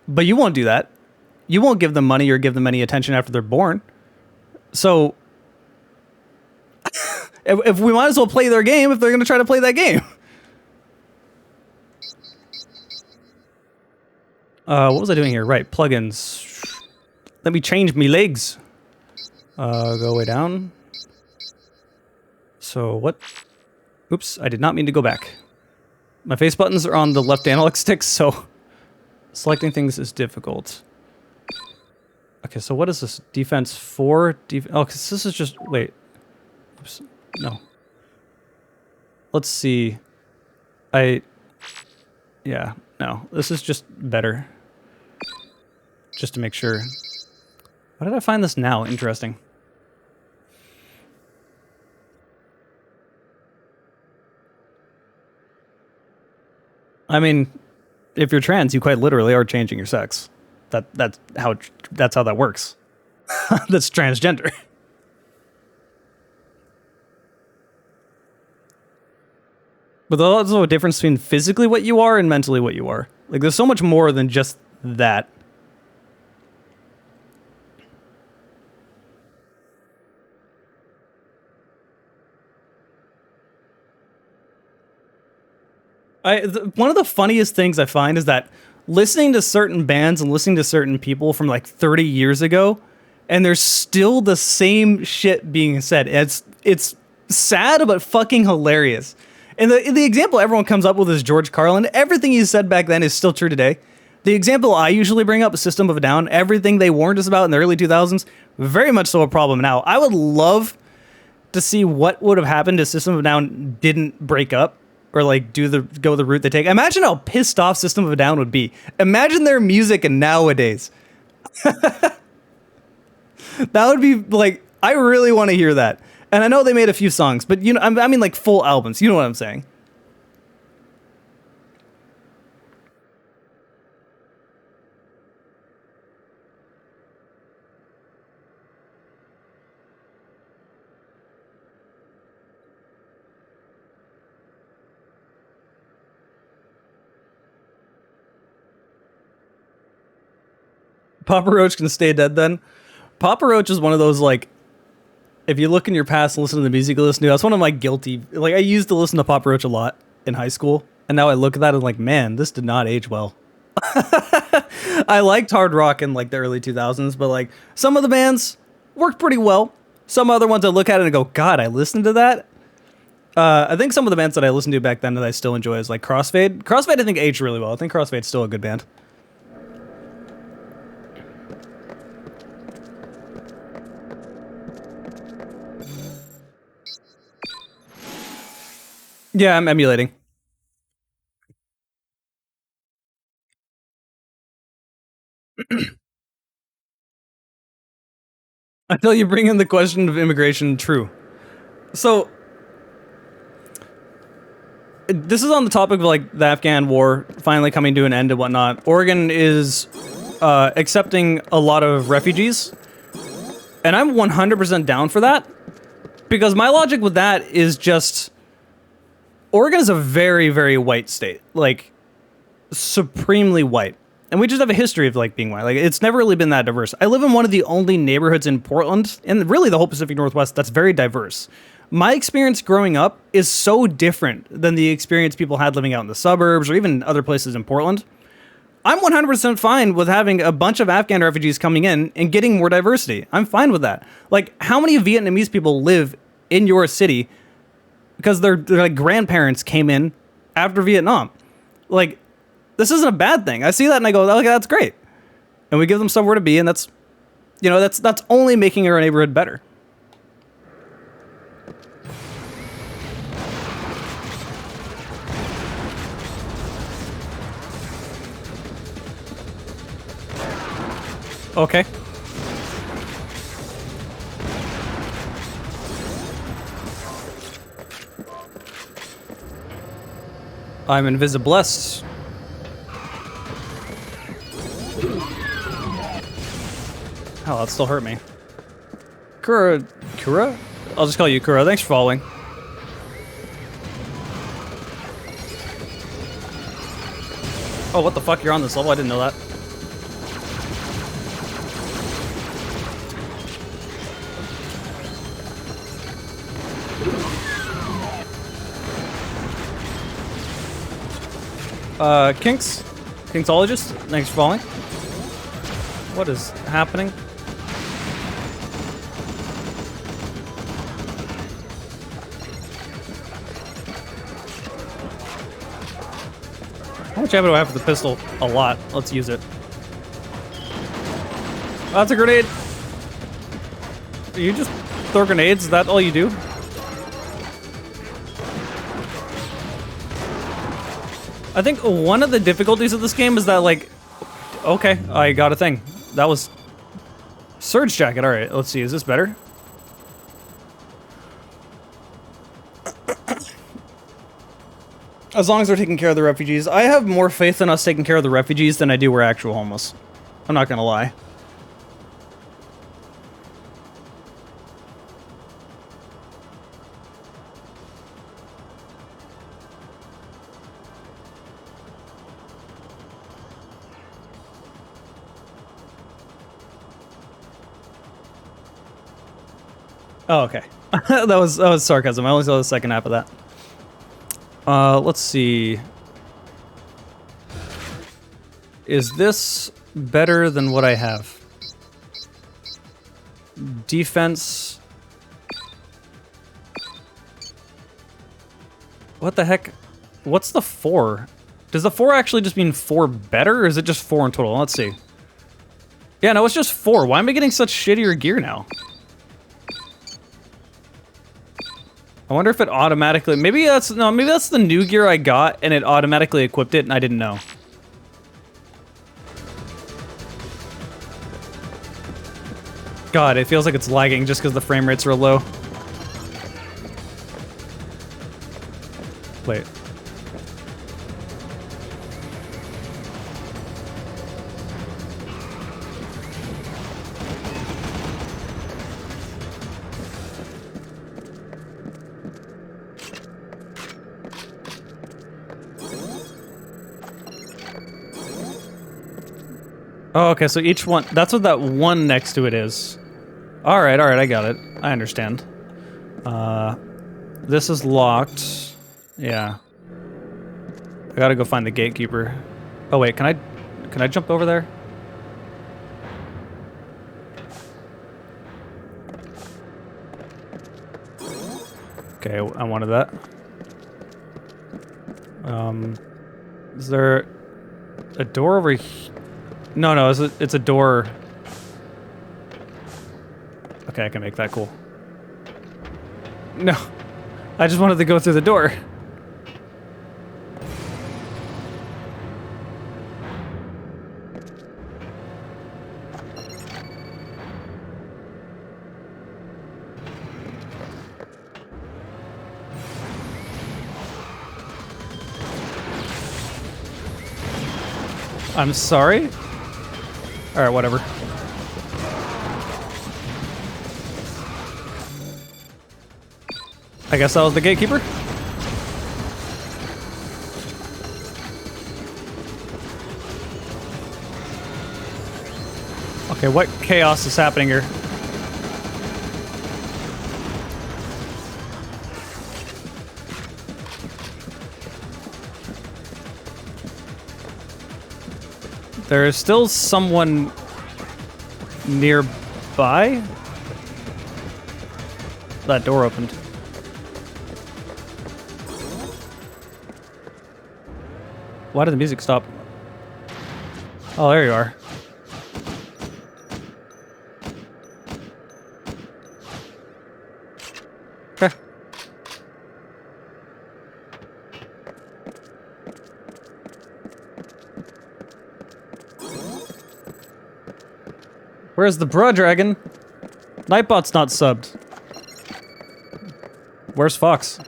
But you won't do that. You won't give them money or give them any attention after they're born. So, if we might as well play their game if they're going to try to play that game. What was I doing here? Right, plugins. Let me change me legs. Go way down. So what? Oops, I did not mean to go back. My face buttons are on the left analog stick, so selecting things is difficult. Okay, so what is this? Defense 4? Oh, because this is just... Wait. Oops. No. Let's see. Yeah, no. This is just better. Just to make sure. Why did I find this now? Interesting. I mean, if you're trans, you quite literally are changing your sex. That's how that works. That's transgender. But there's also a difference between physically what you are and mentally what you are. Like, there's so much more than just that. One of the funniest things I find is that listening to certain bands and listening to certain people from like 30 years ago, and there's still the same shit being said. It's sad but fucking hilarious. And the example everyone comes up with is George Carlin. Everything he said back then is still true today. The example I usually bring up is System of a Down. Everything they warned us about in the early 2000s, very much so a problem now. I would love to see what would have happened if System of a Down didn't break up or like go the route they take. Imagine how pissed off System of a Down would be. Imagine their music nowadays. That would be like, I really want to hear that. And I know they made a few songs, but you know, I mean like full albums. You know what I'm saying? Papa Roach can stay dead then. Papa Roach is one of those like, if you look in your past and listen to the music you listen to, that's one of my guilty. Like I used to listen to Papa Roach a lot in high school, and now I look at that and like, man, this did not age well. I liked hard rock in like the early 2000s, but like some of the bands worked pretty well. Some other ones I look at it and go, God, I listened to that. I think some of the bands that I listened to back then that I still enjoy is like Crossfade. Crossfade I think aged really well. I think Crossfade's still a good band. Yeah, I'm emulating. Until you bring in the question of immigration, true. So, this is on the topic of like the Afghan war finally coming to an end and whatnot. Oregon is accepting a lot of refugees, and I'm 100% down for that, because my logic with that is just Oregon is a very, very white state, like supremely white. And we just have a history of like being white. Like it's never really been that diverse. I live in one of the only neighborhoods in Portland and really the whole Pacific Northwest that's very diverse. My experience growing up is so different than the experience people had living out in the suburbs or even other places in Portland. I'm 100% fine with having a bunch of Afghan refugees coming in and getting more diversity. I'm fine with that. Like how many Vietnamese people live in your city because their like grandparents came in after Vietnam? Like, this isn't a bad thing. I see that and I go, okay, that's great. And we give them somewhere to be, and that's, you know, that's only making our neighborhood better. Okay. I'm invisibless. Oh, that still hurt me. Kura? I'll just call you Kura. Thanks for following. Oh, what the fuck? You're on this level? I didn't know that. Kinksologist, thanks for following. What is happening? How much ammo do I have for the pistol? A lot. Let's use it. Oh, that's a grenade. You just throw grenades? Is that all you do? I think one of the difficulties of this game is that, like, okay, I got a thing. That was Surge Jacket. All right, let's see. Is this better? As long as they're taking care of the refugees. I have more faith in us taking care of the refugees than I do we're actual homeless. I'm not gonna lie. Oh, okay. that was sarcasm. I only saw the second half of that. Let's see. Is this better than what I have? Defense. What the heck? What's the 4? Does the 4 actually just mean 4 better, or is it just 4 in total? Let's see. Yeah, no, it's just 4. Why am I getting such shittier gear now? I wonder if it automatically... Maybe that's the new gear I got, and it automatically equipped it, and I didn't know. God, it feels like it's lagging just because the frame rates are low. Wait. Oh, okay, so each one... That's what that one next to it is. Alright, I got it. I understand. This is locked. Yeah. I gotta go find the gatekeeper. Oh wait, can I jump over there? Okay, I wanted that. Is there a door over here? No, it's a door. Okay, I can make that cool. No, I just wanted to go through the door. I'm sorry? Alright, whatever. I guess that was the gatekeeper? Okay, what chaos is happening here? There is still someone nearby? That door opened. Why did the music stop? Oh, there you are. Okay. Where's the bruh dragon? Nightbot's not subbed. Where's Fox?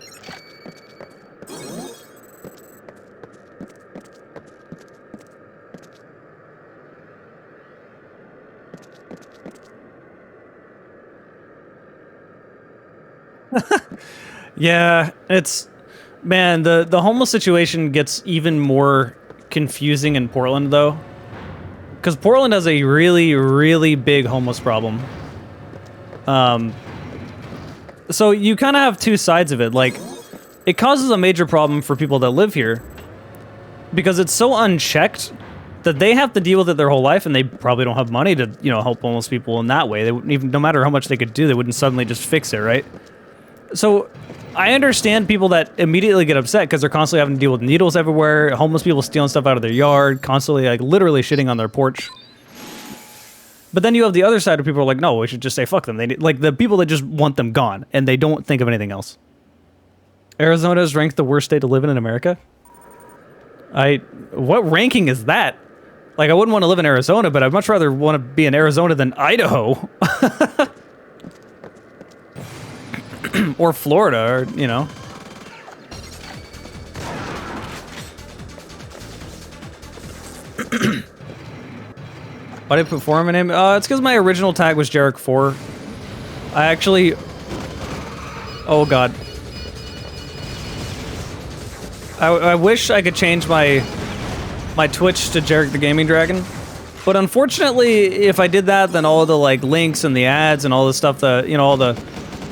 Yeah, it's... Man, the homeless situation gets even more confusing in Portland, though. Because Portland has a really, really big homeless problem. So you kind of have two sides of it. Like, it causes a major problem for people that live here. Because it's so unchecked that they have to deal with it their whole life, and they probably don't have money to, you know, help homeless people in that way. They wouldn't even, no matter how much they could do, they wouldn't suddenly just fix it, right? So, I understand people that immediately get upset because they're constantly having to deal with needles everywhere, homeless people stealing stuff out of their yard, constantly, like, literally shitting on their porch. But then you have the other side of people who are like, no, we should just say fuck them. They need, like, the people that just want them gone, and they don't think of anything else. Arizona is ranked the worst state to live in America? What ranking is that? Like, I wouldn't want to live in Arizona, but I'd much rather want to be in Arizona than Idaho. Or Florida, or, you know. Why did I put 4 in my name? It's because my original tag was Jarek4. I actually... Oh, God. I wish I could change my Twitch to Jarek the Gaming Dragon. But unfortunately, if I did that, then all the, like, links and the ads and all the stuff that, you know, all the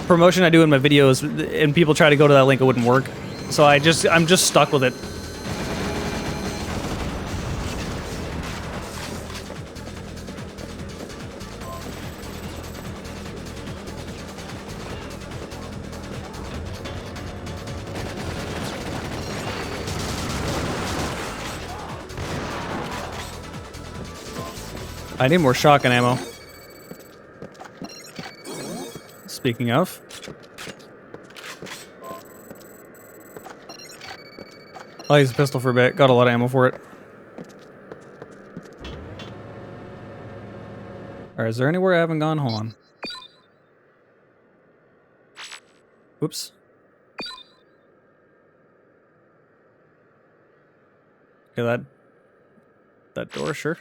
promotion I do in my videos, and people try to go to that link, it wouldn't work. So I'm just stuck with it. I need more shotgun ammo. Speaking of. I'll use a pistol for a bit. Got a lot of ammo for it. Alright, is there anywhere I haven't gone? Hold on. Oops. Okay, that door, sure.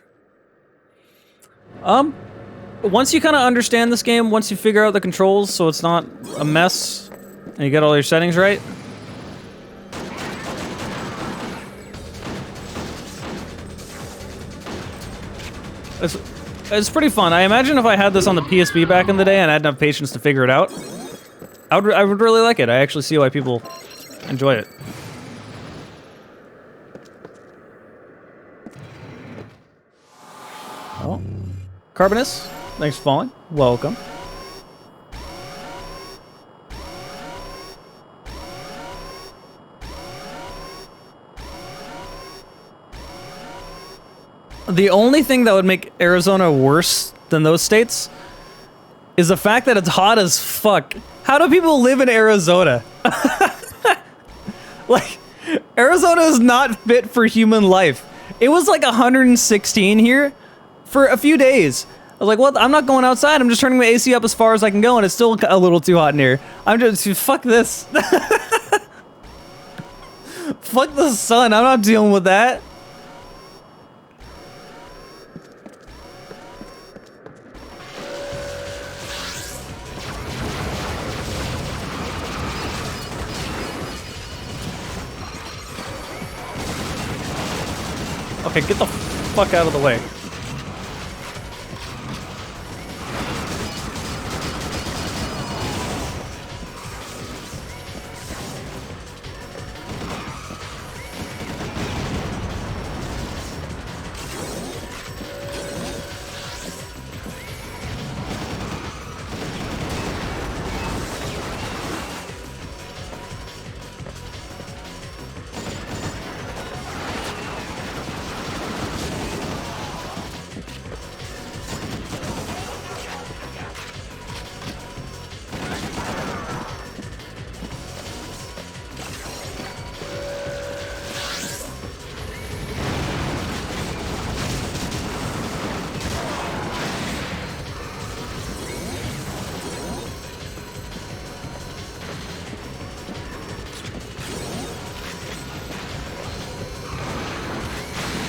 Once you kind of understand this game, once you figure out the controls so it's not a mess, and you get all your settings right, it's pretty fun. I imagine if I had this on the PSP back in the day and I had enough patience to figure it out, I would really like it. I actually see why people enjoy it. Oh. Carbonus, thanks for following. Welcome. The only thing that would make Arizona worse than those states is the fact that it's hot as fuck. How do people live in Arizona? Like, Arizona is not fit for human life. It was like 116 here for a few days. I was like, well, I'm not going outside. I'm just turning my AC up as far as I can go, and it's still a little too hot in here. I'm just, fuck this. Fuck the sun. I'm not dealing with that. Okay, get the fuck out of the way.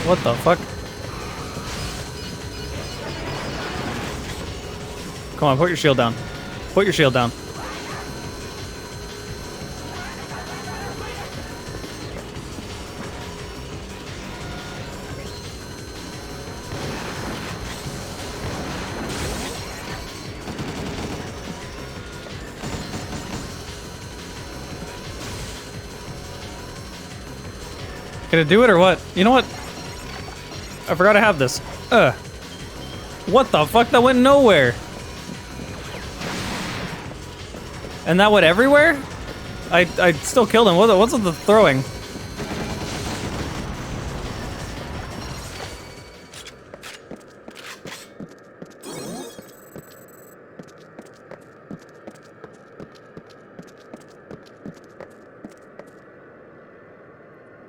What the fuck? Come on, put your shield down. Put your shield down. Gonna do it or what? You know what? I forgot I have this. What the fuck? That went nowhere. And that went everywhere? I still killed him. What's with the throwing?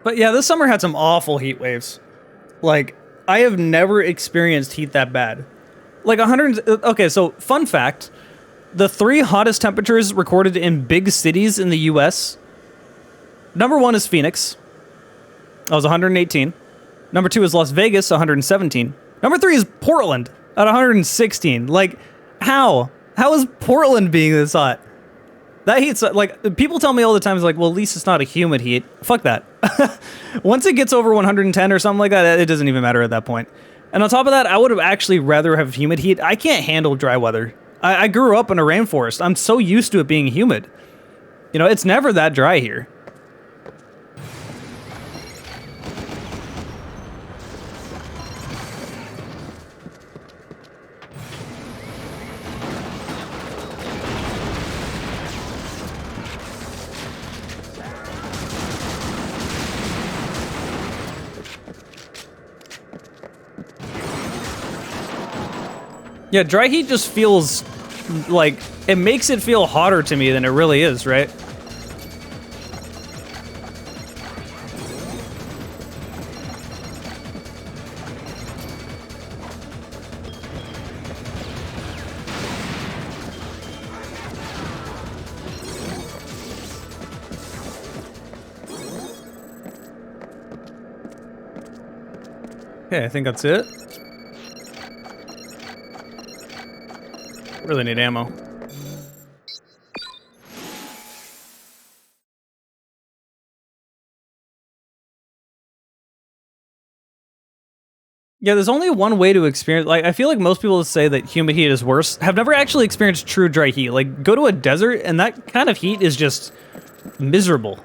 But yeah, this summer had some awful heat waves. Like, I have never experienced heat that bad. Like 100... Okay, so fun fact. The 3 hottest temperatures recorded in big cities in the US. Number 1 is Phoenix. That was 118. Number 2 is Las Vegas, 117. Number 3 is Portland at 116. Like, how? How is Portland being this hot? That heat's, like, people tell me all the time, it's like, well, at least it's not a humid heat. Fuck that. Once it gets over 110 or something like that, it doesn't even matter at that point. And on top of that, I would have actually rather have humid heat. I can't handle dry weather. I grew up in a rainforest. I'm so used to it being humid. You know, it's never that dry here. Yeah, dry heat just feels like, it makes it feel hotter to me than it really is, right? Okay, I think that's it. Really need ammo. Yeah, there's only one way to experience. Like, I feel like most people say that humid heat is worse. Have never actually experienced true dry heat. Like, go to a desert, and that kind of heat is just miserable.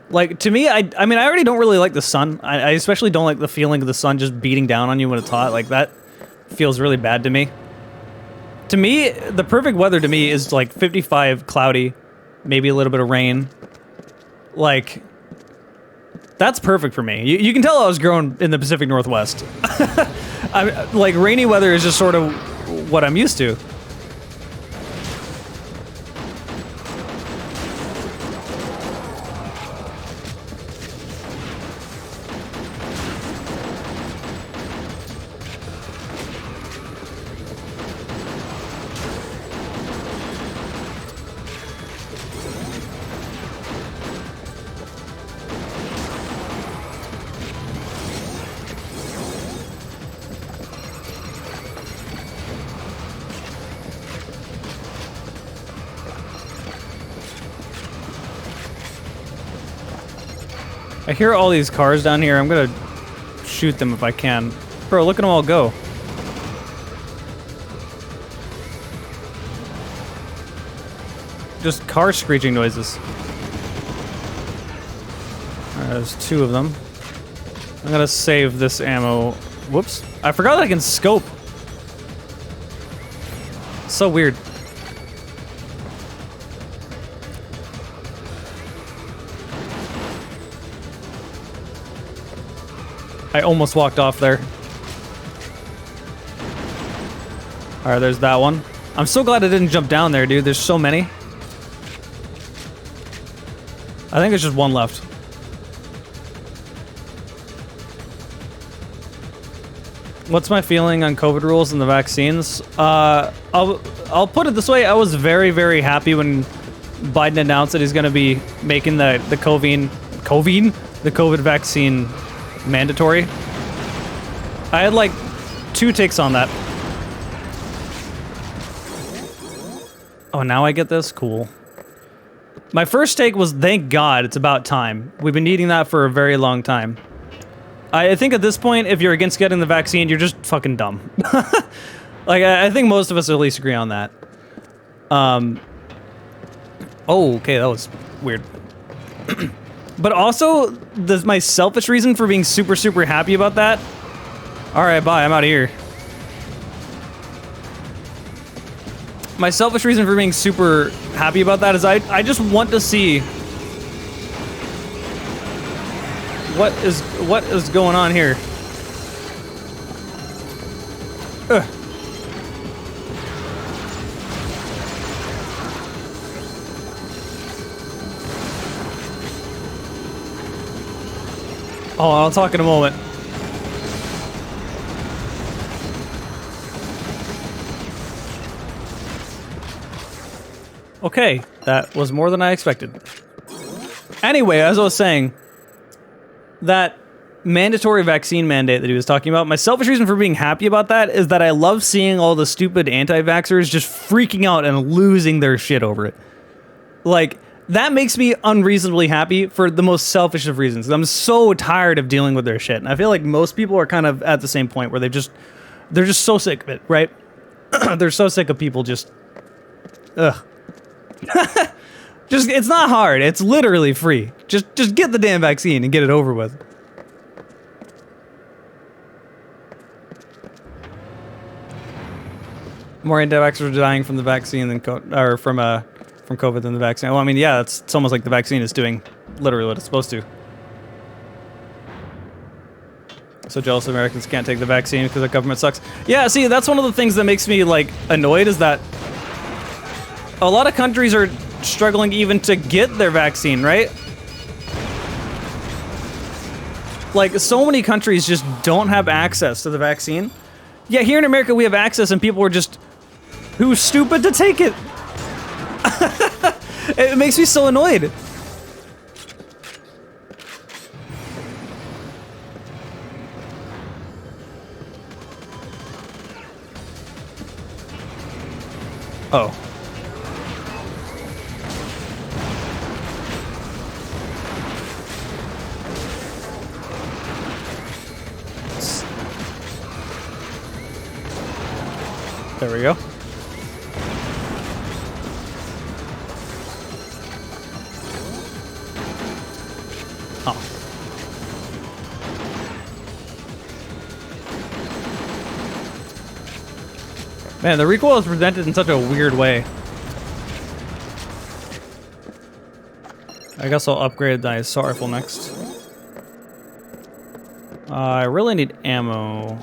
Like, to me, I mean, I already don't really like the sun. I especially don't like the feeling of the sun just beating down on you when it's hot. Like, that feels really bad to me. To me, the perfect weather to me is like 55, cloudy, maybe a little bit of rain. Like, that's perfect for me. You can tell I was grown in the Pacific Northwest. Like, rainy weather is just sort of what I'm used to. I hear all these cars down here. I'm gonna shoot them if I can. Bro, look at them all go. Just car screeching noises. Alright, there's two of them. I'm gonna save this ammo. Whoops. I forgot that I can scope. So weird. I almost walked off there. Alright, there's that one. I'm so glad I didn't jump down there, dude. There's so many. I think there's just one left. What's my feeling on COVID rules and the vaccines? I'll put it this way. I was very, very happy when Biden announced that he's going to be making the COVID vaccine mandatory. I had like 2 takes on that. Oh, now I get this? Cool. My first take was, thank God, it's about time. We've been needing that for a very long time. I think at this point, if you're against getting the vaccine, you're just fucking dumb. Like, I think most of us at least agree on that. Oh, okay, that was weird. But also, my selfish reason for being super, super happy about that. Alright, bye, I'm out of here. My selfish reason for being super happy about that is I just want to see what is going on here. Ugh. Oh, I'll talk in a moment. Okay, that was more than I expected. Anyway, as I was saying, that mandatory vaccine mandate that he was talking about, my selfish reason for being happy about that is that I love seeing all the stupid anti-vaxxers just freaking out and losing their shit over it. Like, that makes me unreasonably happy for the most selfish of reasons. I'm so tired of dealing with their shit. And I feel like most people are kind of at the same point where they're just so sick of it, right? They're so sick of people just, ugh. Just, it's not hard. It's literally free. Just get the damn vaccine and get it over with. More anti-vaxxers are dying from the vaccine than from COVID than the vaccine. Well, I mean, yeah, it's almost like the vaccine is doing literally what it's supposed to. So jealous Americans can't take the vaccine because the government sucks. Yeah, see, that's one of the things that makes me, like, annoyed is that a lot of countries are struggling even to get their vaccine, right? Like, so many countries just don't have access to the vaccine. Yeah, here in America we have access and people are just who's stupid to take it. It makes me so annoyed. Oh. There we go. Oh. Man, the recoil is presented in such a weird way. I guess I'll upgrade the assault rifle next. I really need ammo.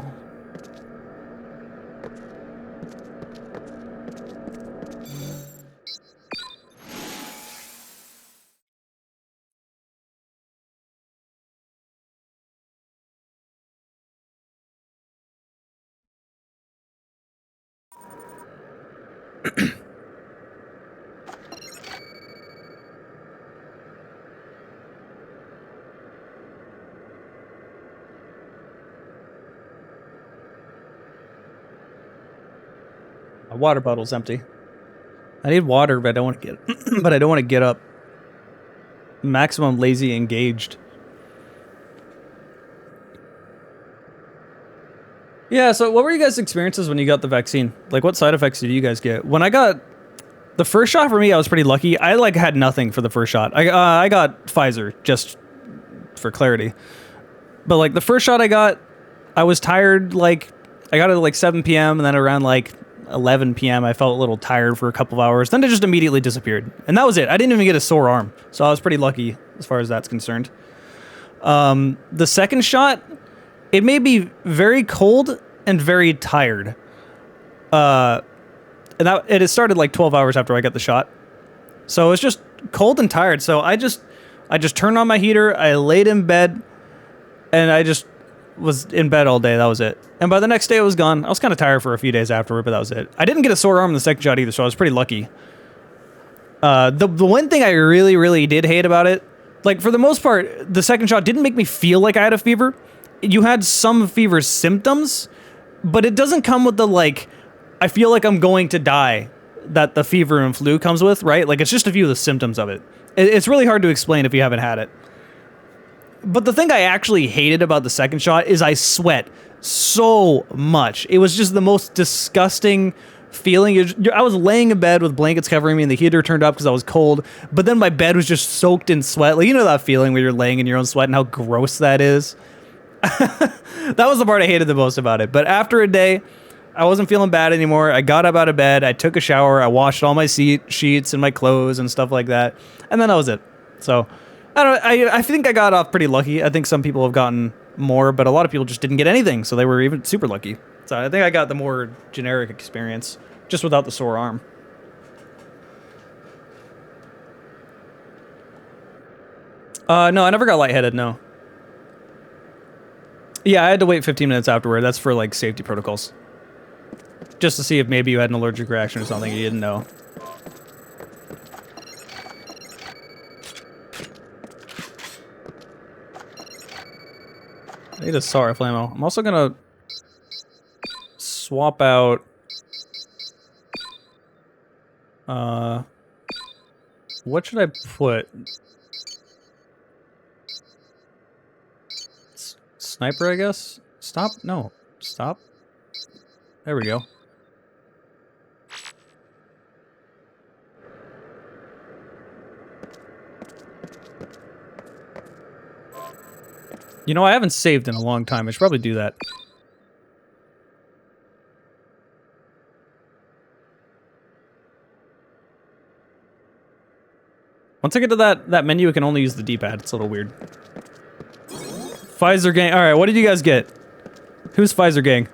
My water bottle's empty. I need water, but I don't want to get but I don't want to get up. Maximum lazy engaged. Yeah, so what were you guys' experiences when you got the vaccine? Like, what side effects did you guys get? When I got the first shot, for me, I was pretty lucky. I like had nothing for the first shot. I got Pfizer, just for clarity. But like the first shot I was tired. Like I got it at like 7 p.m. and then around like 11 p.m. I felt a little tired for a couple of hours. Then it just immediately disappeared, and that was it. I didn't even get a sore arm, so I was pretty lucky as far as that's concerned. The second shot, it made me very cold and very tired. And it started like 12 hours after I got the shot, so it was just cold and tired. So I just turned on my heater. I laid in bed, and I just was in bed all day. That was it. And by the next day, it was gone. I was kind of tired for a few days afterward, but that was it. I didn't get a sore arm in the second shot either, so I was pretty lucky. The one thing I really, really did hate about it, like for the most part, the second shot didn't make me feel like I had a fever. You had some fever symptoms, but it doesn't come with the like, I feel like I'm going to die that the fever and flu comes with, right? Like it's just a few of the symptoms of it. It's really hard to explain if you haven't had it. But the thing I actually hated about the second shot is I sweat so much. It was just the most disgusting feeling. I was laying in bed with blankets covering me and the heater turned up because I was cold, but then my bed was just soaked in sweat. Like, you know that feeling where you're laying in your own sweat and how gross that is? That was the part I hated the most about it. But after a day, I wasn't feeling bad anymore. I got up out of bed, I took a shower, I washed all my sheets and my clothes and stuff like that, and then that was it. So I think I got off pretty lucky. I think some people have gotten more, but a lot of people just didn't get anything, so they were even super lucky. So I think I got the more generic experience, just without the sore arm. No, I never got lightheaded, no. Yeah, I had to wait 15 minutes afterward. That's for, like, safety protocols. Just to see if maybe you had an allergic reaction or something you didn't know. I need a SAR ammo. I'm also gonna swap out what should I put? Sniper, I guess? Stop? No. Stop. There we go. You know, I haven't saved in a long time. I should probably do that. Once I get to that menu, I can only use the D-pad. It's a little weird. Pfizer gang. Alright, what did you guys get? Who's Pfizer gang?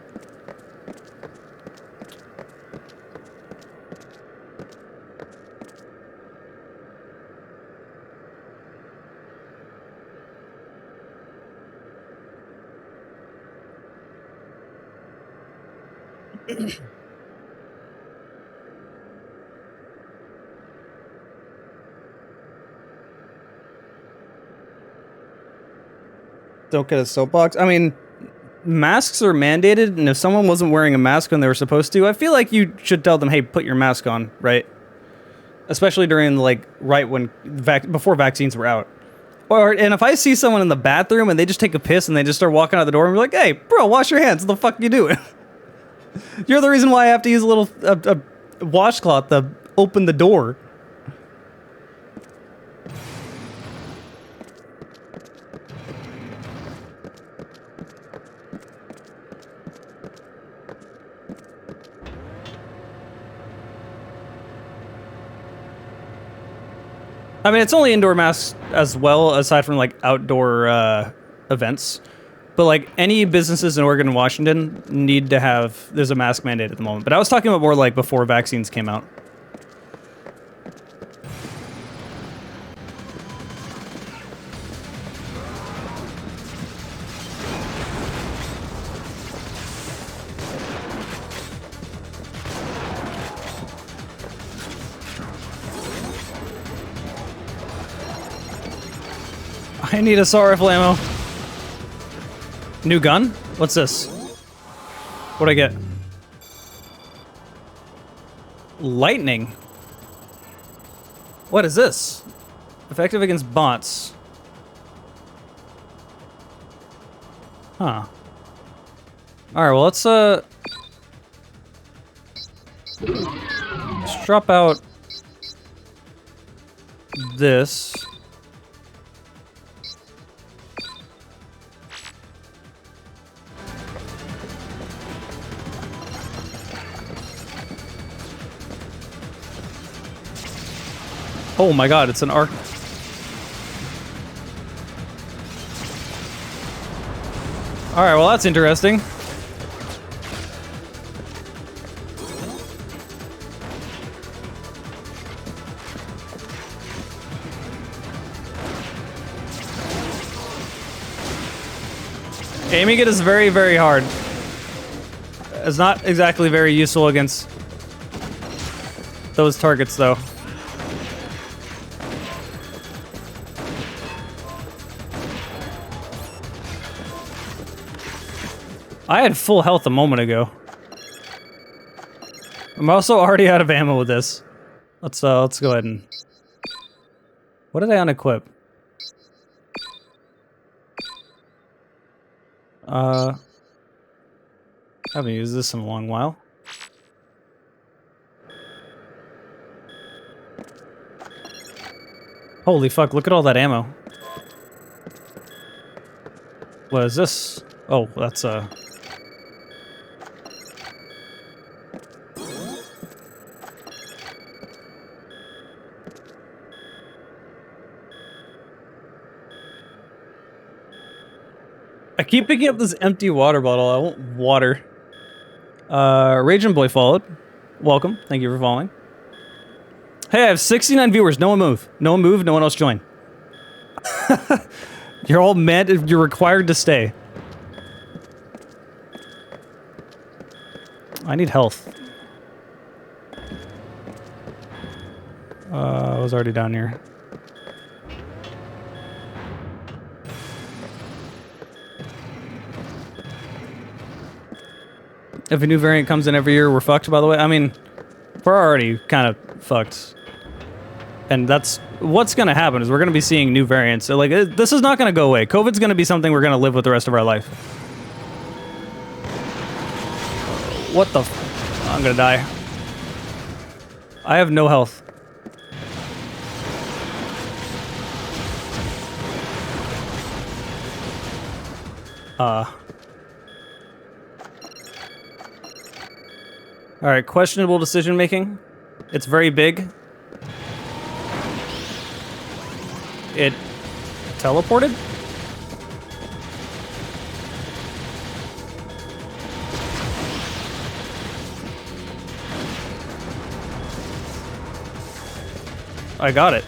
Don't get a soapbox. I mean, masks are mandated, and if someone wasn't wearing a mask when they were supposed to, I feel like you should tell them, hey, put your mask on, right? Especially during, like, right when, before vaccines were out. And if I see someone in the bathroom and they just take a piss and they just start walking out the door and be like, hey, bro, wash your hands, what the fuck are you doing? You're the reason why I have to use a little a washcloth to open the door. I mean, it's only indoor masks as well, aside from, like, outdoor events. But, like, any businesses in Oregon and Washington need to have... There's a mask mandate at the moment. But I was talking about more, like, before vaccines came out. I need assault rifle ammo. New gun? What's this? What'd I get? Lightning. What is this? Effective against bots. Huh. Alright, well let's drop out this. Oh my god, it's an arc. Alright, well that's interesting. Aiming it is very, very hard. It's not exactly very useful against those targets, though. I had full health a moment ago. I'm also already out of ammo with this. Let's go ahead and... What did I unequip? Haven't used this in a long while. Holy fuck, look at all that ammo. What is this? Oh, that's I keep picking up this empty water bottle. I want water. Raging Boy followed. Welcome. Thank you for following. Hey, I have 69 viewers. No one move. No one move. No one else join. You're all mad. You're required to stay. I need health. I was already down here. If a new variant comes in every year, we're fucked, by the way. I mean, we're already kind of fucked. And that's... What's gonna happen is we're gonna be seeing new variants. So, like, this is not gonna go away. COVID's gonna be something we're gonna live with the rest of our life. What the f... I'm gonna die. I have no health. Alright, questionable decision making. It's very big. It teleported? I got it.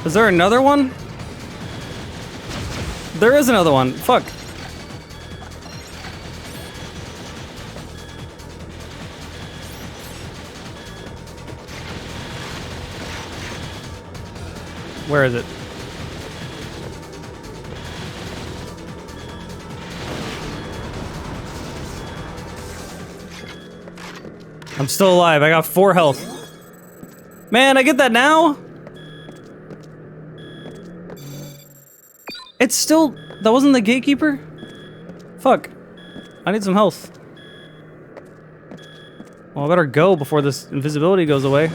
Is there another one? There is another one. Fuck. Where is it? I'm still alive. I got 4 health. Man, I get that now? It's still... That wasn't the gatekeeper? Fuck. I need some health. Well, I better go before this invisibility goes away.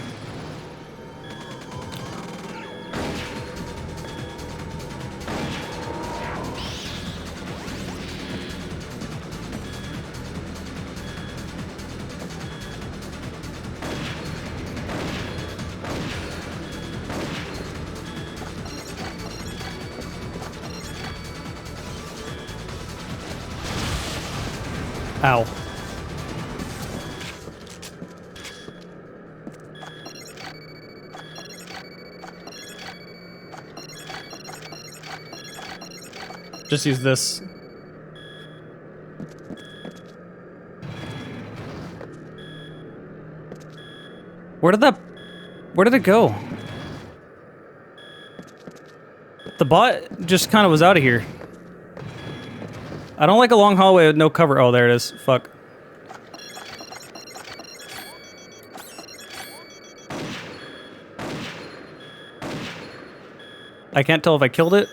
Ow. Just use this. Where did it go? The bot just kind of was out of here. I don't like a long hallway with no cover. Oh, there it is. Fuck. I can't tell if I killed it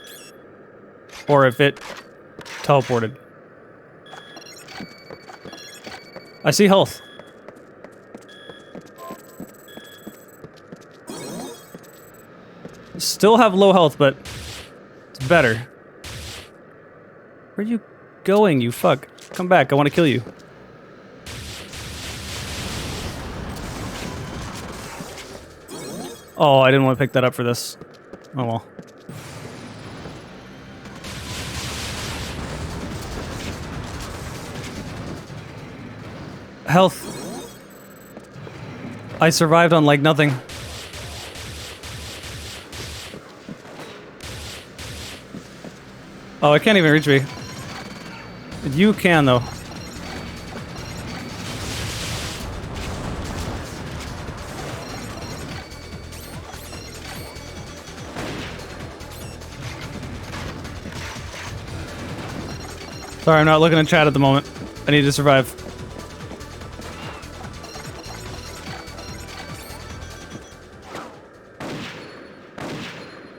or if it teleported. I see health. Still have low health, but it's better. Where are you going, you fuck? Come back, I want to kill you. Oh, I didn't want to pick that up for this. Oh well. Health. I survived on like nothing. Oh, it can't even reach me. You can, though. Sorry, I'm not looking at chat at the moment. I need to survive.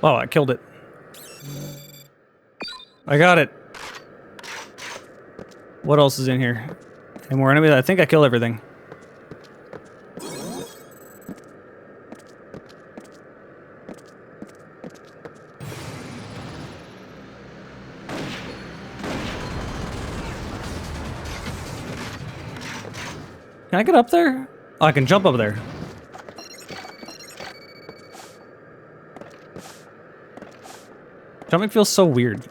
Oh, I killed it. I got it. What else is in here? Any more enemies? I think I killed everything. Can I get up there? Oh, I can jump up there. Jumping feels so weird.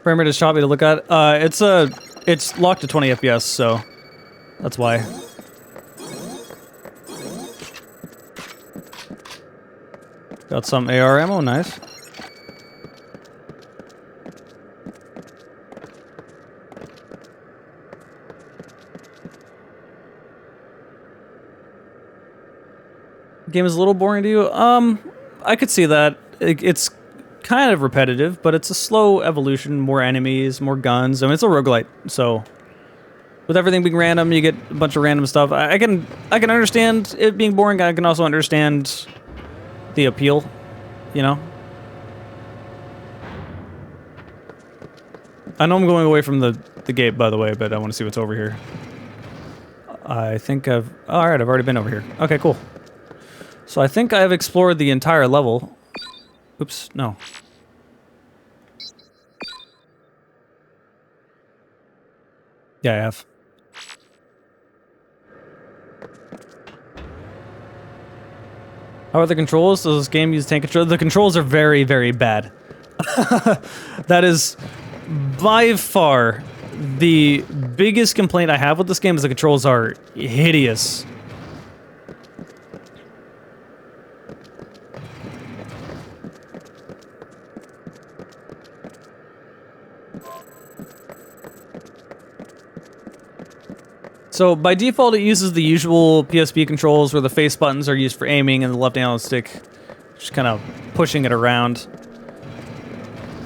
Frame rate is choppy to look at. It's locked to 20 FPS, so that's why. Got some AR ammo, nice. Game is a little boring to you? I could see that. It's kind of repetitive, but it's a slow evolution. More enemies, more guns. I mean, it's a roguelite, so with everything being random, you get a bunch of random stuff. I can understand it being boring. I can also understand the appeal, you know? I know I'm going away from the gate, by the way, but I want to see what's over here. I think I've... Alright, I've already been over here. Okay, cool. So I think I've explored the entire level. Oops, no. Yeah, I have. How are the controls? Does this game use tank control? The controls are very, very bad. That is by far the biggest complaint I have with this game is the controls are hideous. So by default, it uses the usual PSP controls where the face buttons are used for aiming and the left analog stick just kind of pushing it around.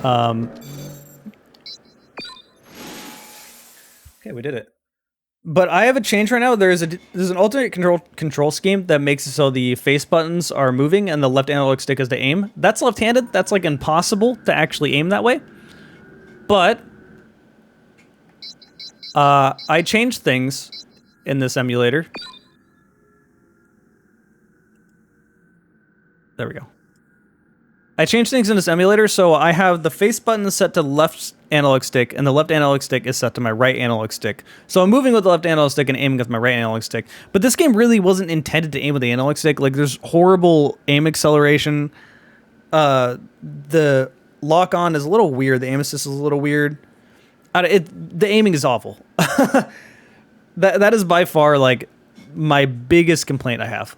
Okay, we did it. But I have a change right now. There's an alternate control scheme that makes it so the face buttons are moving and the left analog stick is to aim. That's left-handed. That's like impossible to actually aim that way. But I changed things in this emulator. There we go. I changed things in this emulator, so I have the face button set to left analog stick, and the left analog stick is set to my right analog stick. So I'm moving with the left analog stick and aiming with my right analog stick. But this game really wasn't intended to aim with the analog stick. Like, there's horrible aim acceleration. The lock-on is a little weird. The aim assist is a little weird. The aiming is awful. That is by far, like, my biggest complaint I have.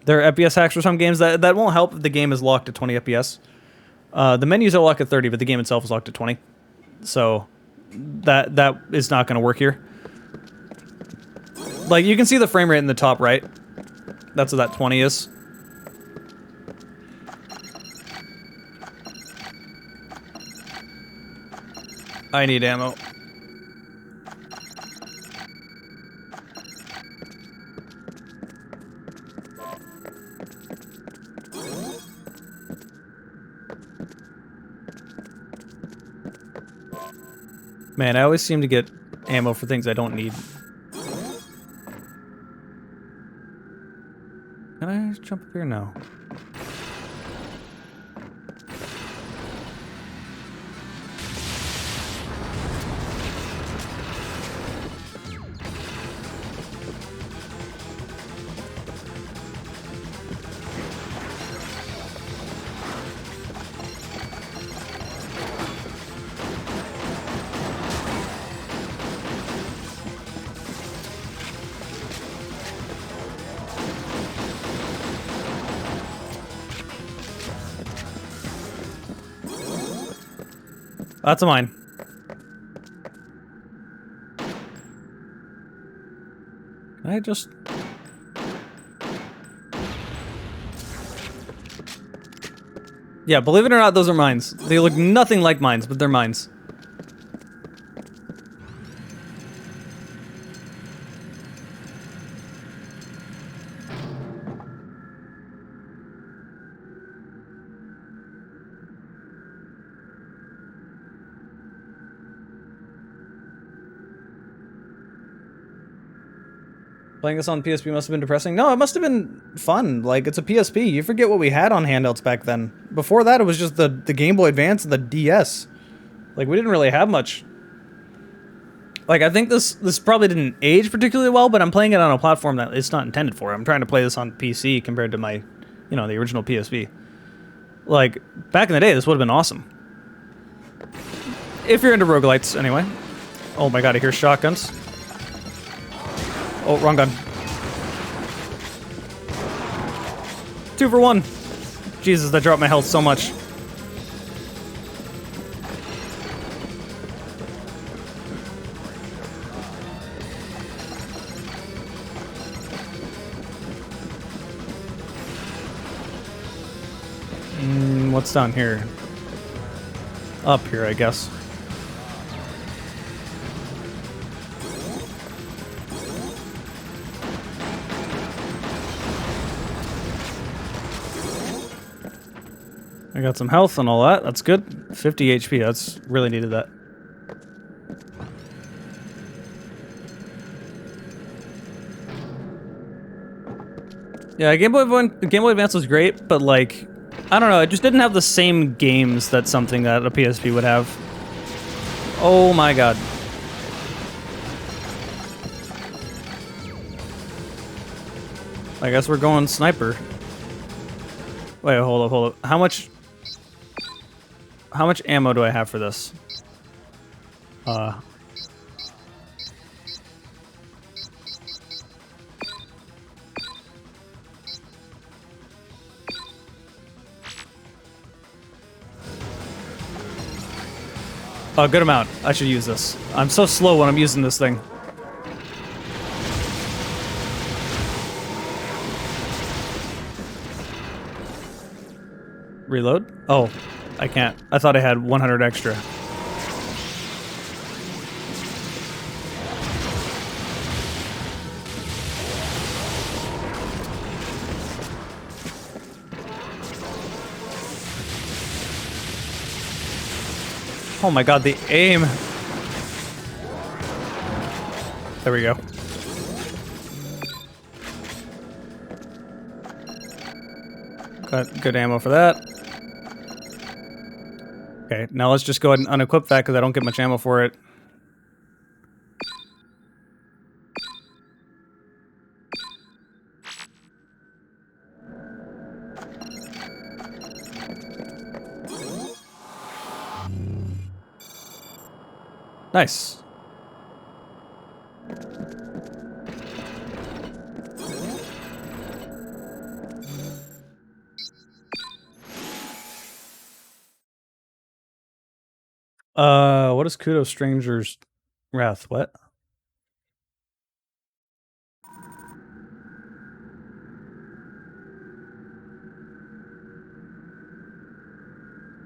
There are FPS hacks for some games that won't help if the game is locked at 20 FPS. The menus are locked at 30, but the game itself is locked at 20. So that is not going to work here. Like, you can see the frame rate in the top right. That's what that 20 is. I need ammo. Man, I always seem to get ammo for things I don't need. Can I jump up here? No. That's mine. Can I just... Yeah, believe it or not, those are mines. They look nothing like mines, but they're mines. Playing this on PSP must have been depressing. No, it must have been fun. Like, it's a PSP. You forget what we had on handhelds back then. Before that, it was just the Game Boy Advance and the DS. Like, we didn't really have much. Like, I think this probably didn't age particularly well, but I'm playing it on a platform that it's not intended for. I'm trying to play this on PC compared to my, you know, the original PSP. Like, back in the day, this would have been awesome. If you're into roguelites, anyway. Oh my god, I hear shotguns. Oh, wrong gun. 2 for 1. Jesus, that dropped my health so much. What's down here? Up here, I guess. I got some health and all that. That's good. 50 HP. That's really needed that. Yeah, Game Boy Advance was great, but like, I don't know. It just didn't have the same games that something that a PSP would have. Oh my god. I guess we're going sniper. Wait, hold up. How much ammo do I have for this? Oh, good amount. I should use this. I'm so slow when I'm using this thing. Reload? Oh, I can't. I thought I had 100 extra. Oh my god, the aim. There we go. Got good ammo for that. Okay, now let's just go ahead and unequip that because I don't get much ammo for it. Nice. What is Kudo Stranger's Wrath? What?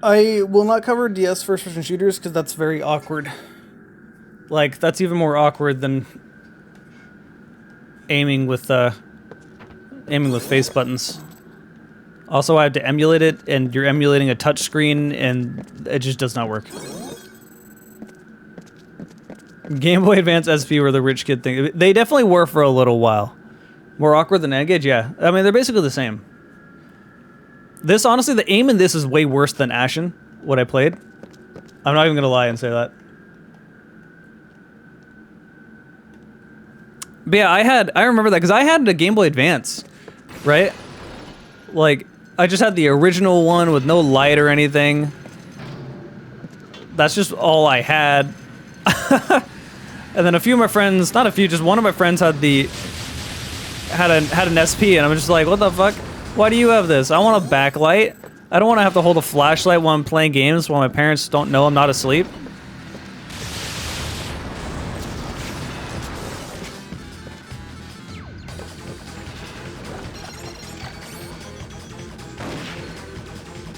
I will not cover DS first-person shooters because that's very awkward. Like, that's even more awkward than aiming with face buttons. Also, I have to emulate it, and you're emulating a touchscreen, and it just does not work. Game Boy Advance SP were the rich kid thing. They definitely were for a little while. More awkward than N-Gage? Yeah. I mean, they're basically the same. This, honestly, the aim in this is way worse than Ashen, what I played. I'm not even gonna lie and say that. But yeah, I remember that, because I had a Game Boy Advance, right? Like, I just had the original one with no light or anything. That's just all I had. And then a few of my friends, not a few, just one of my friends had an SP, and I'm just like, what the fuck? Why do you have this? I want a backlight. I don't want to have to hold a flashlight while I'm playing games while my parents don't know I'm not asleep.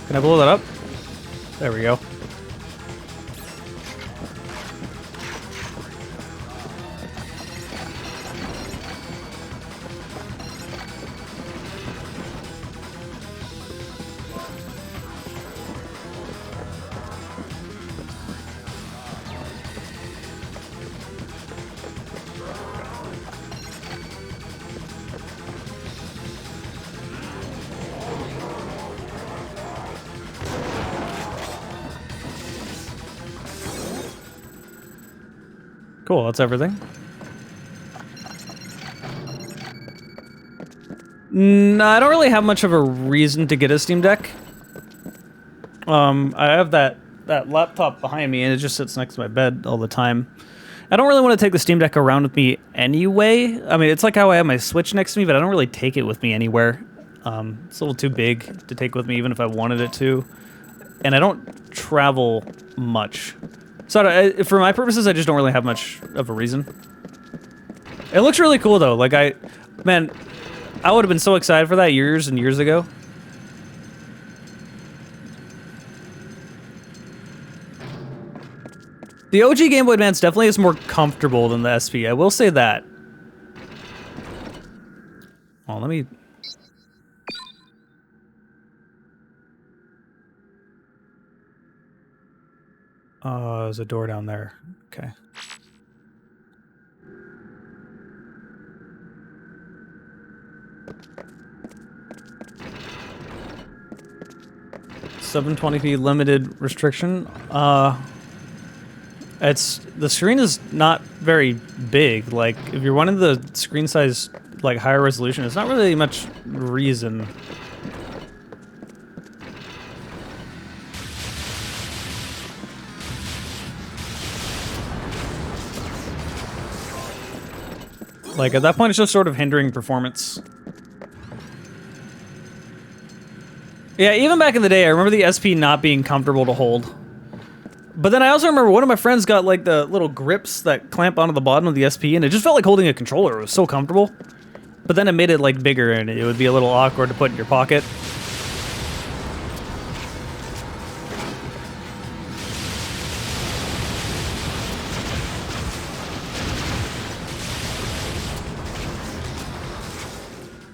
Can I blow that up? There we go. Cool, that's everything. No, I don't really have much of a reason to get a Steam Deck. I have that laptop behind me, and it just sits next to my bed all the time. I don't really want to take the Steam Deck around with me anyway. I mean, it's like how I have my Switch next to me, but I don't really take it with me anywhere. It's a little too big to take with me, even if I wanted it to. And I don't travel much. So for my purposes, I just don't really have much of a reason. It looks really cool, though. Like, man, I would have been so excited for that years and years ago. The OG Game Boy Advance definitely is more comfortable than the SP. I will say that. Oh, let me... Oh, there's a door down there. Okay. $720p limited restriction. The screen is not very big. Like, if you're wanting the screen size, like, higher resolution, it's not really much reason. Like, at that point, it's just sort of hindering performance. Yeah, even back in the day, I remember the SP not being comfortable to hold. But then I also remember one of my friends got like the little grips that clamp onto the bottom of the SP, and it just felt like holding a controller. It was so comfortable. But then it made it like bigger, and it would be a little awkward to put in your pocket.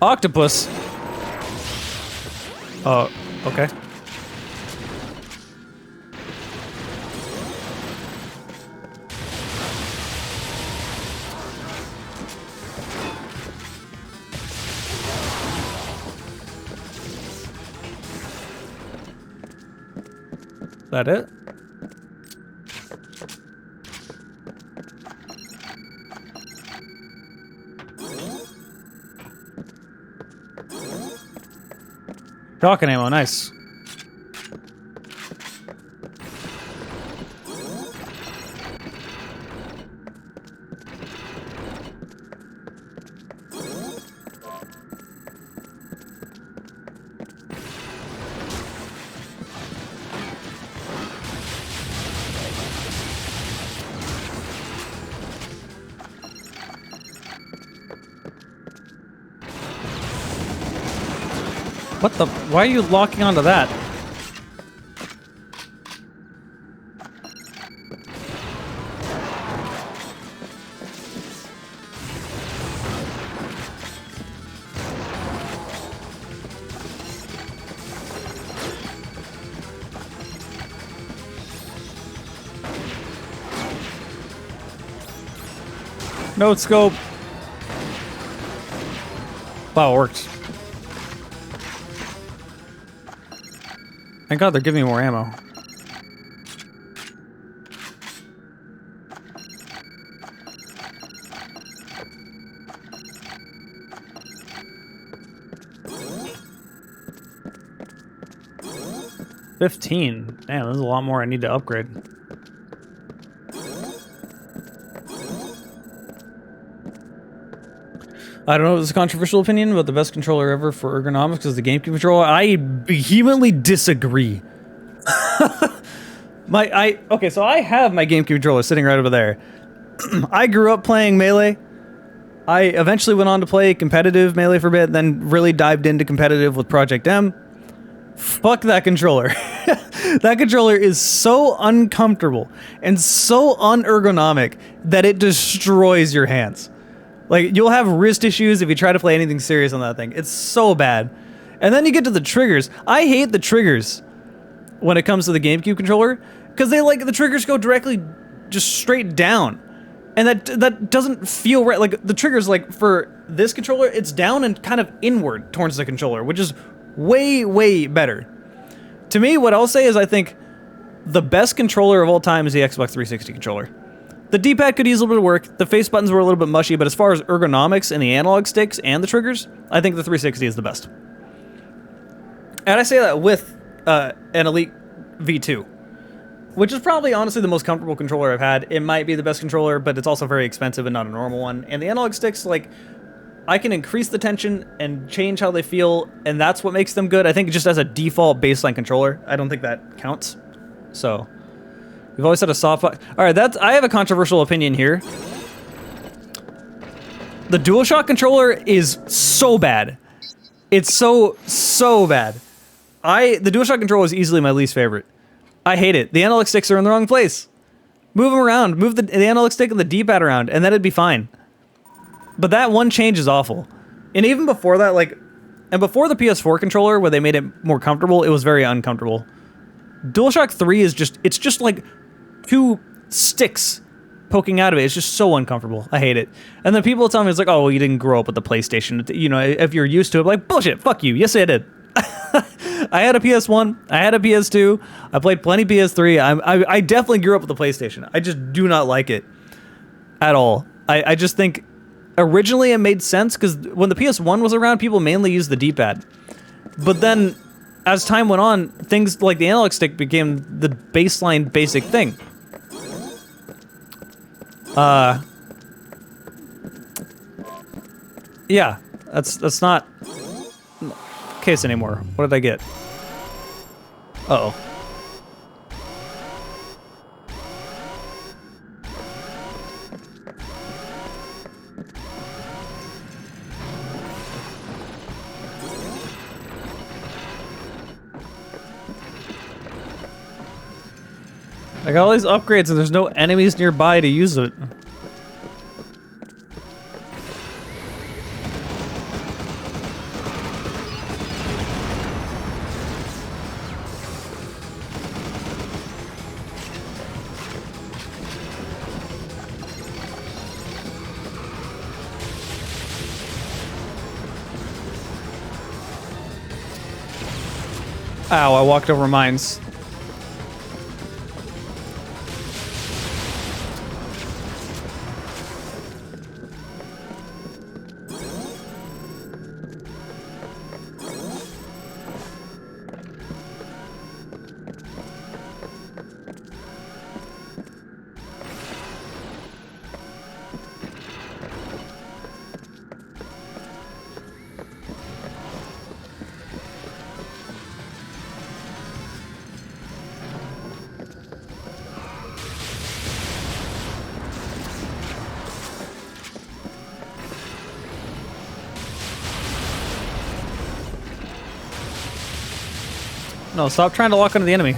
Octopus. Oh, okay. That it? Shotgun ammo, nice. What the? Why are you locking onto that? No scope. Wow, it worked. Thank God they're giving me more ammo. $15. Damn, there's a lot more I need to upgrade. I don't know if it's a controversial opinion, but the best controller ever for ergonomics is the GameCube controller. I vehemently disagree. Okay, so I have my GameCube controller sitting right over there. I grew up playing Melee. I eventually went on to play competitive Melee for a bit, then really dived into competitive with Project M. Fuck that controller. That controller is so uncomfortable and so unergonomic that it destroys your hands. Like, you'll have wrist issues if you try to play anything serious on that thing. It's so bad. And then you get to the triggers. I hate the triggers when it comes to the GameCube controller, because the triggers go directly just straight down. And that doesn't feel right. Like, the triggers, like, for this controller, it's down and kind of inward towards the controller, which is way, way better. To me, what I'll say is I think the best controller of all time is the Xbox 360 controller. The D-pad could use a little bit of work, the face buttons were a little bit mushy, but as far as ergonomics and the analog sticks and the triggers, I think the 360 is the best. And I say that with an Elite V2, which is probably honestly the most comfortable controller I've had. It might be the best controller, but it's also very expensive and not a normal one. And the analog sticks, like, I can increase the tension and change how they feel, and that's what makes them good. I think just as a default baseline controller, I don't think that counts. So, we've always had a soft spot. All right, I have a controversial opinion here. The DualShock controller is so bad. It's so bad. The DualShock controller is easily my least favorite. I hate it. The analog sticks are in the wrong place. Move them around. Move the analog stick and the D-pad around, and then it'd be fine. But that one change is awful. And even before that, and before the PS4 controller, where they made it more comfortable, it was very uncomfortable. DualShock 3 is it's just like two sticks poking out of it. It's just so uncomfortable. I hate it. And then people tell me, it's like, oh, well, you didn't grow up with the PlayStation. You know, if you're used to it, like, bullshit, fuck you. Yes, I did. I had a PS1. I had a PS2. I played plenty PS3. I definitely grew up with the PlayStation. I just do not like it at all. I just think originally it made sense because when the PS1 was around, people mainly used the D-pad. But then as time went on, things like the analog stick became the baseline basic thing. Yeah, that's not the case anymore. What did I get? Uh-oh. I got all these upgrades and there's no enemies nearby to use it. Ow, I walked over mines. No, stop trying to lock onto the enemy.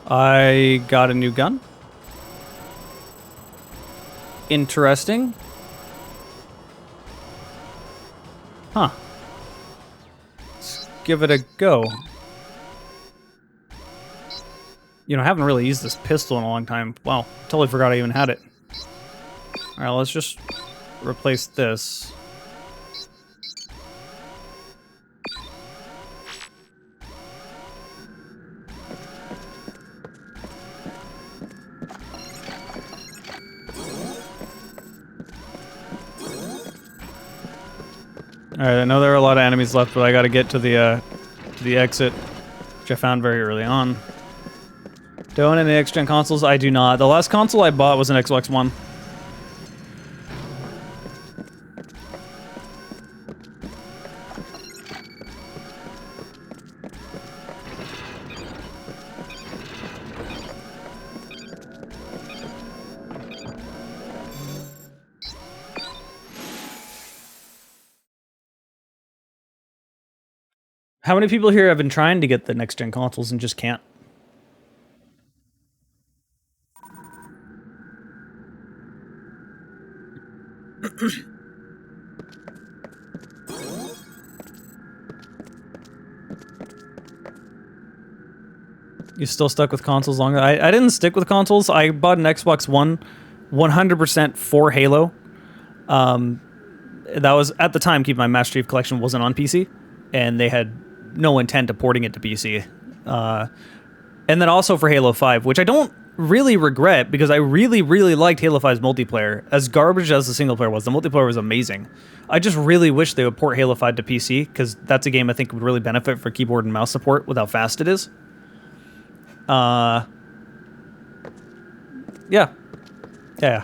I got a new gun. Interesting. Huh. Let's give it a go. You know, I haven't really used this pistol in a long time. Wow, totally forgot I even had it. Alright, let's just replace this. Alright, I know there are a lot of enemies left, but I gotta get to the exit, which I found very early on. Do I own any next-gen consoles? I do not. The last console I bought was an Xbox One. How many people here have been trying to get the next-gen consoles and just can't? You still stuck with consoles longer? I didn't stick with consoles. I bought an Xbox One 100% for Halo. That was, at the time, keep my Master Chief Collection wasn't on PC, and they had no intent of porting it to PC. And then also for Halo 5, which I don't really regret, because I really, really liked Halo 5's multiplayer. As garbage as the single player was, the multiplayer was amazing. I just really wish they would port Halo 5 to PC, because that's a game I think would really benefit for keyboard and mouse support with how fast it is. Yeah. Yeah.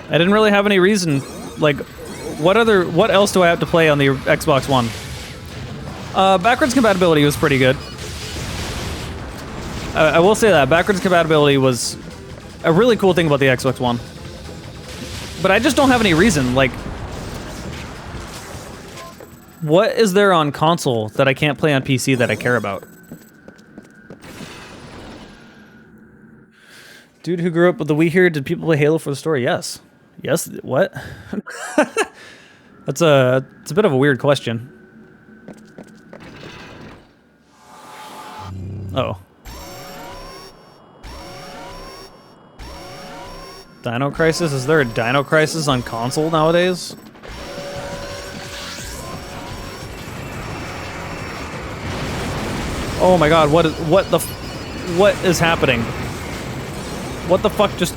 I didn't really have any reason, like, what else do I have to play on the Xbox One? Backwards compatibility was pretty good. I will say that, backwards compatibility was a really cool thing about the Xbox One. But I just don't have any reason, like, what is there on console that I can't play on PC that I care about? Dude who grew up with the Wii here, did people play Halo for the story? Yes. Yes, what? It's a bit of a weird question. Uh-oh. Dino Crisis? Is there a Dino Crisis on console nowadays? Oh my god, what is happening? What the fuck just...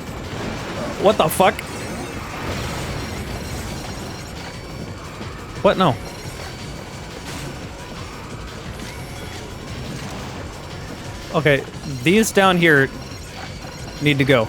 What the fuck? What? No. Okay, these down here need to go.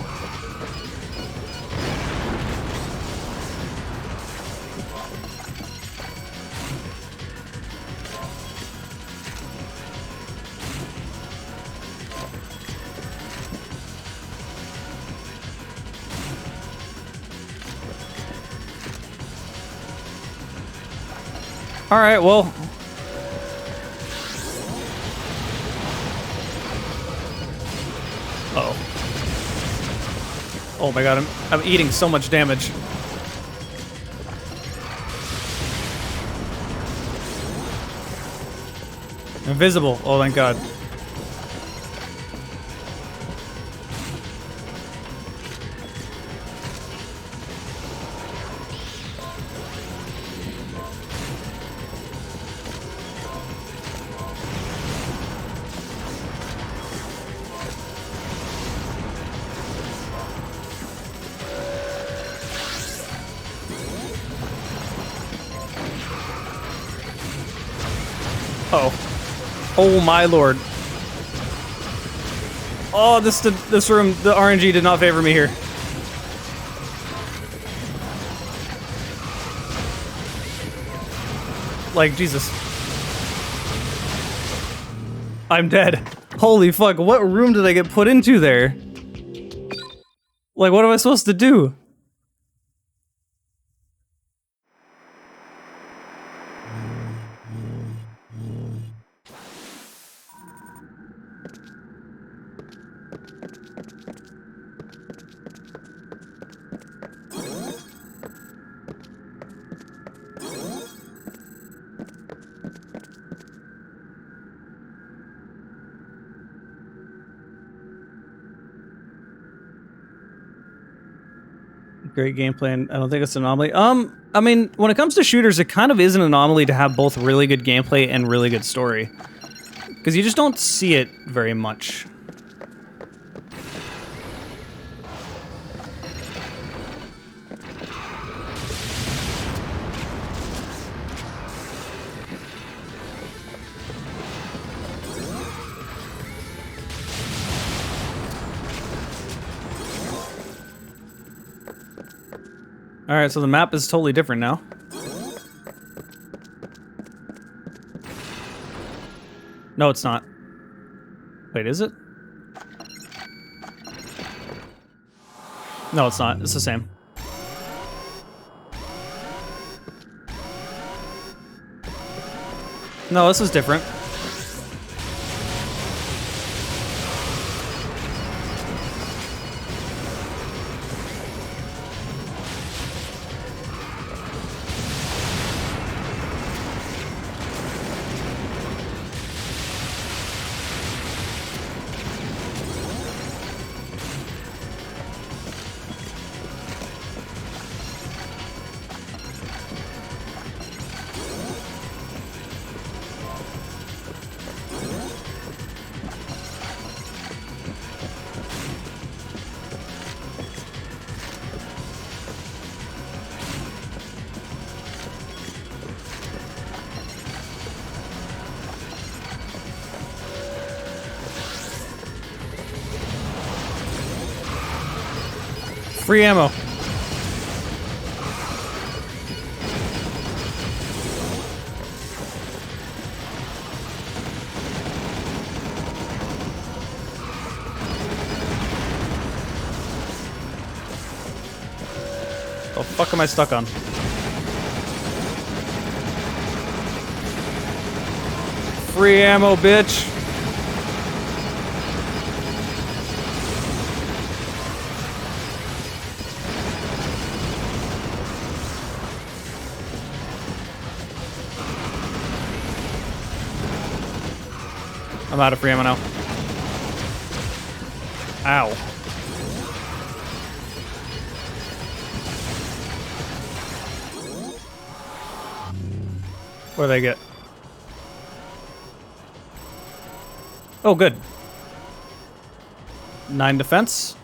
All right, well. Uh-oh. Oh my god, I'm eating so much damage. Invisible. Oh, thank god. Uh-oh. Oh my lord. Oh, this room, the RNG did not favor me here. Like, Jesus. I'm dead. Holy fuck, what room did I get put into there? Like, what am I supposed to do? Great gameplay, and I don't think it's an anomaly. I mean, when it comes to shooters, it kind of is an anomaly to have both really good gameplay and really good story. Because you just don't see it very much. Alright, so the map is totally different now. No, it's not. Wait, is it? No, it's not. It's the same. No, this is different. Free ammo. Oh, fuck am I stuck on? Free ammo, bitch. I'm out of free ammo now. Ow. What do they get? Oh, good. 9 defense.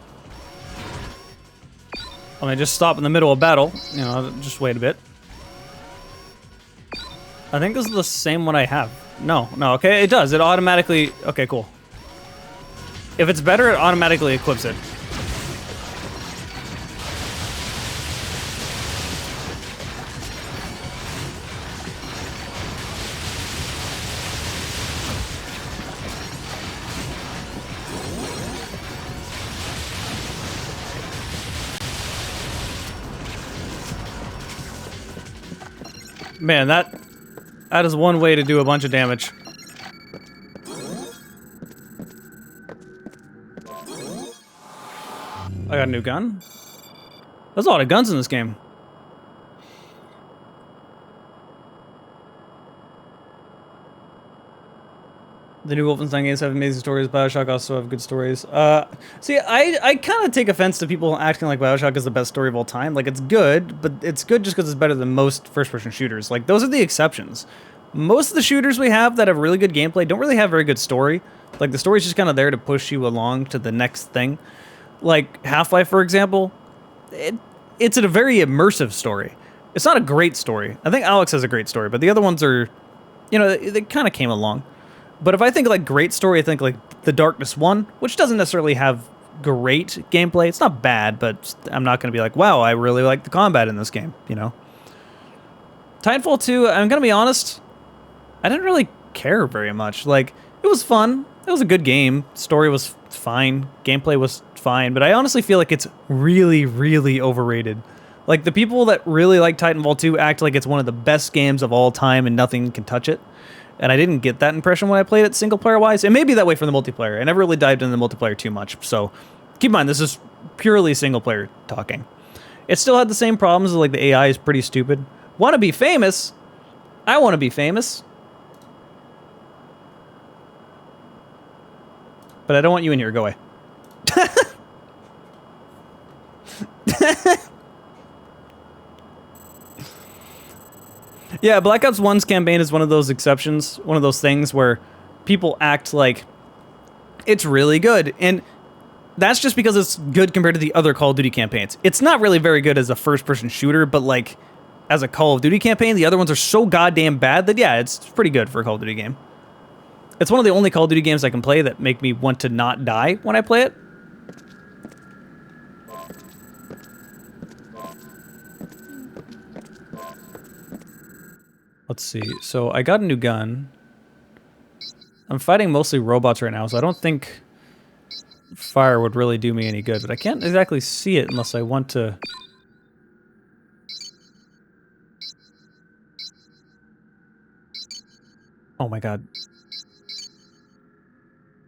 I mean, just stop in the middle of battle. You know, just wait a bit. I think this is the same one I have. No, okay, it does. It automatically... Okay, cool. If it's better, it automatically equips it. Man, that is one way to do a bunch of damage. I got a new gun. There's a lot of guns in this game. The new Wolfenstein games have amazing stories. BioShock also have good stories. See, I kind of take offense to people acting like BioShock is the best story of all time. Like, it's good, but it's good just because it's better than most first-person shooters. Like, those are the exceptions. Most of the shooters we have that have really good gameplay don't really have very good story. Like, the story's just kind of there to push you along to the next thing. Like, Half-Life, for example, it's a very immersive story. It's not a great story. I think Alex has a great story, but the other ones are, you know, they kind of came along. But if I think like great story, I think like The Darkness 1, which doesn't necessarily have great gameplay. It's not bad, but I'm not going to be like, wow, I really like the combat in this game, you know? Titanfall 2, I'm going to be honest, I didn't really care very much. Like, it was fun. It was a good game. Story was fine. Gameplay was fine. But I honestly feel like it's really, really overrated. Like, the people that really like Titanfall 2 act like it's one of the best games of all time and nothing can touch it. And I didn't get that impression when I played it single-player-wise. It may be that way for the multiplayer. I never really dived into the multiplayer too much. So keep in mind, this is purely single-player talking. It still had the same problems. Like, the AI is pretty stupid. Want to be famous? I want to be famous. But I don't want you in here. Go away. Yeah, Black Ops 1's campaign is one of those exceptions, one of those things where people act like it's really good, and that's just because it's good compared to the other Call of Duty campaigns. It's not really very good as a first-person shooter, but like as a Call of Duty campaign, the other ones are so goddamn bad that yeah, it's pretty good for a Call of Duty game. It's one of the only Call of Duty games I can play that make me want to not die when I play it. Let's see. So I got a new gun. I'm fighting mostly robots right now, so I don't think fire would really do me any good. But I can't exactly see it unless I want to... Oh my god.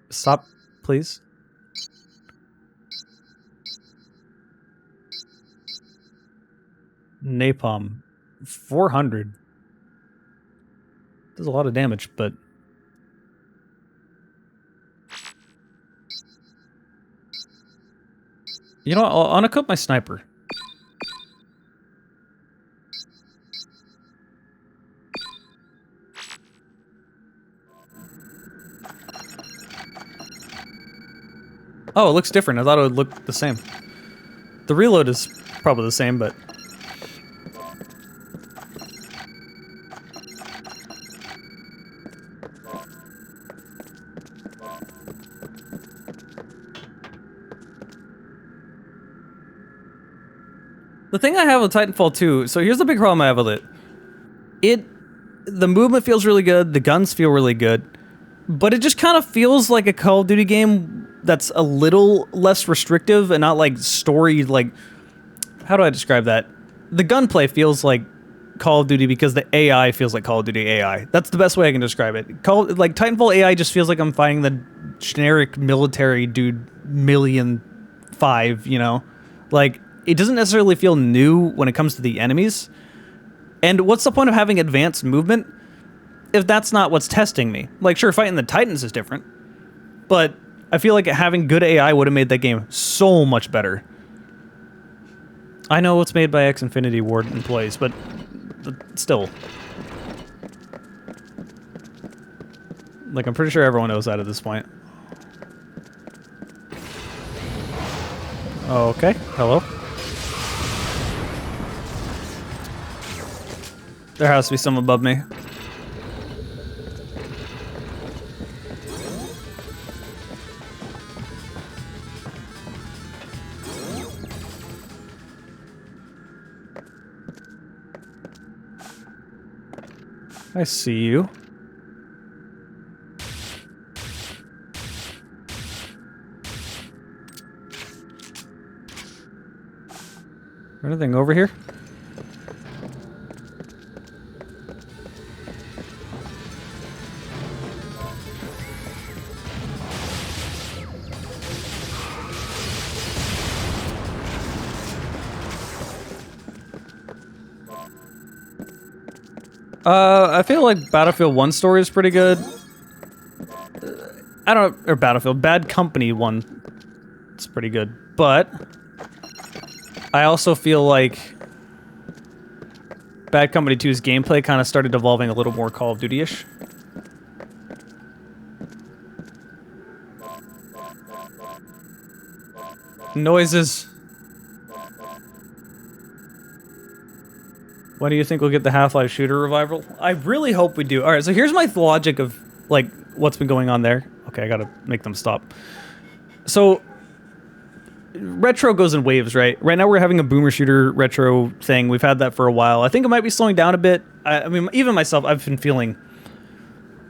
Stop, please. Napalm. 400. Does a lot of damage, but... You know what? I'll unequip my sniper. Oh, it looks different. I thought it would look the same. The reload is probably the same, but... The thing I have with Titanfall 2, so here's the big problem I have with it. The movement feels really good, the guns feel really good, but it just kind of feels like a Call of Duty game that's a little less restrictive and not like story, like, how do I describe that? The gunplay feels like Call of Duty because the AI feels like Call of Duty AI. That's the best way I can describe it. Like, Titanfall AI just feels like I'm fighting the generic military dude 1,000,005, you know? Like, it doesn't necessarily feel new when it comes to the enemies. And what's the point of having advanced movement if that's not what's testing me? Like, sure, fighting the Titans is different, but I feel like having good AI would have made that game so much better. I know it's made by Infinity Ward employees, but still. Like, I'm pretty sure everyone knows that at this point. Okay, hello. There has to be some above me. I see you. Anything over here? I feel like Battlefield 1 story is pretty good. I don't know, or Battlefield, Bad Company 1. It's pretty good, but I also feel like Bad Company 2's gameplay kind of started evolving a little more Call of Duty-ish. Noises. When do you think we'll get the Half-Life shooter revival? I really hope we do. Alright, so here's my logic of, like, what's been going on there. Okay, I gotta make them stop. So, retro goes in waves, right? Right now we're having a boomer shooter retro thing. We've had that for a while. I think it might be slowing down a bit. I mean, even myself, I've been feeling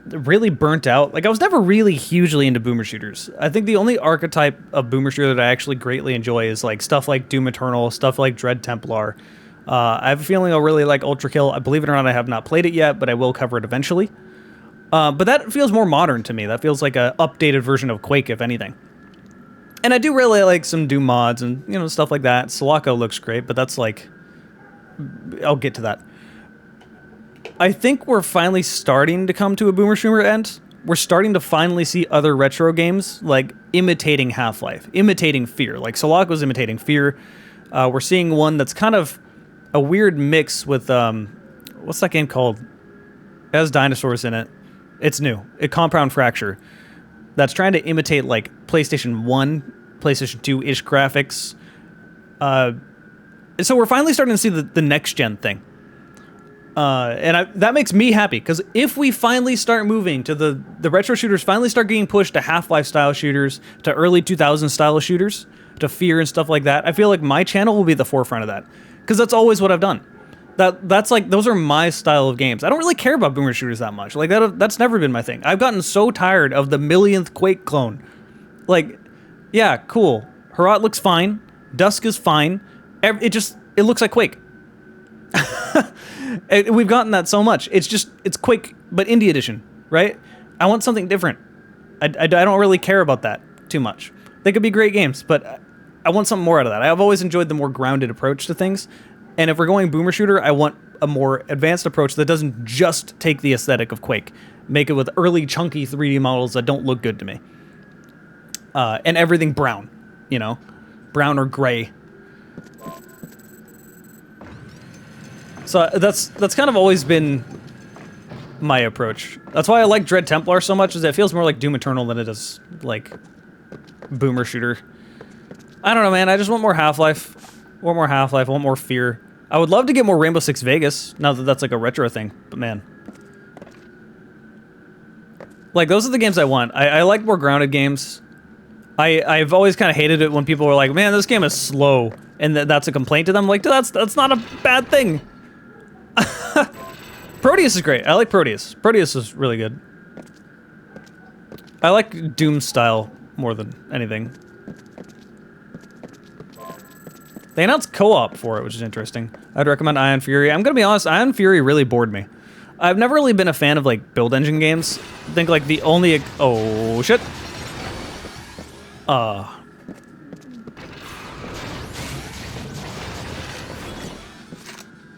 really burnt out. Like, I was never really hugely into boomer shooters. I think the only archetype of boomer shooter that I actually greatly enjoy is, like, stuff like Doom Eternal, stuff like Dread Templar. I have a feeling I'll really like Ultra Kill. I believe it or not, I have not played it yet, but I will cover it eventually. But that feels more modern to me. That feels like an updated version of Quake, if anything. And I do really like some Doom mods and, you know, stuff like that. Sulaco looks great, but that's like... I'll get to that. I think we're finally starting to come to a boomer shooter end. We're starting to finally see other retro games, like, imitating Half-Life, imitating Fear. Like, Sulaco's imitating Fear. We're seeing one that's kind of a weird mix with, what's that game called? It has dinosaurs in it. It's new. Compound Fracture. That's trying to imitate, like, PlayStation 1, PlayStation 2-ish graphics. So we're finally starting to see the next-gen thing. That makes me happy, because if we finally start moving to the retro shooters finally start getting pushed to Half-Life style shooters, to early 2000s style shooters, to Fear and stuff like that, I feel like my channel will be at the forefront of that. Because that's always what I've done. That's like, those are my style of games. I don't really care about boomer shooters that much. Like, that's never been my thing. I've gotten so tired of the millionth Quake clone. Like, yeah, cool. Herat looks fine. Dusk is fine. It looks like Quake. We've gotten that so much. It's Quake, but Indie Edition, right? I want something different. I don't really care about that too much. They could be great games, but I want something more out of that. I've always enjoyed the more grounded approach to things. And if we're going boomer shooter, I want a more advanced approach that doesn't just take the aesthetic of Quake. Make it with early, chunky 3D models that don't look good to me. And everything brown, you know? Brown or gray. So that's kind of always been my approach. That's why I like Dread Templar so much, is that it feels more like Doom Eternal than it does like boomer shooter. I don't know, man. I just want more Half-Life. Want more Half-Life. I want more Fear. I would love to get more Rainbow Six Vegas, now that that's like a retro thing, but man. Like, those are the games I want. I like more grounded games. I've always kind of hated it when people were like, man, this game is slow, and that's a complaint to them. Like, that's not a bad thing. Proteus is great. I like Proteus. Proteus is really good. I like Doom style more than anything. They announced co-op for it, which is interesting. I'd recommend Ion Fury. I'm gonna be honest, Ion Fury really bored me. I've never really been a fan of, like, build engine games. I think, like, the only... Oh, shit.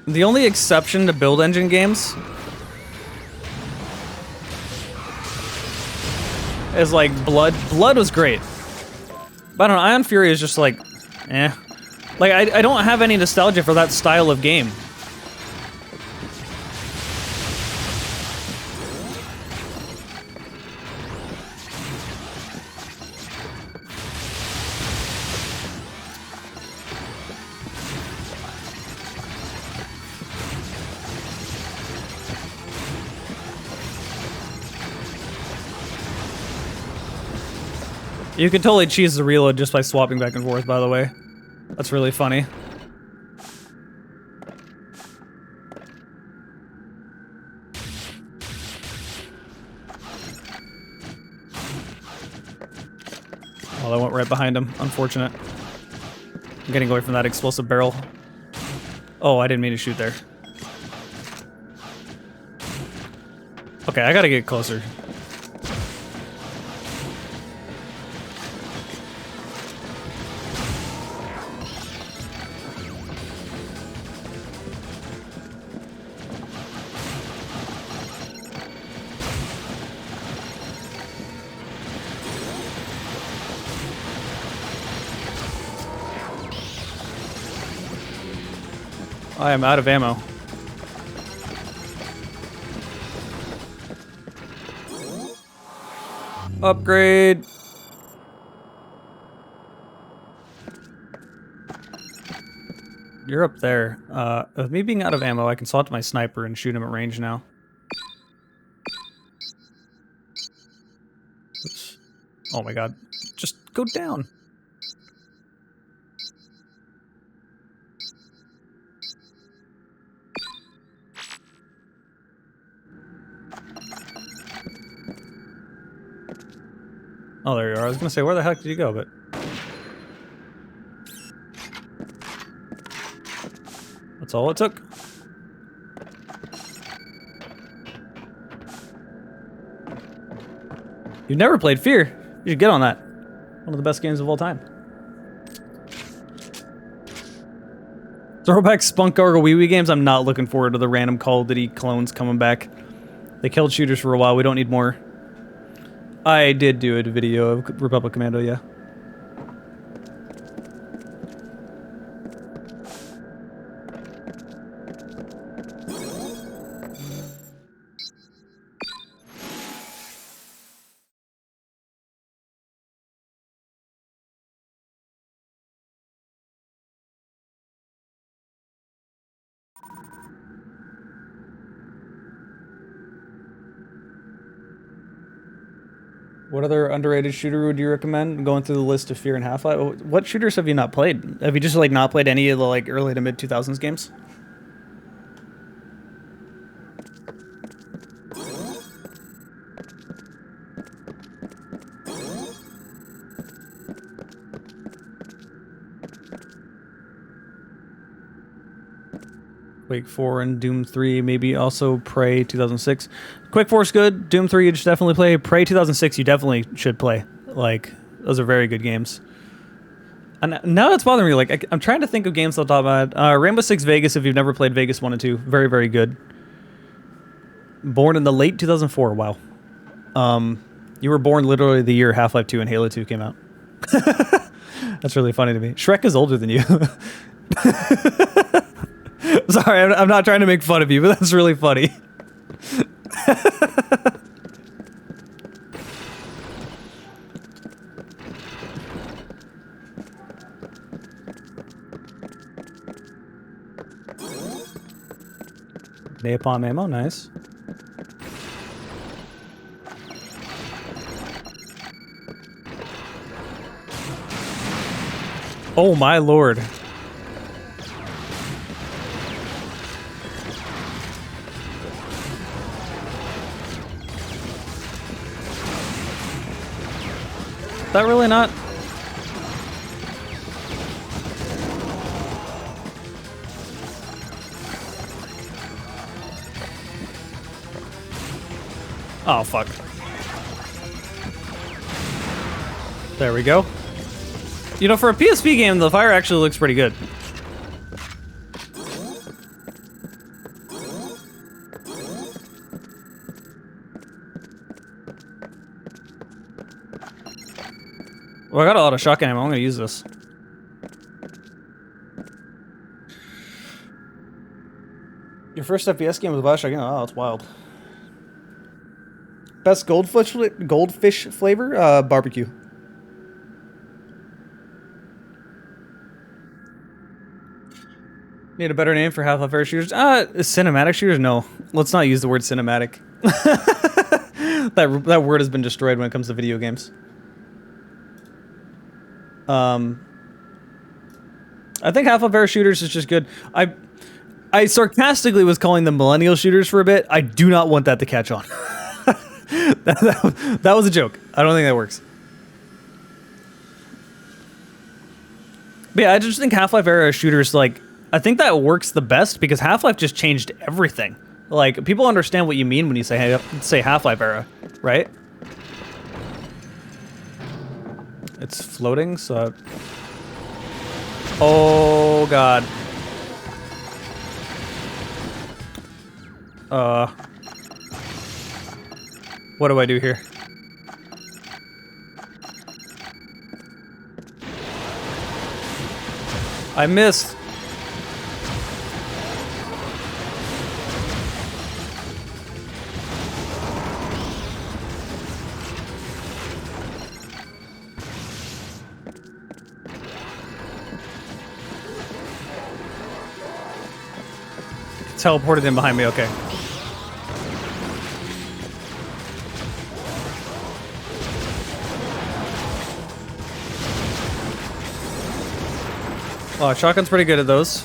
The only exception to build engine games is, like, Blood. Blood was great. But I don't know, Ion Fury is just, like, eh. Like, I don't have any nostalgia for that style of game. You can totally cheese the reload just by swapping back and forth, by the way. That's really funny. Oh, I went right behind him. Unfortunate. I'm getting away from that explosive barrel. Oh, I didn't mean to shoot there. Okay, I gotta get closer. I am out of ammo. Upgrade. You're up there. With me being out of ammo, I can swap to my sniper and shoot him at range now. Oops. Oh my god. Just go down. Oh, there you are. I was gonna say, where the heck did you go, but... That's all it took. You've never played Fear. You should get on that. One of the best games of all time. Throwback Spunk Gargle Wee Wee games. I'm not looking forward to the random Call of Duty clones coming back. They killed shooters for a while. We don't need more. I did do a video of Republic Commando, yeah. What other underrated shooter would you recommend? Going through the list of Fear and Half-Life. What shooters have you not played? Have you just like not played any of the like early to mid 2000s games? Quake 4 and Doom 3, maybe also Prey 2006. Quake 4 is good. Doom 3 you should definitely play. Prey 2006 you definitely should play. Like, those are very good games. And now it's bothering me. Like, I'm trying to think of games off the top of my head. Rainbow Six Vegas, if you've never played Vegas 1 and 2. Very, very good. Born in the late 2004. Wow. You were born literally the year Half-Life 2 and Halo 2 came out. That's really funny to me. Shrek is older than you. Sorry, I'm not trying to make fun of you, but that's really funny. Napalm ammo, nice. Oh my lord. Is that really not? Oh, fuck. There we go. You know, for a PSP game, the fire actually looks pretty good. Well, I got a lot of shotgun ammo. I'm gonna use this. Your first FPS game was Bioshock. Oh, that's wild. Best goldfish flavor? Barbecue. Need a better name for Half-Life Air shooters? Cinematic shooters? No. Let's not use the word cinematic. That word has been destroyed when it comes to video games. I think Half-Life Air shooters is just good. I sarcastically was calling them millennial shooters for a bit. I do not want that to catch on. that was a joke. I don't think that works. But yeah, I just think Half-Life era shooters, like, I think that works the best because Half-Life just changed everything. Like, people understand what you mean when you say Half-Life era, right? It's floating, so... Oh, God. What do I do here? I missed. Teleported in behind me, okay. Oh, shotgun's pretty good at those.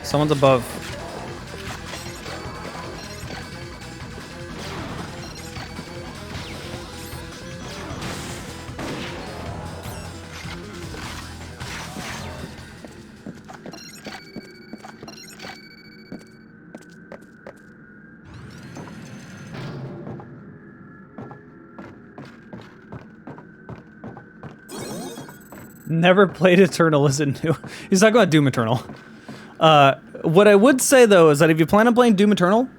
Someone's above. Never played Eternal, is it new? He's talking about Doom Eternal. What I would say, though, is that if you plan on playing Doom Eternal,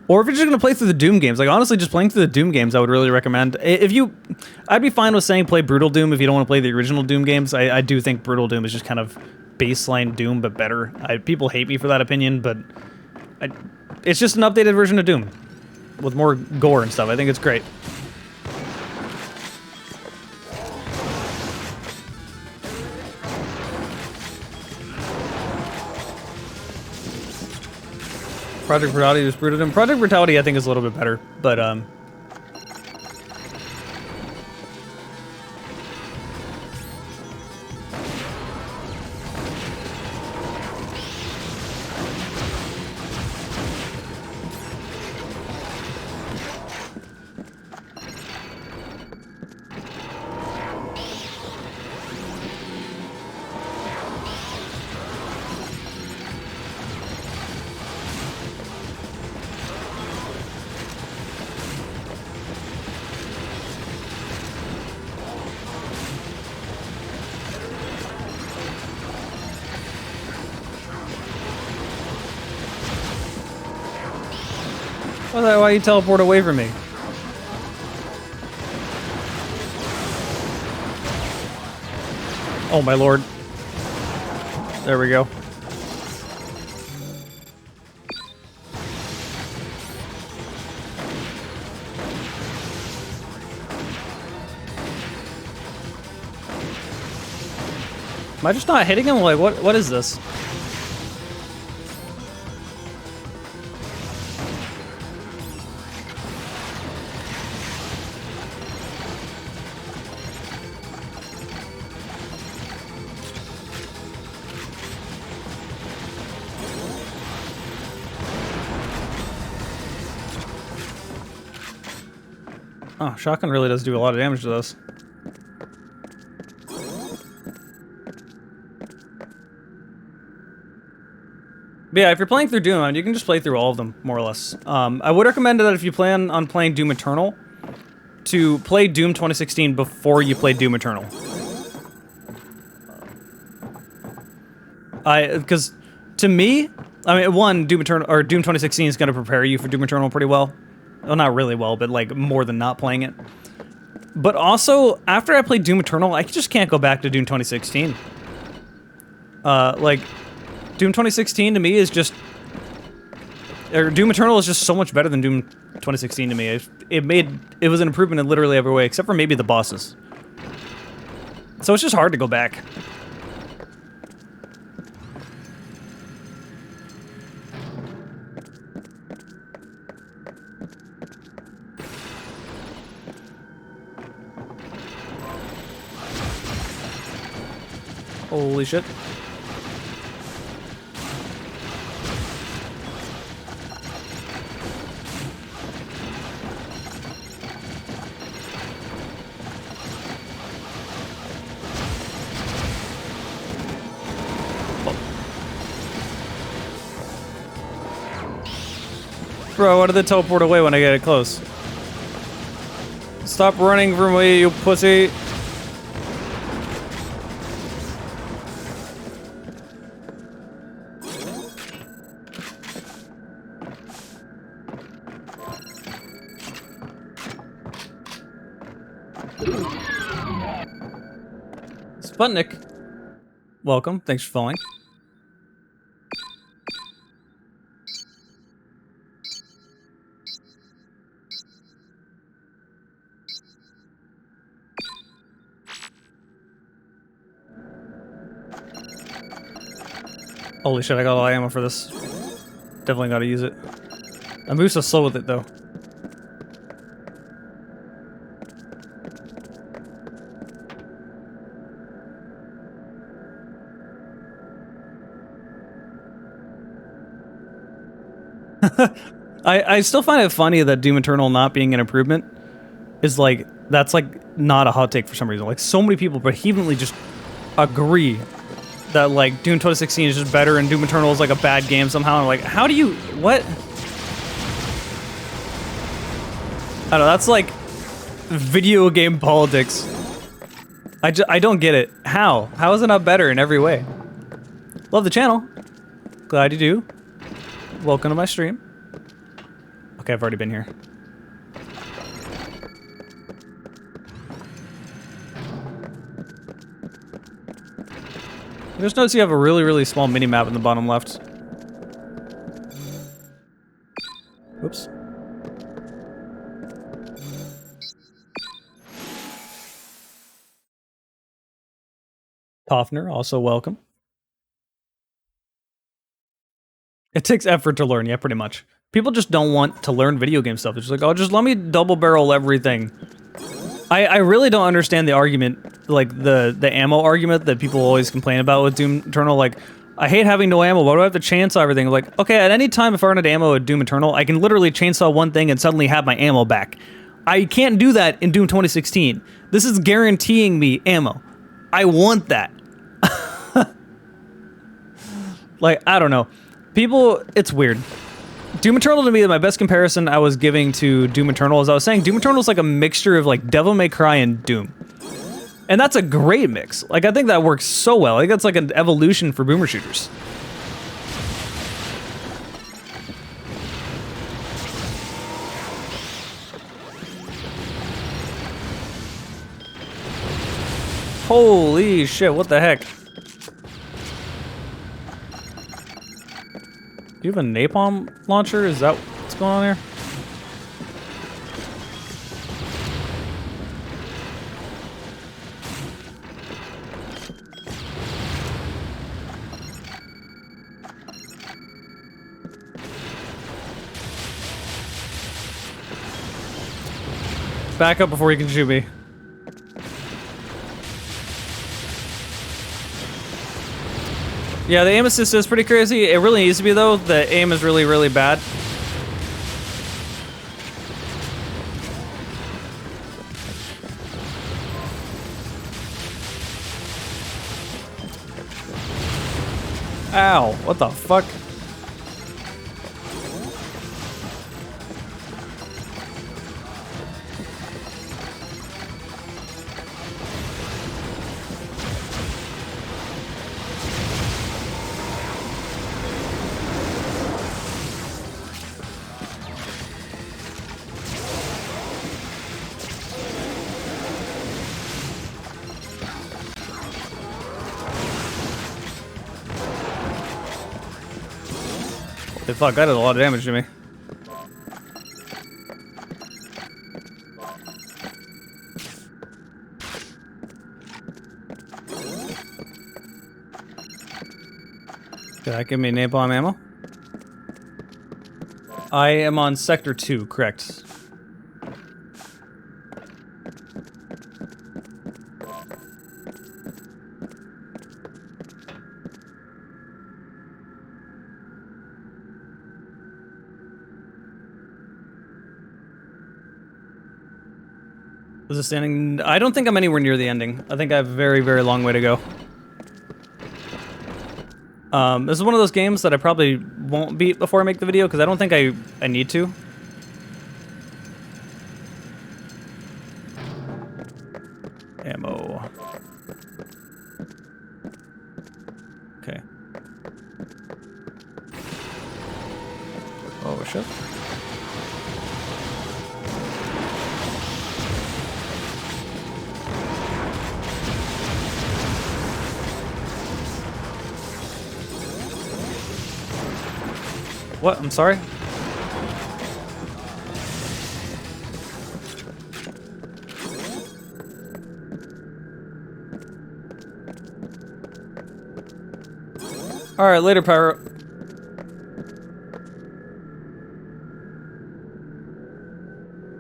or if you're just going to play through the Doom games, like, honestly, just playing through the Doom games, I would really recommend. I'd be fine with saying play Brutal Doom if you don't want to play the original Doom games. I do think Brutal Doom is just kind of baseline Doom, but better. People hate me for that opinion, but it's just an updated version of Doom with more gore and stuff. I think it's great. Project Brutality was Brutal Doom. Project Brutality, I think, is a little bit better, but why you teleport away from me? Oh my lord. There we go. Am I just not hitting him? Like, what is this? Oh, shotgun really does do a lot of damage to those. But yeah, if you're playing through Doom, you can just play through all of them, more or less. I would recommend that if you plan on playing Doom Eternal, to play Doom 2016 before you play Doom Eternal. Because to me, I mean, one, Doom 2016 is going to prepare you for Doom Eternal pretty well. Well, not really well, but like more than not playing it. But also, after I played Doom Eternal, I just can't go back to Doom 2016. Like, Doom 2016 to me is just... Or Doom Eternal is just so much better than Doom 2016 to me. It was an improvement in literally every way, except for maybe the bosses. So it's just hard to go back. Holy shit. Bro, why did they teleport away when I get it close? Stop running from me, you pussy. Sputnik. Welcome. Thanks for following. Holy shit, I got a lot of ammo for this. Definitely gotta use it. I move so slow with it, though. I still find it funny that Doom Eternal not being an improvement is like, that's like not a hot take for some reason. Like, so many people vehemently just agree that like Doom 2016 is just better and Doom Eternal is like a bad game somehow. And like, how do you, what? I don't know, that's like video game politics. I don't get it. How? How is it not better in every way? Love the channel. Glad you do. Welcome to my stream. Okay, I've already been here. I just noticed you have a really, really small mini-map in the bottom left. Whoops. Toffner, also welcome. It takes effort to learn, yeah, pretty much. People just don't want to learn video game stuff. It's just like, oh, just let me double barrel everything. I really don't understand the argument, like the ammo argument that people always complain about with Doom Eternal. Like, I hate having no ammo. Why do I have to chainsaw everything? Like, okay, at any time if I run out of ammo at Doom Eternal, I can literally chainsaw one thing and suddenly have my ammo back. I can't do that in Doom 2016. This is guaranteeing me ammo. I want that. Like, I don't know. People, it's weird. Doom Eternal to me, my best comparison I was giving to Doom Eternal is I was saying Doom Eternal is like a mixture of like Devil May Cry and Doom. And that's a great mix. Like, I think that works so well. I think that's like an evolution for boomer shooters. Holy shit, what the heck? Do you have a napalm launcher? Is that what's going on here? Back up before you can shoot me. Yeah, the aim assist is pretty crazy. It really needs to be, though. The aim is really, really bad. Ow, what the fuck? Holy fuck, that did a lot of damage to me. Did that give me napalm ammo? I am on Sector 2, correct. Was it standing? I don't think I'm anywhere near the ending. I think I have a very, very long way to go. This is one of those games that I probably won't beat before I make the video because I don't think I need to. Ammo. Okay. Oh shit. What? I'm sorry? Alright, later, Pyro.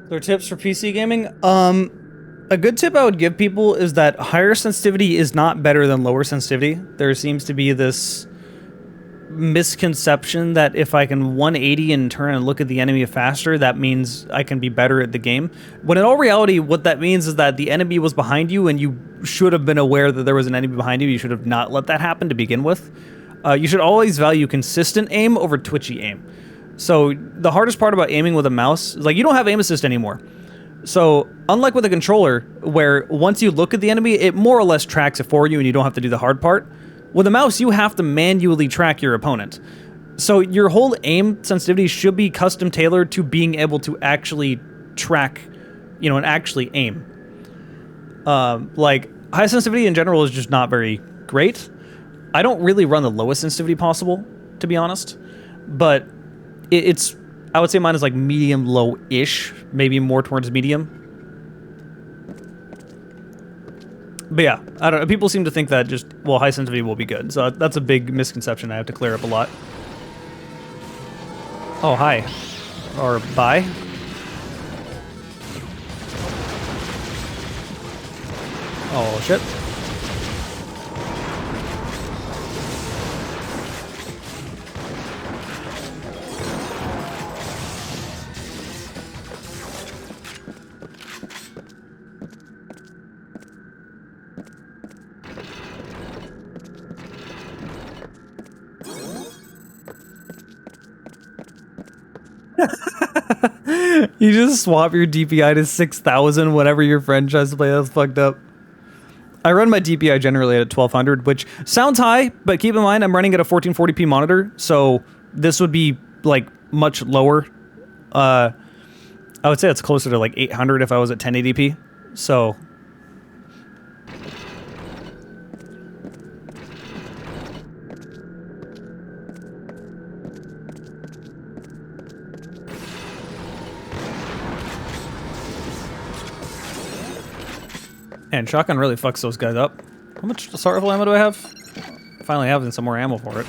There are tips for PC gaming? A good tip I would give people is that higher sensitivity is not better than lower sensitivity. There seems to be this misconception that if I can 180 and turn and look at the enemy faster, that means I can be better at the game. When in all reality, what that means is that the enemy was behind you and you should have been aware that there was an enemy behind you. You should have not let that happen to begin with. You should always value consistent aim over twitchy aim. So the hardest part about aiming with a mouse is like you don't have aim assist anymore. So unlike with a controller, where once you look at the enemy, it more or less tracks it for you and you don't have to do the hard part. With a mouse, you have to manually track your opponent. So your whole aim sensitivity should be custom tailored to being able to actually track, you know, and actually aim. Like, high sensitivity in general is just not very great. I don't really run the lowest sensitivity possible, to be honest. But it's, I would say mine is like medium-low-ish, maybe more towards medium. But yeah, I don't know. People seem to think that just, well, high sensitivity will be good. So that's a big misconception I have to clear up a lot. Oh, hi. Or bye. Oh, shit. You just swap your DPI to 6,000 whenever your friend tries to play. That's fucked up. I run my DPI generally at 1200, which sounds high, but keep in mind I'm running at a 1440p monitor, so this would be like much lower. I would say it's closer to like 800 if I was at 1080p. So and shotgun really fucks those guys up. How much assault rifle ammo do I have? I finally have some more ammo for it.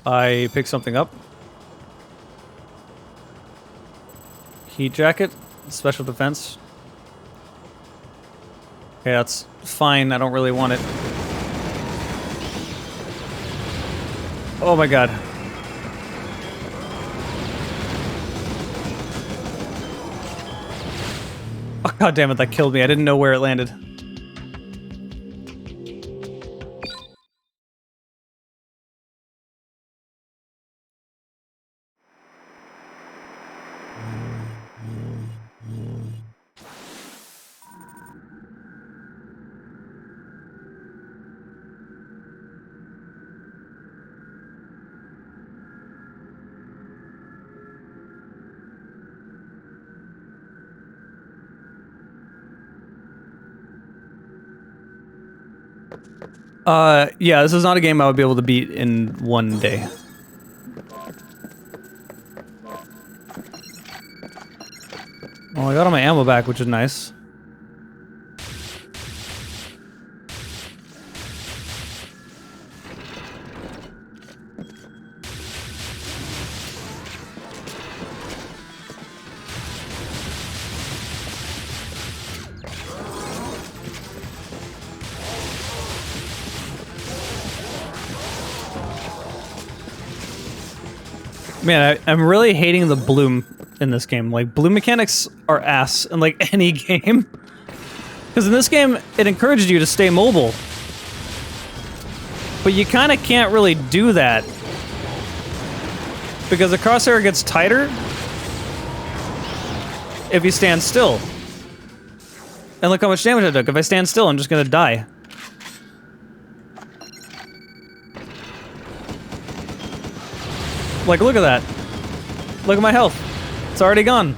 I picked something up. Heat jacket, special defense. Okay, that's fine. I don't really want it. Oh my god. Oh, god damn it, that killed me. I didn't know where it landed. Yeah, this is not a game I would be able to beat in one day. Well, I got all my ammo back, which is nice. Man, I'm really hating the bloom in this game. Like, bloom mechanics are ass in, like, any game. Because in this game, it encourages you to stay mobile. But you kind of can't really do that. Because the crosshair gets tighter if you stand still. And look how much damage I took. If I stand still, I'm just gonna die. Like, look at that. Look at my health. It's already gone.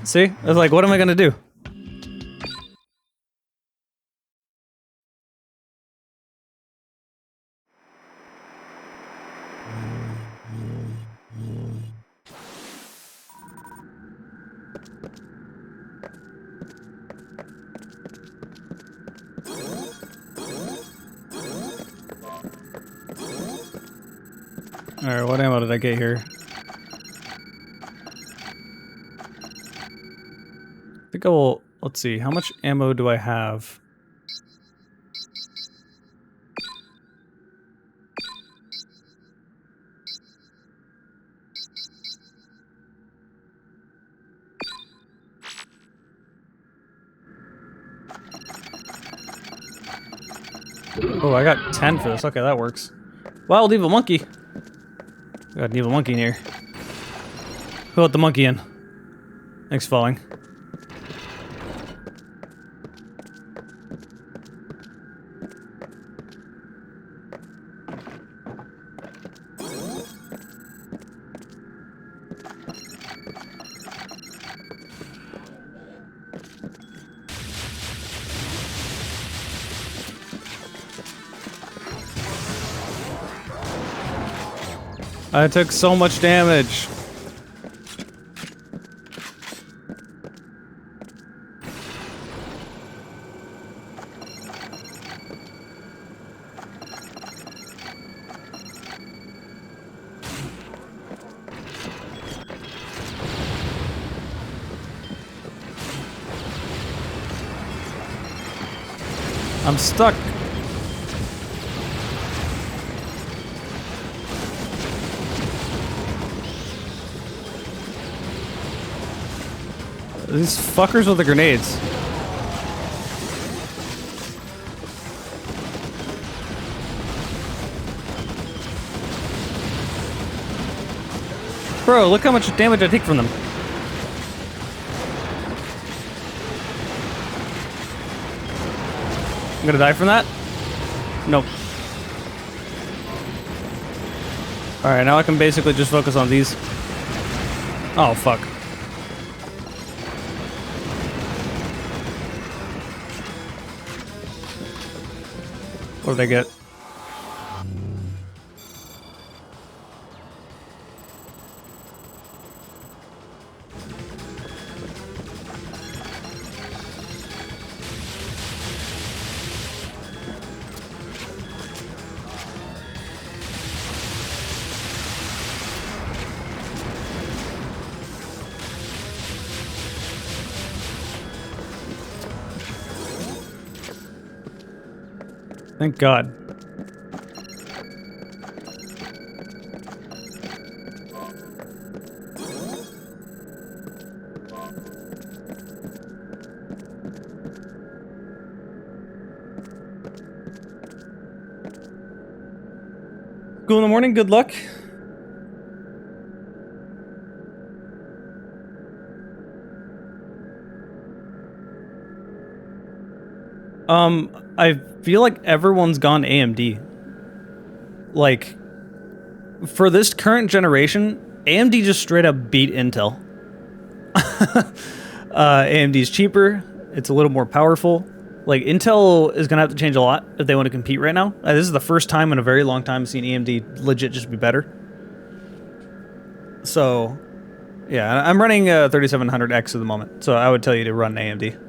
See? I was like, what am I gonna do? Alright, what ammo did I get here? I think I will... Let's see, how much ammo do I have? Oh, I got 10 for this. Okay, that works. Wild evil monkey. Got an evil monkey in here. Who let the monkey in? Thanks for falling. I took so much damage. I'm stuck. These fuckers with the grenades. Bro, look how much damage I take from them. I'm gonna die from that? Nope. Alright, now I can basically just focus on these. Oh, fuck. What did I get? Thank God. School in the morning, good luck. I feel like everyone's gone AMD. Like, for this current generation, AMD just straight up beat Intel. AMD's cheaper, it's a little more powerful. Like, Intel is gonna have to change a lot if they want to compete right now. This is the first time in a very long time I've seen AMD legit just be better. So, yeah, I'm running 3700X at the moment, so I would tell you to run AMD.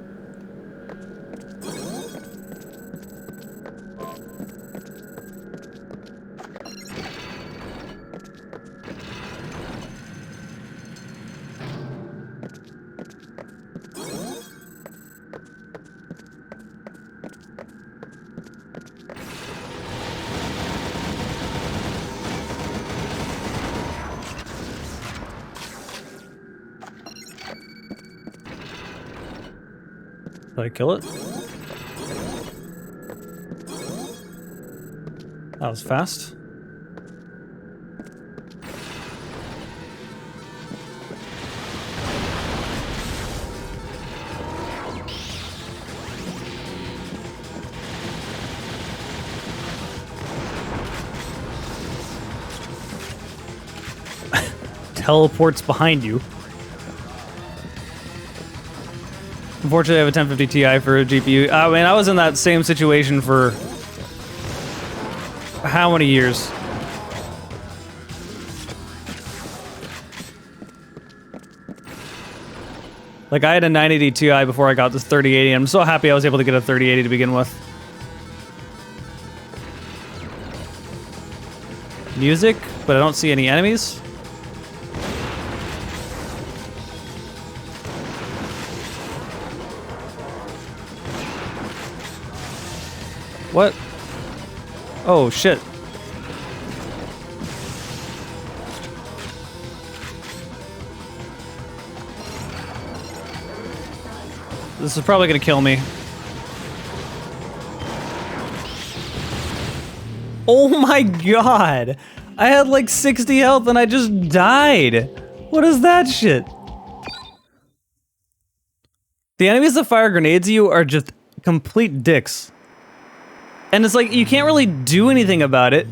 Did I kill it? That was fast. Teleports behind you. Unfortunately, I have a 1050 Ti for a GPU. I mean, I was in that same situation for how many years? Like, I had a 980 Ti before I got this 3080. I'm so happy I was able to get a 3080 to begin with. Music, but I don't see any enemies. What? Oh, shit. This is probably gonna kill me. Oh my god! I had like 60 health and I just died! What is that shit? The enemies that fire grenades at you are just complete dicks. And it's like, you can't really do anything about it,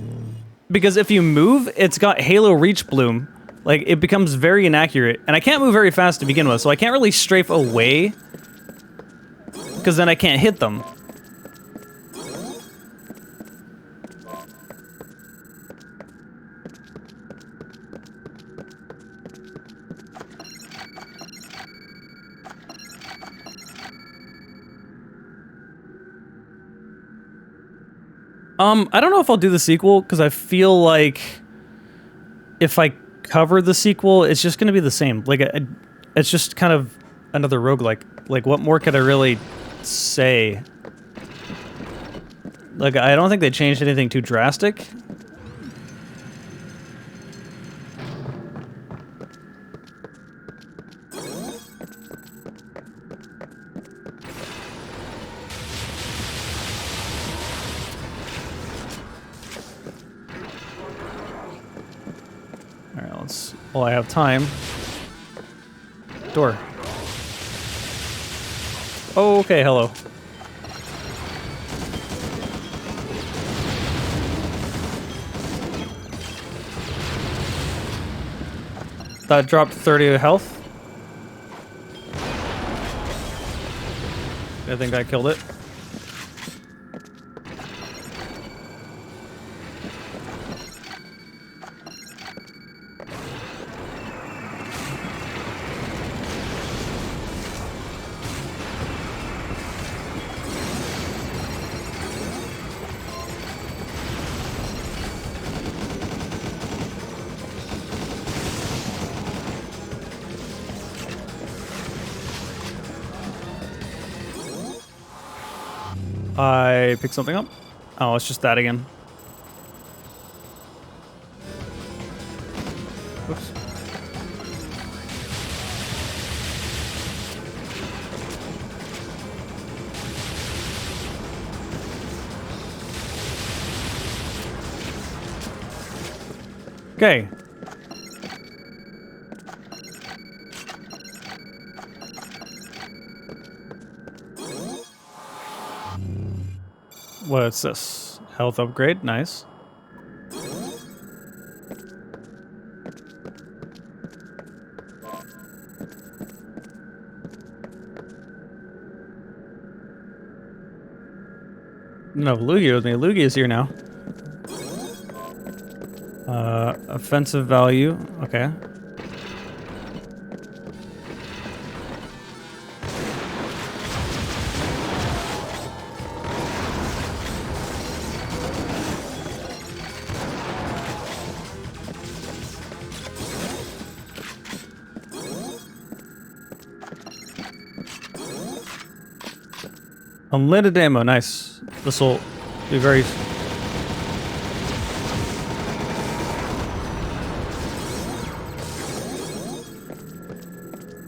because if you move, it's got Halo Reach Bloom. Like, it becomes very inaccurate. And I can't move very fast to begin with, so I can't really strafe away, because then I can't hit them. I don't know if I'll do the sequel, because I feel like if I cover the sequel, it's just going to be the same. Like, it's just kind of another roguelike. Like, what more could I really say? Like, I don't think they changed anything too drastic. Well, I have time. Door. Oh, okay, hello. That dropped 30 health. I think I killed it. I picked something up. Oh, it's just that again. Whoops. Okay. What's this? Health upgrade, nice. No, Lugia with me. Lugia is here now. Offensive value, okay. Unlimited ammo, nice. This will be very...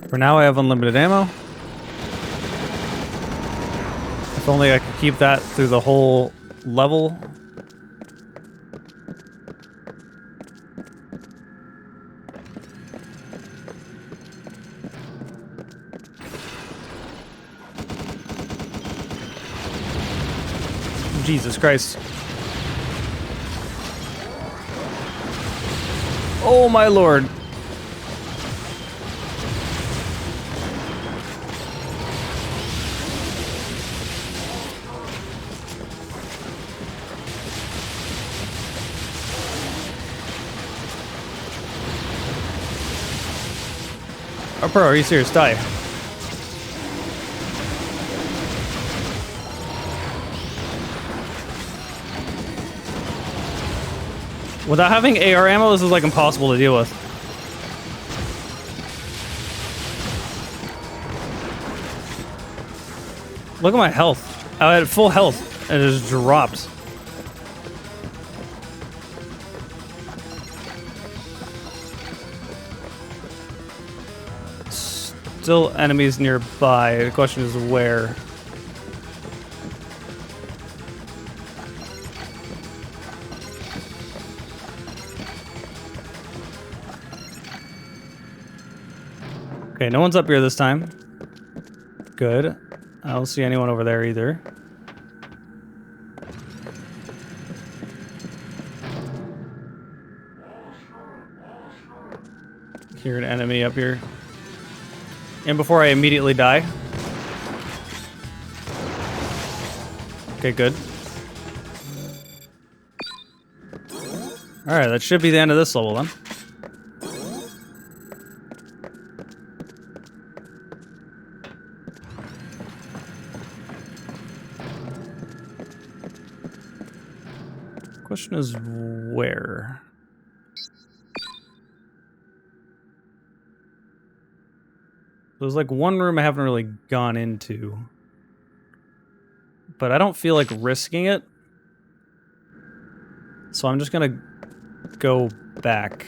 For now, I have unlimited ammo. only I could keep that through the whole level. Jesus Christ. Oh my lord. Oh, bro, are you serious? Die. Without having AR ammo, this is like impossible to deal with. Look at my health. I had full health and it just dropped. Still enemies nearby. The question is where. Okay, no one's up here this time. Good. I don't see anyone over there either. Hear an enemy up here. And before I immediately die. Okay, good. Alright, that should be the end of this level then. Question is where? There's like one room I haven't really gone into. But I don't feel like risking it. So I'm just gonna go back.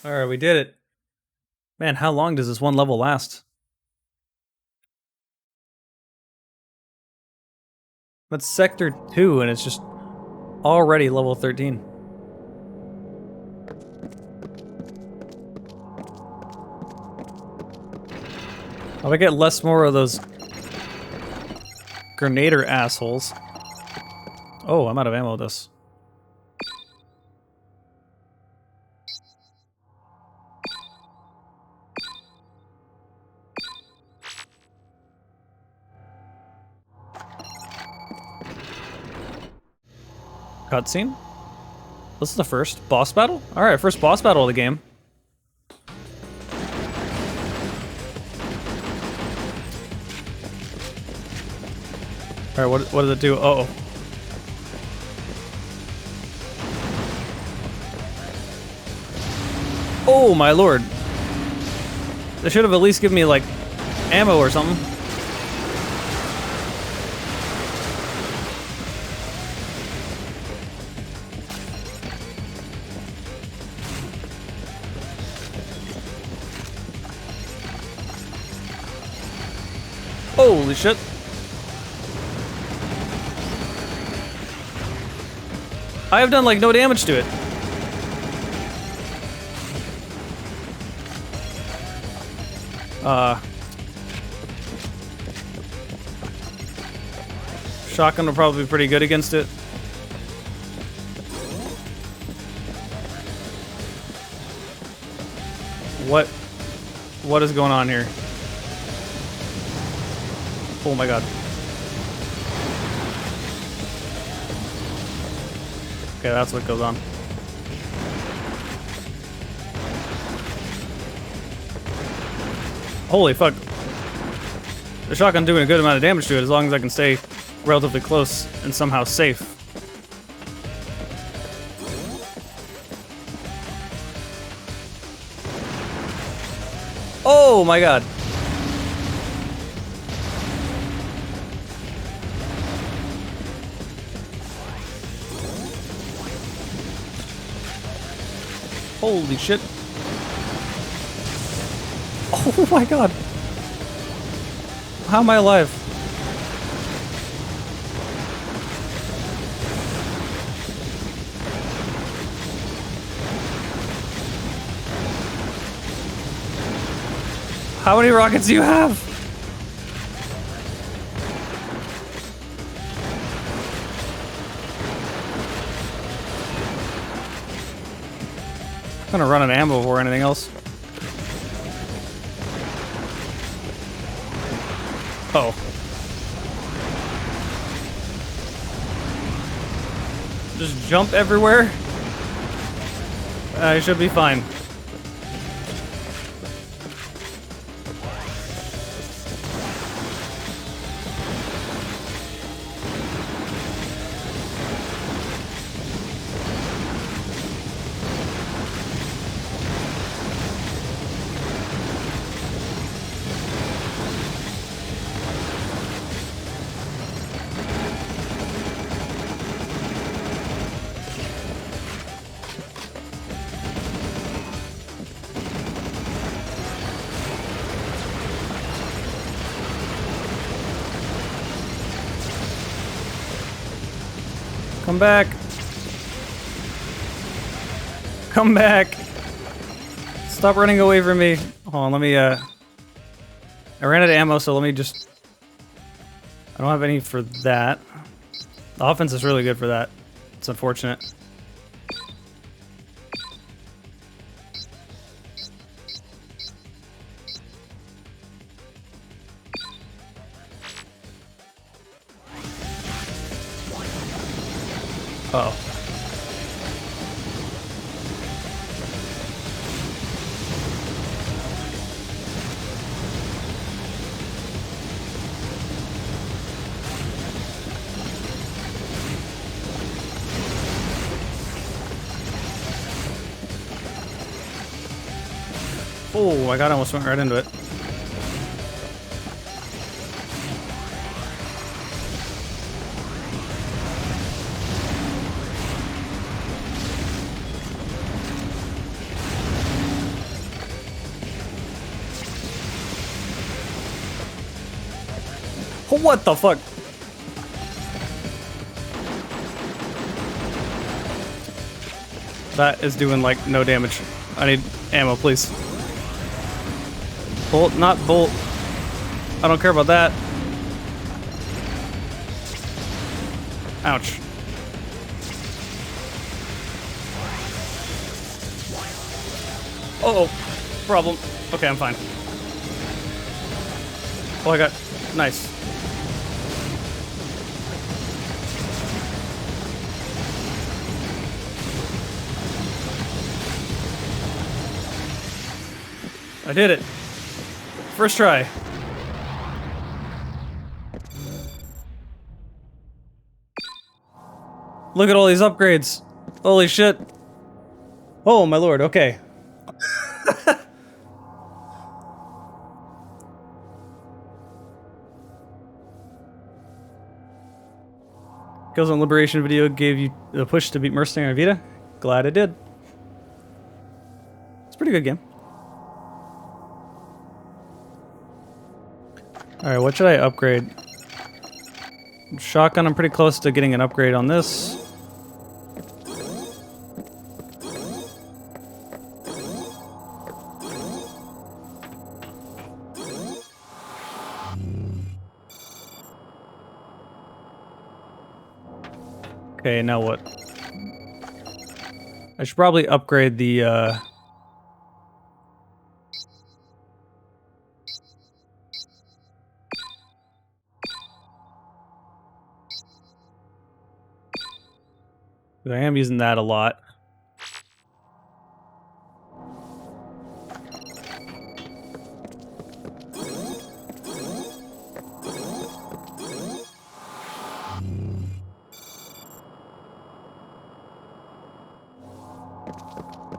Alright, we did it. Man, how long does this one level last? That's Sector 2, and it's just already level 13. I'll get less more of those grenader assholes. Oh, I'm out of ammo with this. Cutscene? This is the first boss battle? Alright, first boss battle of the game. Alright, what does it do? Uh-oh. Oh my lord. They should have at least given me, like, ammo or something. Holy shit. I have done, like, no damage to it. Shotgun will probably be pretty good against it. What is going on here? Oh my god. Okay, that's what goes on. Holy fuck. The shotgun doing a good amount of damage to it as long as I can stay relatively close and somehow safe. Oh my god. Holy shit. Oh my god. How am I alive? How many rockets do you have? I'm gonna run an ammo before anything else. Oh. Just jump everywhere? I should be fine. Come back. Come back. Stop running away from me. Hold on, let me, I ran out of ammo, so let me just... I don't have any for that. The offense is really good for that. It's unfortunate. Uh-oh. Oh, my god, I almost went right into it. What the fuck? That is doing, like, no damage. I need ammo, please. Bolt, not bolt. I don't care about that. Ouch. Uh-oh. Problem. Okay, I'm fine. Oh, I got... Nice. I did it. First try. Look at all these upgrades. Holy shit. Oh, my lord, okay. Kills on Liberation video gave you the push to beat Mercenary on Vita. Glad it did. It's a pretty good game. Alright, what should I upgrade? Shotgun, I'm pretty close to getting an upgrade on this. Okay, now what? I should probably upgrade the, I am using that a lot.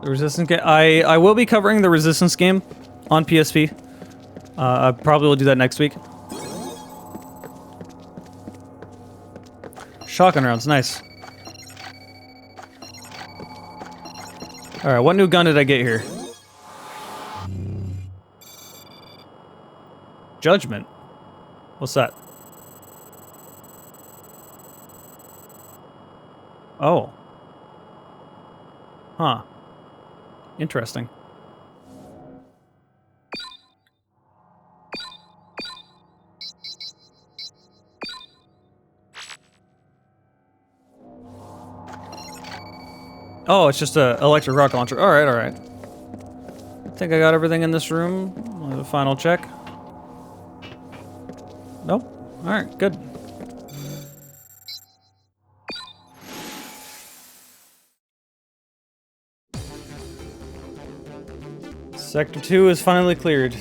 The Resistance game. I will be covering the Resistance game on PSP. I probably will do that next week. Shotgun rounds, nice. Alright, what new gun did I get here? Judgment. What's that? Oh. Huh. Interesting. Oh, it's just a electric rocket launcher. Alright, alright. I think I got everything in this room. A final check. Nope. Alright, good. Sector 2 is finally cleared.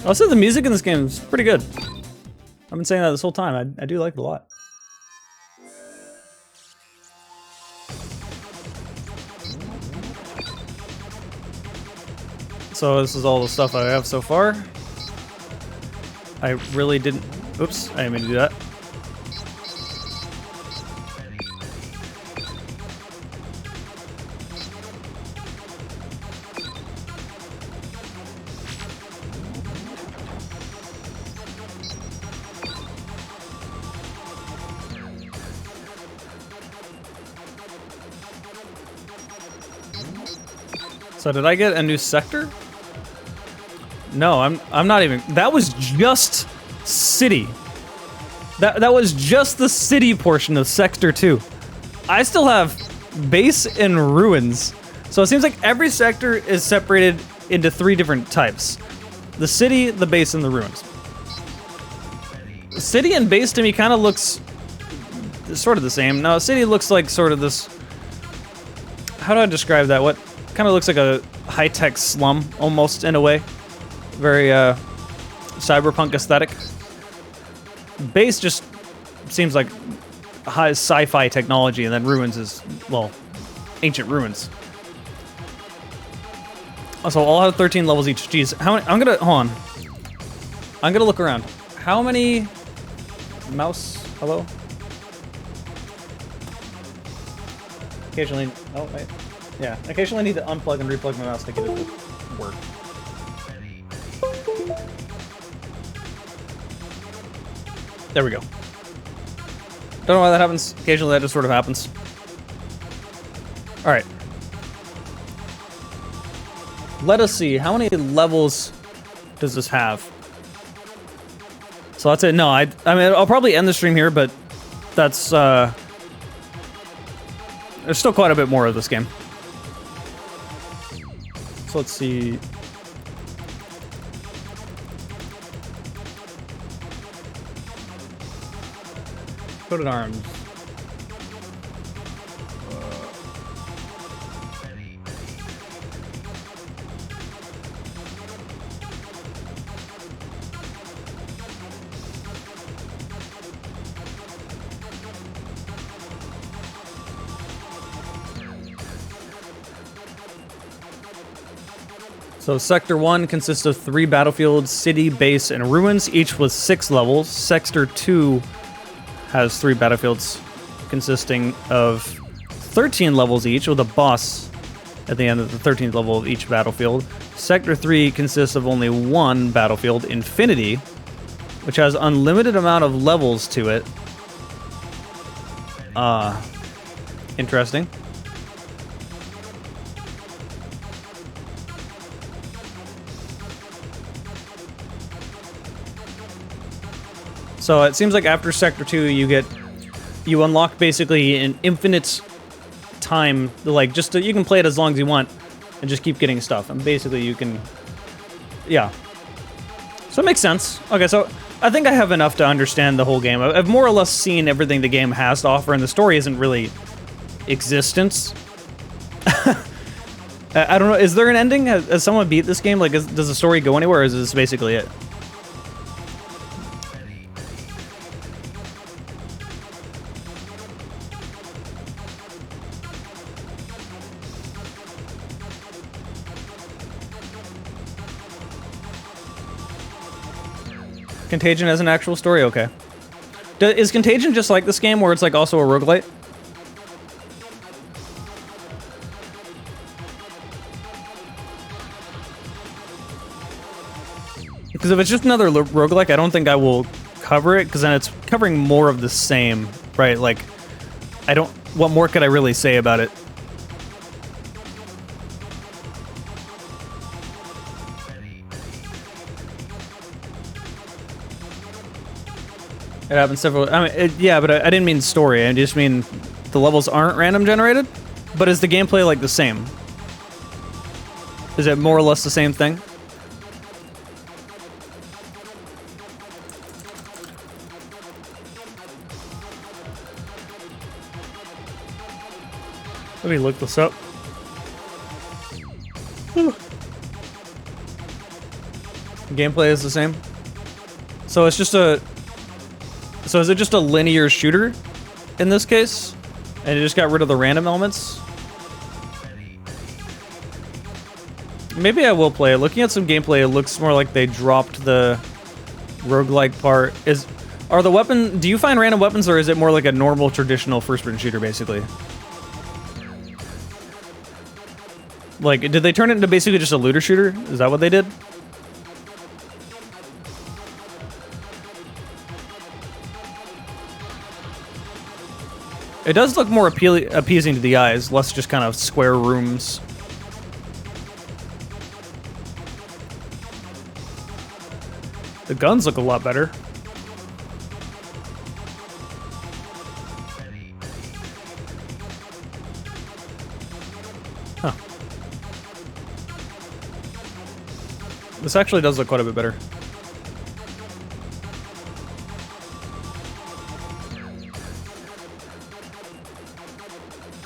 Also, the music in this game is pretty good. I've been saying that this whole time. I do like it a lot. So this is all the stuff I have so far. I really didn't... Oops, I didn't mean to do that. So did I get a new sector? No, I'm not even. That was just city. That was just the city portion of Sector 2. I still have base and ruins. So it seems like every sector is separated into 3 different types. The city, the base, and the ruins. City and base to me kind of looks sort of the same. Now, city looks like sort of this... How do I describe that? What kind of looks like a high-tech slum, almost, in a way. Very, cyberpunk aesthetic. Base just seems like high sci-fi technology, and then ruins is, well, ancient ruins. So I'll have 13 levels each. Jeez, how many? I'm gonna, hold on. I'm gonna look around. How many... Mouse, hello? Occasionally, oh, wait. Yeah, occasionally I need to unplug and replug my mouse to get it to work. There we go. Don't know why that happens. Occasionally that just sort of happens. Alright. Let us see. How many levels does this have? So that's it. No, I mean, I'll probably end the stream here, but that's, there's still quite a bit more of this game. So let's see. Coated arms. So Sector 1 consists of 3 battlefields, city, base, and ruins, each with 6 levels. Sector 2 has 3 battlefields consisting of 13 levels each, with a boss at the end of the 13th level of each battlefield. Sector 3 consists of only 1 battlefield, Infinity, which has unlimited amount of levels to it. Interesting. So it seems like after Sector 2, you unlock basically an infinite time, like just you can play it as long as you want, and just keep getting stuff. And basically you can, yeah. So it makes sense. Okay, so I think I have enough to understand the whole game. I've more or less seen everything the game has to offer, and the story isn't really existence. I don't know. Is there an ending? Has someone beat this game? Like, does the story go anywhere, or is this basically it? Contagion has an actual story? Okay. Is Contagion just like this game, where it's like also a roguelite? Because if it's just another roguelike, I don't think I will cover it, because then it's covering more of the same, right? Like, I don't... What more could I really say about it? It happens several... I mean, yeah, but I didn't mean story. I just mean the levels aren't random generated. But is the gameplay, like, the same? Is it more or less the same thing? Let me look this up. Gameplay is the same. So it's just a... So is it just a linear shooter in this case? And it just got rid of the random elements? Maybe I will play it. Looking at some gameplay, it looks more like they dropped the roguelike part. Are the weapon... Do you find random weapons, or is it more like a normal, traditional first-person shooter, basically? Like, did they turn it into basically just a looter shooter? Is that what they did? It does look more appeasing to the eyes, less just kind of square rooms. The guns look a lot better. Huh. This actually does look quite a bit better.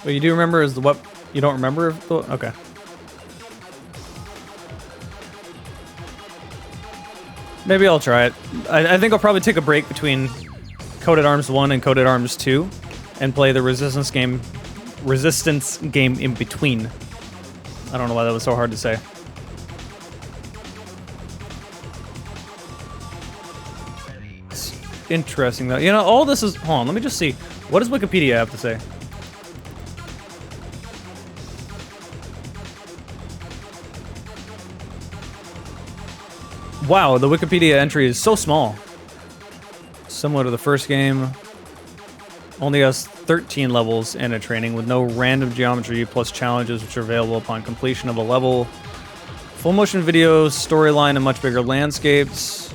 What you do remember is the what you don't remember? Okay. Maybe I'll try it. I think I'll probably take a break between Coat at Arms 1 and Coat at Arms 2 and play the Resistance game in between. I don't know why that was so hard to say. It's interesting though. You know, all this is... Hold on, let me just see. What does Wikipedia have to say? Wow, the Wikipedia entry is so small. Similar to the first game. Only has 13 levels in a training with no random geometry plus challenges which are available upon completion of a level. Full motion videos, storyline, and much bigger landscapes.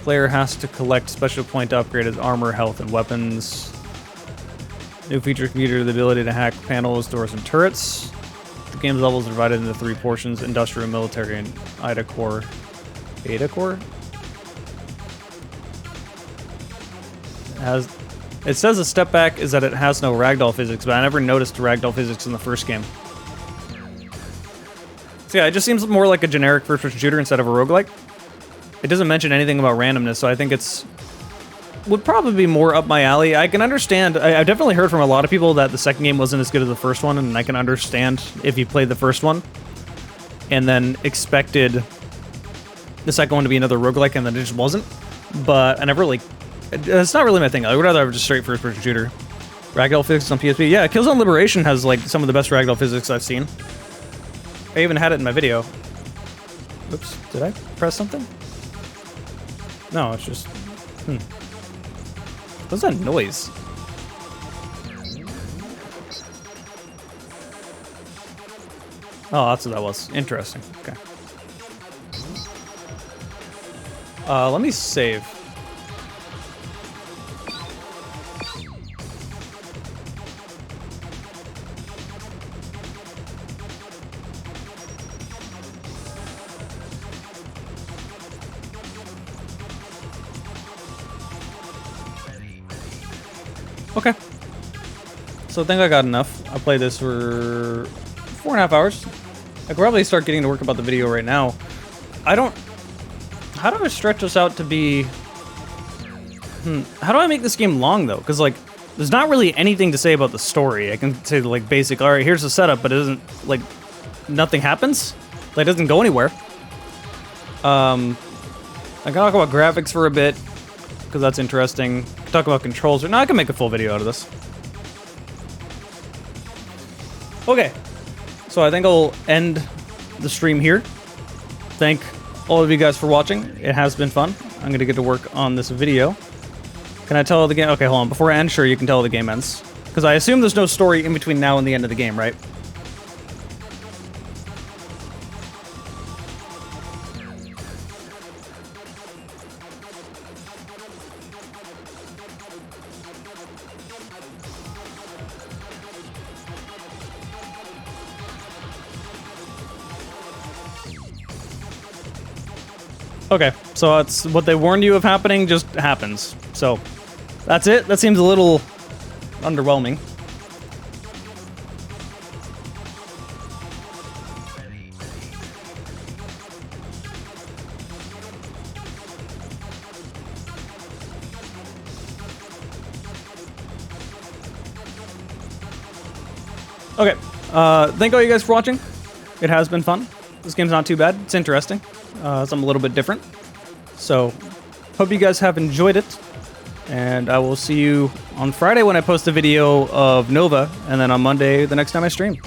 Player has to collect special point to upgrade his armor, health, and weapons. New feature computer, the ability to hack panels, doors, and turrets. The game's levels are divided into 3 portions: industrial, military, and Ida Core. Ada Core? It says a step back is that it has no ragdoll physics, but I never noticed ragdoll physics in the first game. So yeah, it just seems more like a generic first-person shooter instead of a roguelike. It doesn't mention anything about randomness, so I think would probably be more up my alley. I can understand. I've definitely heard from a lot of people that the second game wasn't as good as the first one, and I can understand if you played the first one and then expected the second one to be another roguelike, and then it just wasn't. But I never really... It's not really my thing. I would rather have just straight first-person shooter. Ragdoll physics on PSP. Yeah, Killzone Liberation has like some of the best ragdoll physics I've seen. I even had it in my video. Oops, did I press something? No, it's just... What's that noise? Oh, that's what that was. Interesting. Okay. Let me save. Okay. so I think I got enough. I played this for 4.5 hours. I could probably start getting to work about the video right now. How do I stretch this out to be... How do I make this game long, though? Because, like, there's not really anything to say about the story. I can say, like, basic, alright, here's the setup, but it doesn't, like, nothing happens. Like, it doesn't go anywhere. I can talk about graphics for a bit, because that's interesting. Talk about controls. No, I can make a full video out of this. Okay, so I think I'll end the stream here. Thank all of you guys for watching. It has been fun. I'm gonna get to work on this video. Can I tell the game? Okay, hold on. Before I end, sure, you can tell the game ends. Because I assume there's no story in between now and the end of the game, right? Okay, so that's what they warned you of happening just happens. So, that's it. That seems a little underwhelming. Okay, thank all you guys for watching. It has been fun. This game's not too bad. It's interesting. Something a little bit different. So, hope you guys have enjoyed it. And I will see you on Friday when I post a video of Nova, and then on Monday the next time I stream.